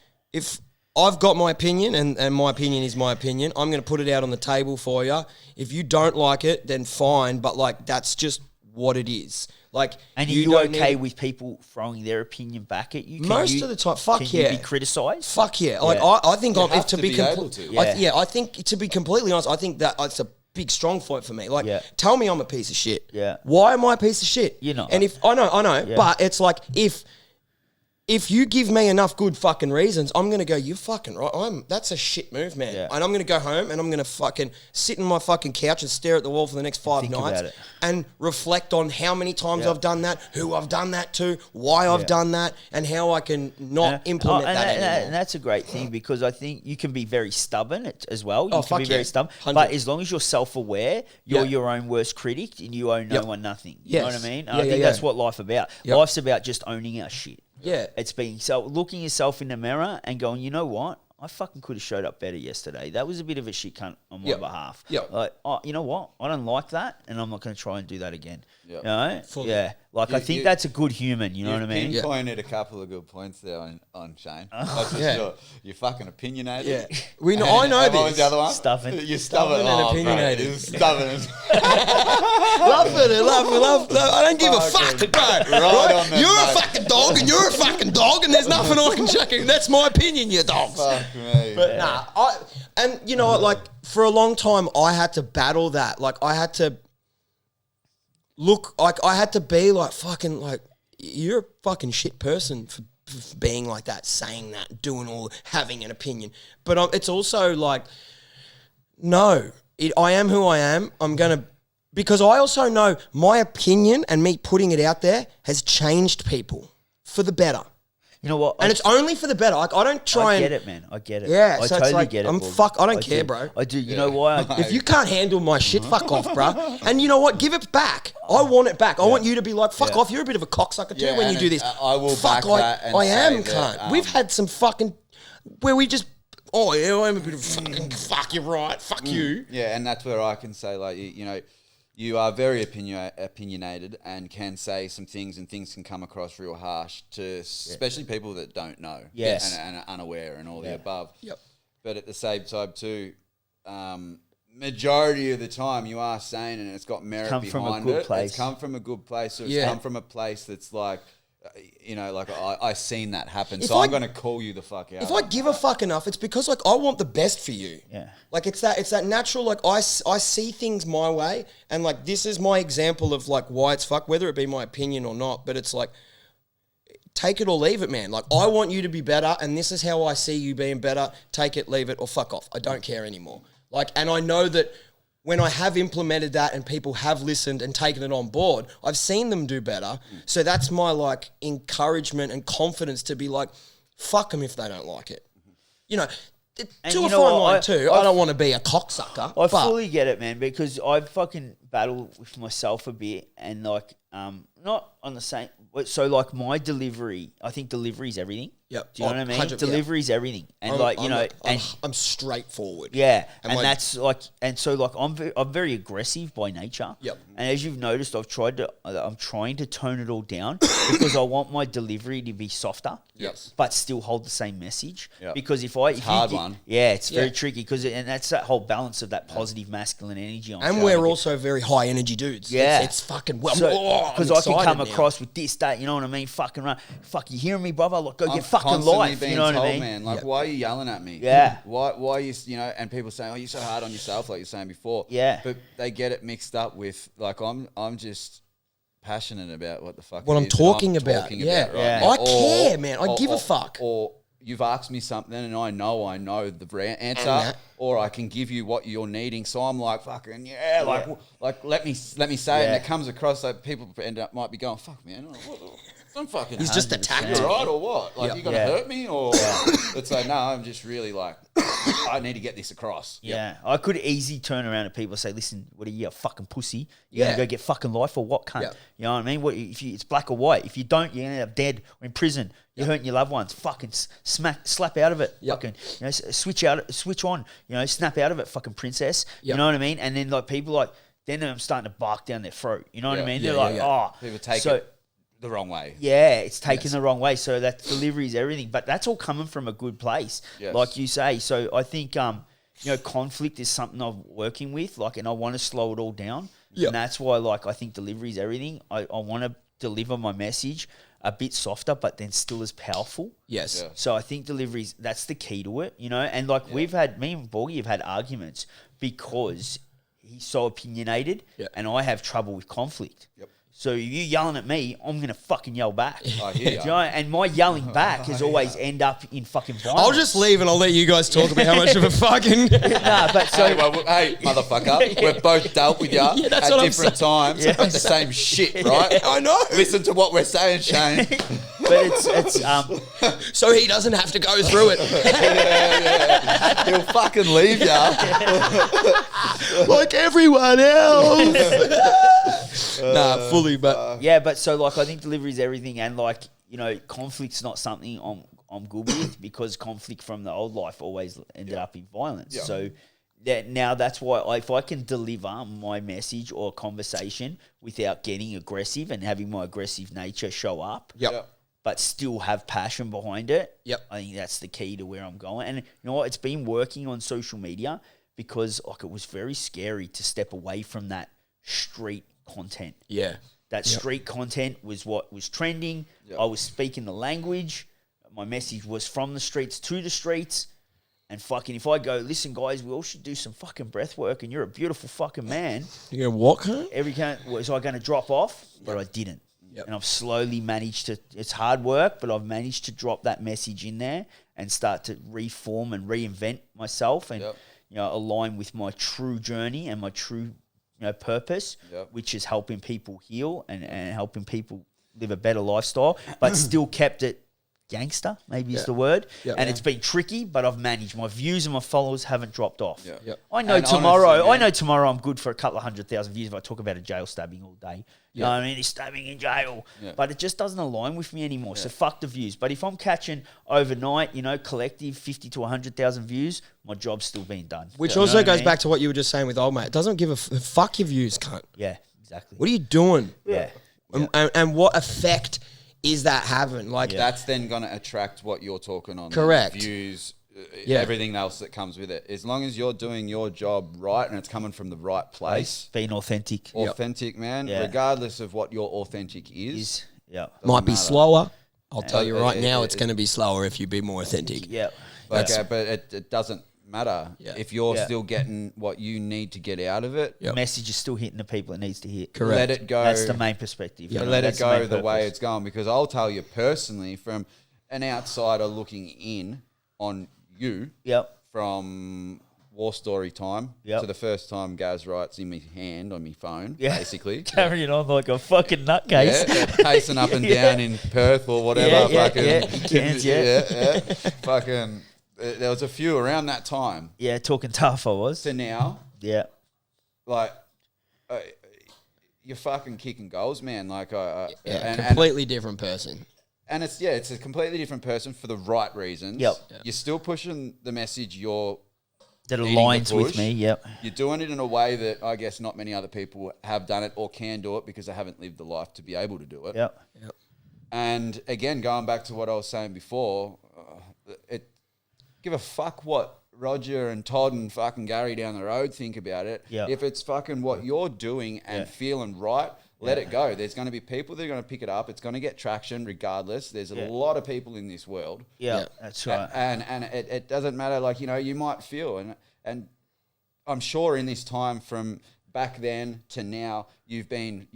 I've got my opinion and my opinion is my opinion, I'm going to put it out on the table for you. If you don't like it, then fine. But that's just what it is.
And are you okay with people throwing their opinion back at you?
Most of the time, fuck
can
yeah.
You be criticised?
Fuck yeah. I think
I
think to be completely honest, I think that it's a big strong point for me. Tell me I'm a piece of shit.
Yeah.
Why am I a piece of shit?
You're not.
And if I know, but it's like if you give me enough good fucking reasons, I'm going to go, you're fucking right. That's a shit move, man.
Yeah.
And I'm going to go home and I'm going to fucking sit in my fucking couch and stare at the wall for the next 5 nights and reflect on how many times I've done that, who I've done that to, why I've done that, and how I can not implement that anymore.
And that's a great thing because I think you can be very stubborn as well. You can be very stubborn.
100.
But as long as you're self-aware, you're your own worst critic and you owe no one nothing. You know what I mean? I think that's what life's about. Life's about just owning our shit.
Yeah.
It's being looking yourself in the mirror and going, you know what? I fucking could have showed up better yesterday. That was a bit of a shit cunt on my behalf. You know what? I don't like that, and I'm not going to try and do that again. You know?
Fully.
Yeah. I think that's a good human. You know what I mean?
You pinpointed a couple of good points there on Shane. You're fucking opinionated.
Yeah. I know this.
What was the other one?
Stubborn.
You're stubborn
and opinionated.
You're stubborn.
Love it. I don't give a fuck, bro.
Right?
You're a fucking dog, and you're a fucking dog, and there's nothing I can check. That's my opinion, you dogs.
Fuck me.
But and you know what? For a long time, I had to battle that. I had to look. I had to be fucking you're a fucking shit person for being like that, saying that, doing all, having an opinion. But it's also no. I am who I am. I'm gonna. Because I also know my opinion and me putting it out there has changed people for the better.
You know what?
And it's only for the better. I don't try
I get it, man. I get it.
Yeah,
I
so
totally
it's
get it.
I don't care, bro.
I do. You know why?
If you can't handle my shit, fuck off, bro. And you know what? Give it back. I want it back. I want you to be fuck off. You're a bit of a cocksucker too when you do this.
I will
fuck
back that and
I am,
say
cunt.
that,
We've had some fucking where we just I'm a bit of fucking fuck. You're right. Fuck you.
Yeah, and that's where I can say you are very opinionated and can say some things, and things can come across real harsh to especially people that don't know and are unaware and all the above.
Yep.
But at the same time too, majority of the time you are saying, and it's got merit behind it.
From a good place.
It's come from a good place. So it's come from a place that's I seen that happen, so I'm going to call you the fuck out.
If I give a fuck enough, it's because I want the best for you.
Yeah.
It's that natural, I see things my way, and this is my example of why it's fuck, whether it be my opinion or not, but it's take it or leave it, man. I want you to be better, and this is how I see you being better. Take it, leave it, or fuck off. I don't care anymore. And I know that when I have implemented that and people have listened and taken it on board, I've seen them do better. So that's my encouragement and confidence to be fuck them if they don't like it. To a fine line too. I don't want to be a cocksucker.
I fully get it, man, because I fucking battle with myself a bit and not on the same. So my delivery, I think delivery is everything.
Yep.
Do you know what I mean?
100,
Delivery's everything. And
I'm straightforward.
Yeah,
And
that's like, and so like I'm very aggressive by nature.
Yep.
And as you've noticed, I'm trying to tone it all down because I want my delivery to be softer.
Yes.
But still hold the same message.
Yep.
Because it's
hard one.
Yeah, it's very tricky and that's that whole balance of that positive masculine energy.
And we're also very high energy dudes.
Yeah.
It's fucking well.
Because I can come across with this, that, you know what I mean? Fucking run. Fuck, you hearing me, brother? Look, go get fucking life. You know what I mean?
Man, like, why are you yelling at me?
Yeah.
Why are you, and people saying, oh, you're so hard on yourself, like you're saying before.
Yeah.
But they get it mixed up with, like, I'm just passionate about what the fuck
What
it
I'm
is
talking
that I'm
about.
talking
Yeah.
about right
Yeah.
now.
I care, man. I give a fuck.
Or you've asked me something and I know the answer, or I can give you what you're needing. So I'm like, fucking, like let me say it. And it comes across like people might be going, fuck, man, don't fucking.
He's just attacked
you,
you.
right? Or what? Like, you gonna hurt me? Or it's like, no, I'm just really like, I need to get this across.
Yeah, I could easily turn around to people and say, "Listen, what are you, a fucking pussy? You're gonna go get fucking life or what, cunt?
Yeah.
You know what I mean? What if it's black or white? If you don't, you're gonna end up dead or in prison. You're hurting your loved ones. Fucking slap out of it. Fucking, switch on. Snap out of it. Fucking princess. You know what I mean? And then like people like, then I'm starting to bark down their throat. You know what I mean? They're like, oh,
people take it the wrong way.
Yeah, it's taken the wrong way. So that delivery is everything. But that's all coming from a good place, like you say. So I think, conflict is something I'm working with, like, and I want to slow it all down. And that's why, like, I think delivery is everything. I want to deliver my message a bit softer, but then still as powerful.
Yes. Yeah.
So I think deliveries, that's the key to it, And like me and Borgie have had arguments because he's so opinionated and I have trouble with conflict.
Yep.
So if you're yelling at me, I'm going to fucking yell back.
I hear ya.
And my yelling back has always end up in fucking violence.
I'll just leave and I'll let you guys talk about how much of a fucking...
Nah, but so...
Hey, motherfucker, we've both dealt with you at different times. The same shit, right?
I know.
Listen to what we're saying, Shane.
But it's
so he doesn't have to go through it.
He'll fucking leave ya.
Like everyone else. Nah, fully, but...
but so, like, I think delivery is everything, and, like, conflict's not something I'm good with because conflict from the old life always ended up in violence. Yeah. So now that's why if I can deliver my message or conversation without getting aggressive and having my aggressive nature show up, but still have passion behind it, I think that's the key to where I'm going. And you know what? It's been working on social media because, like, it was very scary to step away from that street content.
Yeah.
That street content was what was trending. I was speaking the language. My message was from the streets to the streets. And fucking, if I go, listen, guys, we all should do some fucking breath work and you're a beautiful fucking man.
You're going to what, huh?
Was I going to drop off? But I didn't. And I've slowly managed to, it's hard work, but I've managed to drop that message in there and start to reform and reinvent myself and, align with my true journey and my true purpose, which is helping people heal and helping people live a better lifestyle, but still kept it gangster, maybe is the word. And it's been tricky, but I've managed. My views and my followers haven't dropped off. I know tomorrow I'm good for a couple of 100,000 views if I talk about a jail stabbing all day. You know what I mean? He's stabbing in jail. But it just doesn't align with me anymore. So fuck the views. But if I'm catching overnight, collective 50 to 100,000 views, my job's still being done.
Which also goes back to what you were just saying with old mate. It doesn't give a fuck your views, cunt.
Yeah, exactly.
What are you doing?
Yeah.
And what effect is that having? Like
that's then going to attract what you're talking on.
Correct.
Views, everything else that comes with it. As long as you're doing your job right and it's coming from the right place.
Being authentic.
Authentic, man. Regardless of what your authentic is.
Might be slower. I'll tell you right now, it's going to be slower if you be more authentic.
Yeah.
But it doesn't matter if you're still getting what you need to get out of it.
The message is still hitting the people it needs to hit.
Correct.
Let it go.
That's the main perspective.
Let it go the way it's going. Because I'll tell you personally, from an outsider looking in on you, from War Story time to the first time Gaz Wright's in my hand on my phone, basically.
Carrying on like a fucking nutcase.
Pacing up and down in Perth or whatever. Fucking... There was a few around that time.
Yeah, talking tough I was.
To now.
Yeah.
Like, you're fucking kicking goals, man. Like,
completely different person.
And it's a completely different person for the right reasons.
Yep.
You're still pushing the message
that
needing
aligns
to
with
push.
me. Yep.
You're doing it in a way that I guess not many other people have done it or can do it because they haven't lived the life to be able to do it.
Yep.
And again, going back to what I was saying before, give a fuck what Roger and Todd and fucking Gary down the road think about it.
Yep.
If it's fucking what you're doing and feeling right, let it go. There's going to be people that are going to pick it up. It's going to get traction regardless. There's a lot of people in this world.
Yeah, that's right.
And it doesn't matter. Like, you might feel, and I'm sure in this time from back then to now, you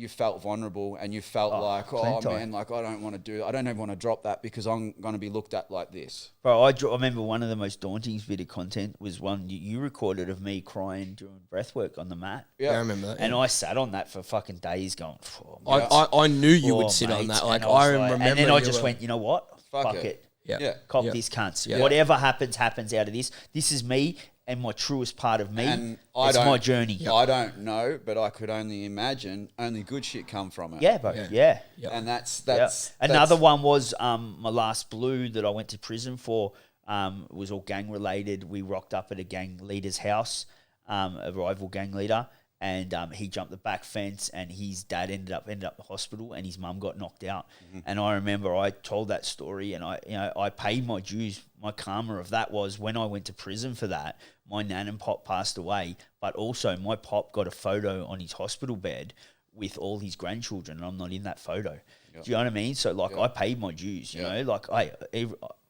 felt vulnerable and you felt like, man, like I don't even want to drop that because I'm going to be looked at like this.
Bro, I remember one of the most daunting bit of content was one you recorded of me crying during breath work on the mat.
Yeah, I remember that.
And I sat on that for fucking days going,
I knew you would sit on that. Like, I remember.
And then I just went, you know what? Fuck it.
Yeah.
Cop these cunts. Yeah. Whatever happens out of this. This is me and my truest part of me.
And
it's my journey.
I don't know, but I could only imagine only good shit come from it.
Yeah, bro. Yeah.
And that's
another one was my last blue that I went to prison for. Was all gang related. We rocked up at a gang leader's house, a rival gang leader, and he jumped the back fence, and his dad ended up in the hospital, and his mum got knocked out. And I remember I told that story, and I paid my dues. My karma of that was when I went to prison for that, my nan and pop passed away, but also my pop got a photo on his hospital bed with all his grandchildren, and I'm not in that photo. Do you know what I mean? So like I paid my dues. You know, like I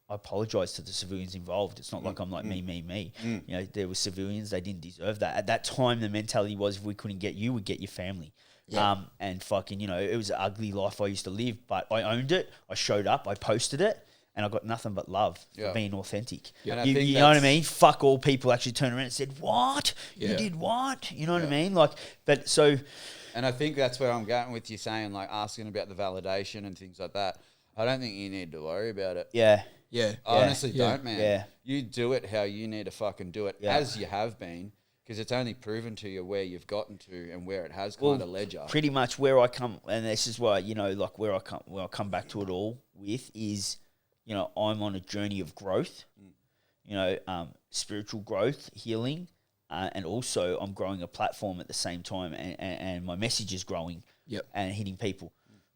apologise to the civilians involved. It's not like I'm like me. You know, there were civilians, they didn't deserve that. At that time, the mentality was if we couldn't get you, we'd get your family. And fucking, it was an ugly life I used to live, but I owned it. I showed up, I posted it, and I got nothing but love for being authentic. You know what I mean? Fuck all people actually turned around and said, what? You did what? You know what I mean? Like, but so...
And I think that's where I'm going with you saying, like, asking about the validation and things like that. I don't think you need to worry about it.
Yeah.
I honestly don't, man.
Yeah.
You do it how you need to fucking do it, as you have been, because it's only proven to you where you've gotten to and where it has kind of led you.
Pretty much where I come, and this is why, like where I come back to it all with is, I'm on a journey of growth, spiritual growth, healing, and also I'm growing a platform at the same time, and my message is growing and hitting people.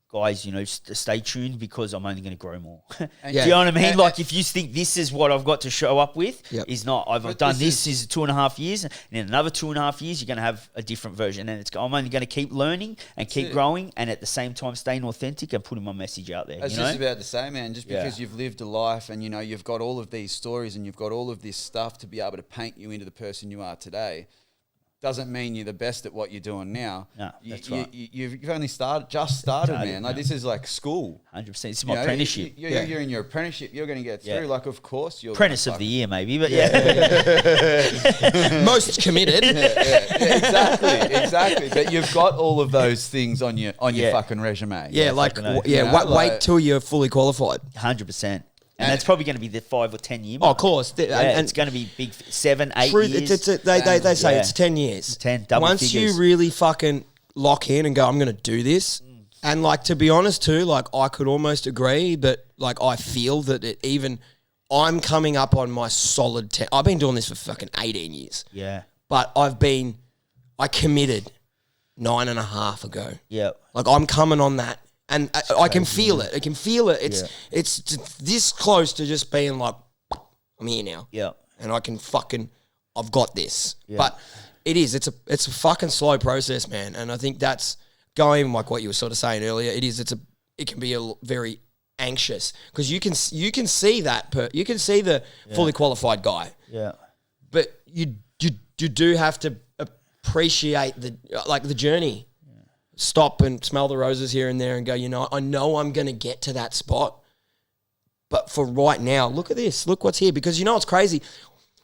Guys, stay tuned because I'm only going to grow more. Do you know what I mean? Like, if you think this is what I've got to show up with, is not. I've done this is 2.5 years, and in another 2.5 years, you're going to have a different version. And I'm only going to keep learning and keep growing, and at the same time, staying authentic and putting my message out there.
It's just about the same, man. Just because you've lived a life and you've got all of these stories and you've got all of this stuff to be able to paint you into the person you are today, doesn't mean you're the best at what you're doing now.
No, that's right.
You've only started, man. Like, this is like school.
100%. This is my apprenticeship.
You're in your apprenticeship. You're going to get through. Like, of course, you're
apprentice of the year, maybe. But
most committed.
Exactly. But you've got all of those things on your fucking resume.
Wait till you're fully qualified.
100%. And that's probably going to be the 5 or 10 year mark.
Oh, of course.
And it's going to be big 7, 8 years.
They say it's 10 years.
10, double
Once
figures.
you really fucking lock in and go, I'm going to do this. And like, to be honest too, like I could almost agree, but like I feel that I'm coming up on my solid 10. I've been doing this for fucking 18 years.
Yeah.
But I committed 9.5 ago.
Yeah.
Like I'm coming on that. And I can feel it. I can feel it. It's this close to just being like, I'm here now.
Yeah.
And I can I've got this. Yeah. But it's a fucking slow process, man. And I think that's going like what you were sort of saying earlier. It can be very anxious because you can see that you can see the fully qualified guy.
Yeah.
But you do have to appreciate the journey. Stop and smell the roses here and there and go, I know I'm going to get to that spot. But for right now, look at this. Look what's here. Because it's crazy.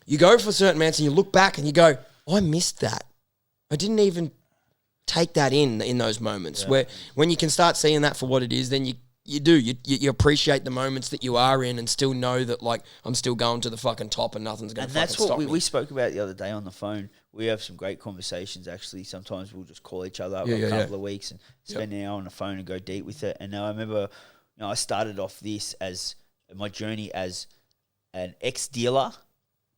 You go for certain moments and you look back and you go, I missed that. I didn't even take that in those moments. Where when you can start seeing that for what it is, then you appreciate the moments that you are in and still know that, like, I'm still going to the fucking top and nothing's going to fucking stop me.
And that's what we spoke about the other day on the phone. We have some great conversations, actually. Sometimes we'll just call each other up a couple of weeks and spend an hour on the phone and go deep with it. And now I remember I started off this as my journey as an ex-dealer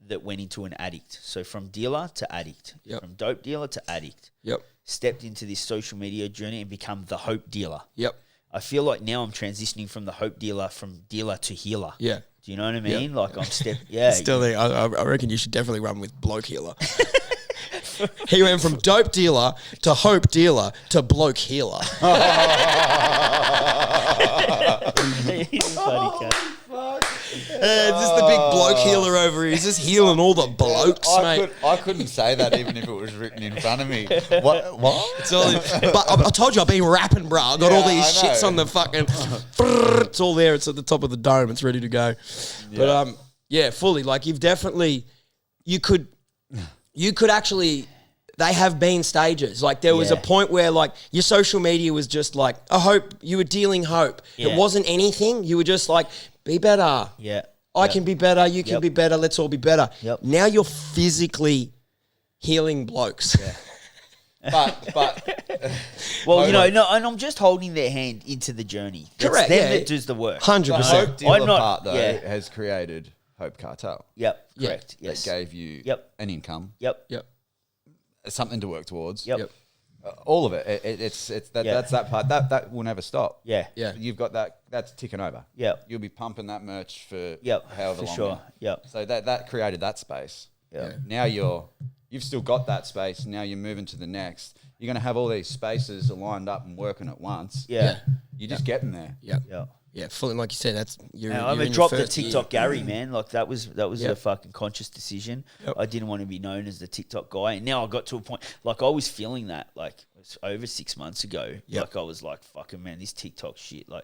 that went into an addict. So from dealer to addict, from dope dealer to addict.
Yep.
Stepped into this social media journey and become the hope dealer.
Yep.
I feel like now I'm transitioning from the hope dealer from dealer to healer.
Yeah.
Do you know what I mean?
Yep.
Like I'm
Still there. I reckon you should definitely run with bloke healer. He went from dope dealer to hope dealer to bloke healer.
He's a funny cat.
It's just the big bloke healer over here. He's just healing all the blokes, mate.
I couldn't say that even if it was written in front of me. What?
But I told you I've been rapping, bro. I got all these
I know.
shits on the fucking. It's all there. It's at the top of the dome. It's ready to go.
Yeah.
But fully. Like you've definitely, you could actually. They have been stages. Like there was a point where like your social media was just like a hope. You were dealing hope.
Yeah.
It wasn't anything. You were just like, be better.
Yeah.
I can be better. You can be better. Let's all be better.
Yep.
Now you're physically healing blokes.
Yeah.
But
Well, and I'm just holding their hand into the journey. It's
Correct,
them
yeah.
that does the work.
100%.
the Hope Dealer
I'm not-
part, though,
yeah.
has created Hope Cartel.
Yep.
Yeah.
Correct. Yes.
That gave you
Yep.
an income,
Yep.
Yep.
something to work towards.
Yep.
Yep.
All of it. That's that part. That will never stop.
Yeah.
Yeah.
You've got that. That's ticking over.
Yep.
You'll be pumping that merch for
Yep.
however
For
long.
sure.
now.
Yep.
So that created that space.
Yep.
Now you've still got that space. Now you're moving to the next. You're going to have all these spaces lined up and working at once.
Yeah.
You're just getting there.
Yep.
Yeah.
Yeah, fully like you said, that's
I'm gonna drop the TikTok Gary, man. Like that was a fucking conscious decision.
Yep.
I didn't want to be known as the TikTok guy, and now I got to a point like I was feeling that like it was over 6 months ago.
Yep.
Like I was like, fucking man, this TikTok shit, like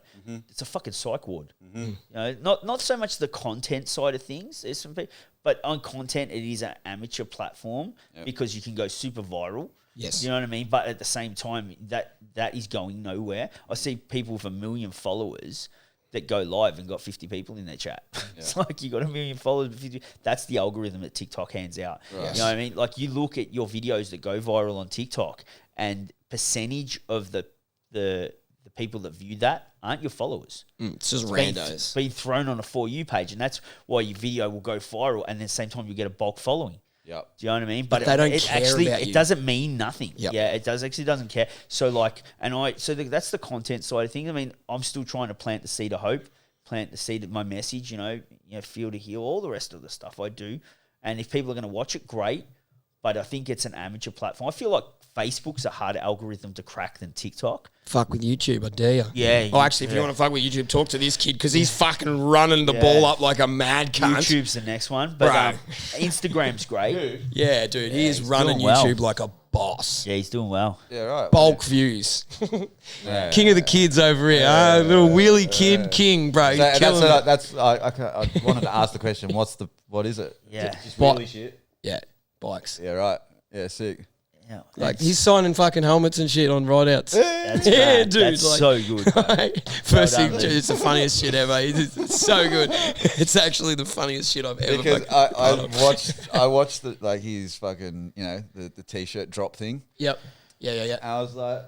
it's a fucking psych ward. You know, not so much the content side of things. There's some people, but on content, it is an amateur platform because you can go super viral.
Yes.
You know what I mean? But at the same time, that is going nowhere. I see people with 1 million followers that go live and got 50 people in their chat. It's like you got 1 million followers, but 50, that's the algorithm that TikTok hands out.
Right.
You know what I mean? Like you look at your videos that go viral on TikTok and percentage of the people that view that aren't your followers.
It's just
Been-
randos.
Been thrown on a For You page, and that's why your video will go viral, and at the same time you get a bulk following.
Yep.
Do you know what I mean? But
they don't
it
care
actually
about
it
you.
doesn't mean nothing.
Yep.
Yeah, it doesn't care. So like, that's the content side of things. I mean, I'm still trying to plant the seed of hope, plant the seed of my message. Feel to heal, all the rest of the stuff I do. And if people are going to watch it, great. But I think it's an amateur platform. I feel like Facebook's a harder algorithm to crack than TikTok.
Fuck with YouTube, I dare you.
Yeah.
Oh, actually, if you want to fuck with YouTube, talk to this kid because he's fucking running the ball up like a mad cunt.
YouTube's the next one, but
Bro.
Instagram's great.
Yeah, dude, he is
he's
running
doing well.
YouTube like a boss.
Yeah, he's doing well.
Yeah, right.
Bulk views.
Yeah.
King of the kids over here. Little wheelie kid king, bro. He's killing it.
I wanted to ask the question. What is it?
Yeah.
Just
What?
really shit.
Yeah, bikes.
Yeah, right. Yeah, sick.
Yeah,
Like he's signing fucking helmets and shit on ride outs.
that's
Yeah,
rad.
dude,
That's
like-
so good.
First
Well
thing,
done,
dude, it's the funniest shit ever. It's so good. It's actually the funniest shit I've ever
Because
fucking part of.
I watched his fucking the t-shirt drop thing.
Yep. Yeah.
And I was like,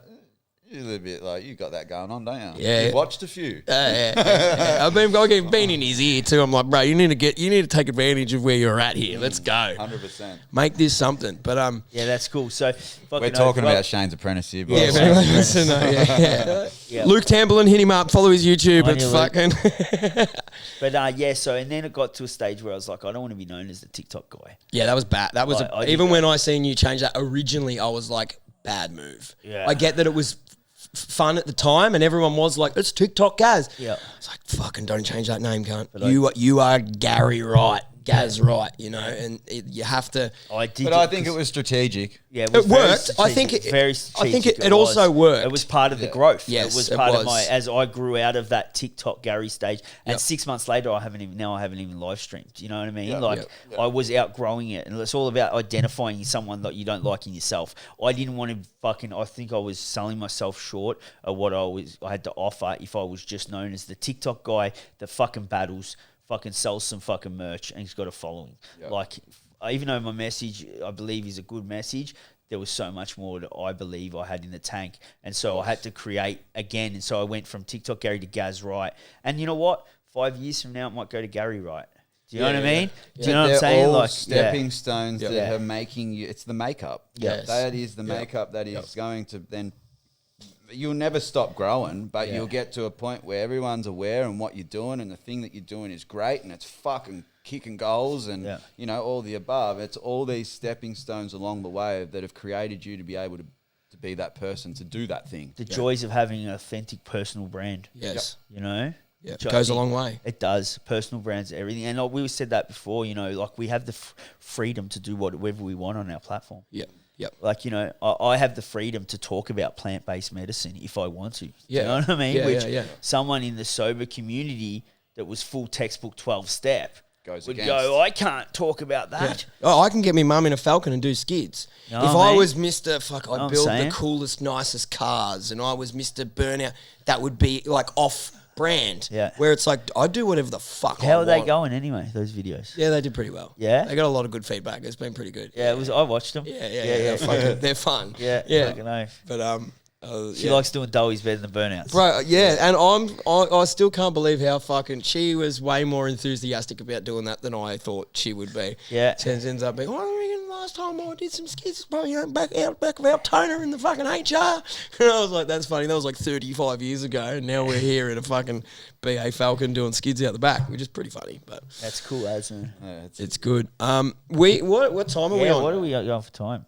you're a little bit like you got that going on, don't you?
Yeah.
You've watched a few.
Yeah. I've been in his ear too. I'm like, bro, you need to take advantage of where you're at here. Let's go.
100%.
Make this something. But
Yeah, that's cool. So
We're talking about Shane's Apprentice here.
yeah,
boys.
if anyone wants to know, yeah.
Yeah.
Luke Tamberlin, hit him up. Follow his YouTube.
On
It's
your Luke.
fucking.
But so and then it got to a stage where I was like, I don't want to be known as the TikTok guy.
Yeah, that was bad. That was
Like, I
even
did
when I seen you change that originally, I was like, bad move.
Yeah.
I get that it was fun at the time, and everyone was like, "It's TikTok Gaz."
Yeah.
It's like, fucking don't change that name, cunt.
But
You are Gary Wright, Gaz Wright. And you have to.
I did,
But I think it was strategic.
Yeah,
It
very
worked. I think
strategic,
it-
very
I
strategic.
think it also worked.
It was part of the growth.
Yes,
it was
it
part
was.
of as I grew out of that TikTok Gary stage. And
Yep.
6 months later, I haven't even live streamed. You know what I mean?
Yep.
Like
Yep.
I was outgrowing it, and it's all about identifying someone that you don't like in yourself. I didn't want to I think I was selling myself short of what I had to offer if I was just known as the TikTok guy that fucking battles, fucking sells some fucking merch, and he's got a following.
Yep.
Like, even though my message, I believe, is a good message, there was so much more that I believe I had in the tank. And so I had to create again. And so I went from TikTok Gary to Gaz Wright. And you know what? 5 years from now, it might go to Gary Wright. Do you know what I mean? Do you know what I'm saying?
All
Like
stepping stones that are making you. It's the makeup.
Yes.
That is the makeup that is going to then. You'll never stop growing, but you'll get to a point where everyone's aware and what you're doing, and the thing that you're doing is great, and it's fucking kicking goals, and you know, all the above. It's all these stepping stones along the way that have created you to be able to be that person, to do that thing.
The joys of having an authentic personal brand.
Yes.
You know?
Yeah, it goes a long way.
It does. Personal brands, everything. And we said that before, you know, like we have the freedom to do whatever we want on our platform.
Yeah. Yep.
Like, you know, I have the freedom to talk about plant-based medicine if I want to.
Yeah.
You know what I mean?
Yeah,
Which someone in the sober community that was full textbook 12-step would go, I can't talk about that.
Yeah. Oh, I can get my mum in a Falcon and do skids.
You
If
know
I
what
was Mr. Fuck, I'd
I'm
build
saying?
the coolest, nicest cars, and I was Mr. Burnout, that would be like off brand.
Yeah.
Where it's like, I do whatever the fuck I
How are they
want.
going anyway, those videos?
Yeah, they did pretty well.
Yeah?
They got a lot of good feedback. It's been pretty good.
Yeah, I watched them.
Yeah. They're fun.
Yeah,
Yeah.
fucking oath.
But,
She likes doing doughies better than burnouts.
Bro, yeah, and I still can't believe how fucking she was way more enthusiastic about doing that than I thought she would be.
Yeah.
She ends up being, I reckon last time I did some skids, probably back of our toner in the fucking HR. And I was like, that's funny. That was like 35 years ago, and now we're here in a fucking BA Falcon doing skids out the back, which is pretty funny. But
That's cool, isn't it?
Yeah,
it's good. What time are we on?
What are we going for time?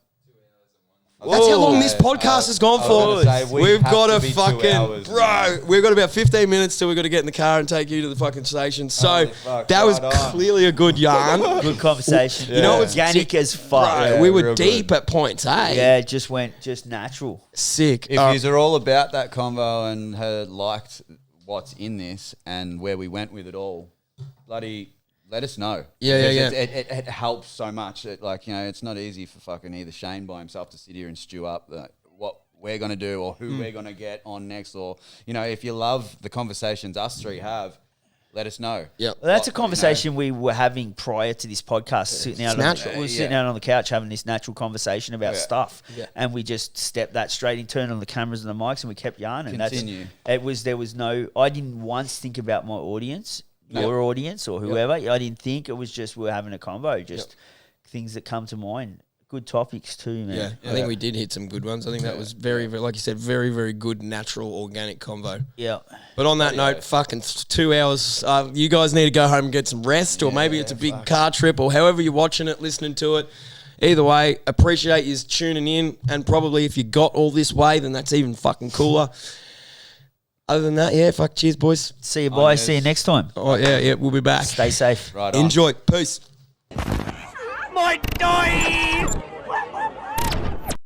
That's how long this podcast has gone for. We've got a fucking we've got about 15 minutes till we've got to get in the car and take you to the fucking station. So that was clearly a good yarn.
Good conversation.
You know, it's
organic as fuck.
Bro, we were deep at points, eh?
Yeah, it just went natural.
Sick.
If you're all about that convo and had liked what's in this and where we went with it all, bloody let us know.
Yeah.
It helps so much. It's not easy for fucking either Shane by himself to sit here and stew up what we're going to do or who we're going to get on next. Or, if you love the conversations us three have, let us know.
Yeah.
Well, that's a conversation we were having prior to this podcast. Sitting out on the couch having this natural conversation about stuff, and we just stepped that straight in, turned on the cameras and the mics, and we kept yarning.
Continue.
I didn't once think about my audience. Your audience or whoever. I didn't think. It was just we're having a convo, just things that come to mind. Good topics too, man.
Yeah, I think we did hit some good ones. I think that was very, very, like you said, very, very good, natural, organic convo.
Yeah.
But on that note, fucking 2 hours. You guys need to go home and get some rest, or maybe it's a big car trip, or however you're watching it, listening to it. Either way, appreciate you tuning in, and probably if you got all this way, then that's even fucking cooler. Other than that, cheers, boys.
See you, boys. See you next time.
Oh, yeah, we'll be back.
Stay safe.
Right on.
Enjoy. Peace.
My die!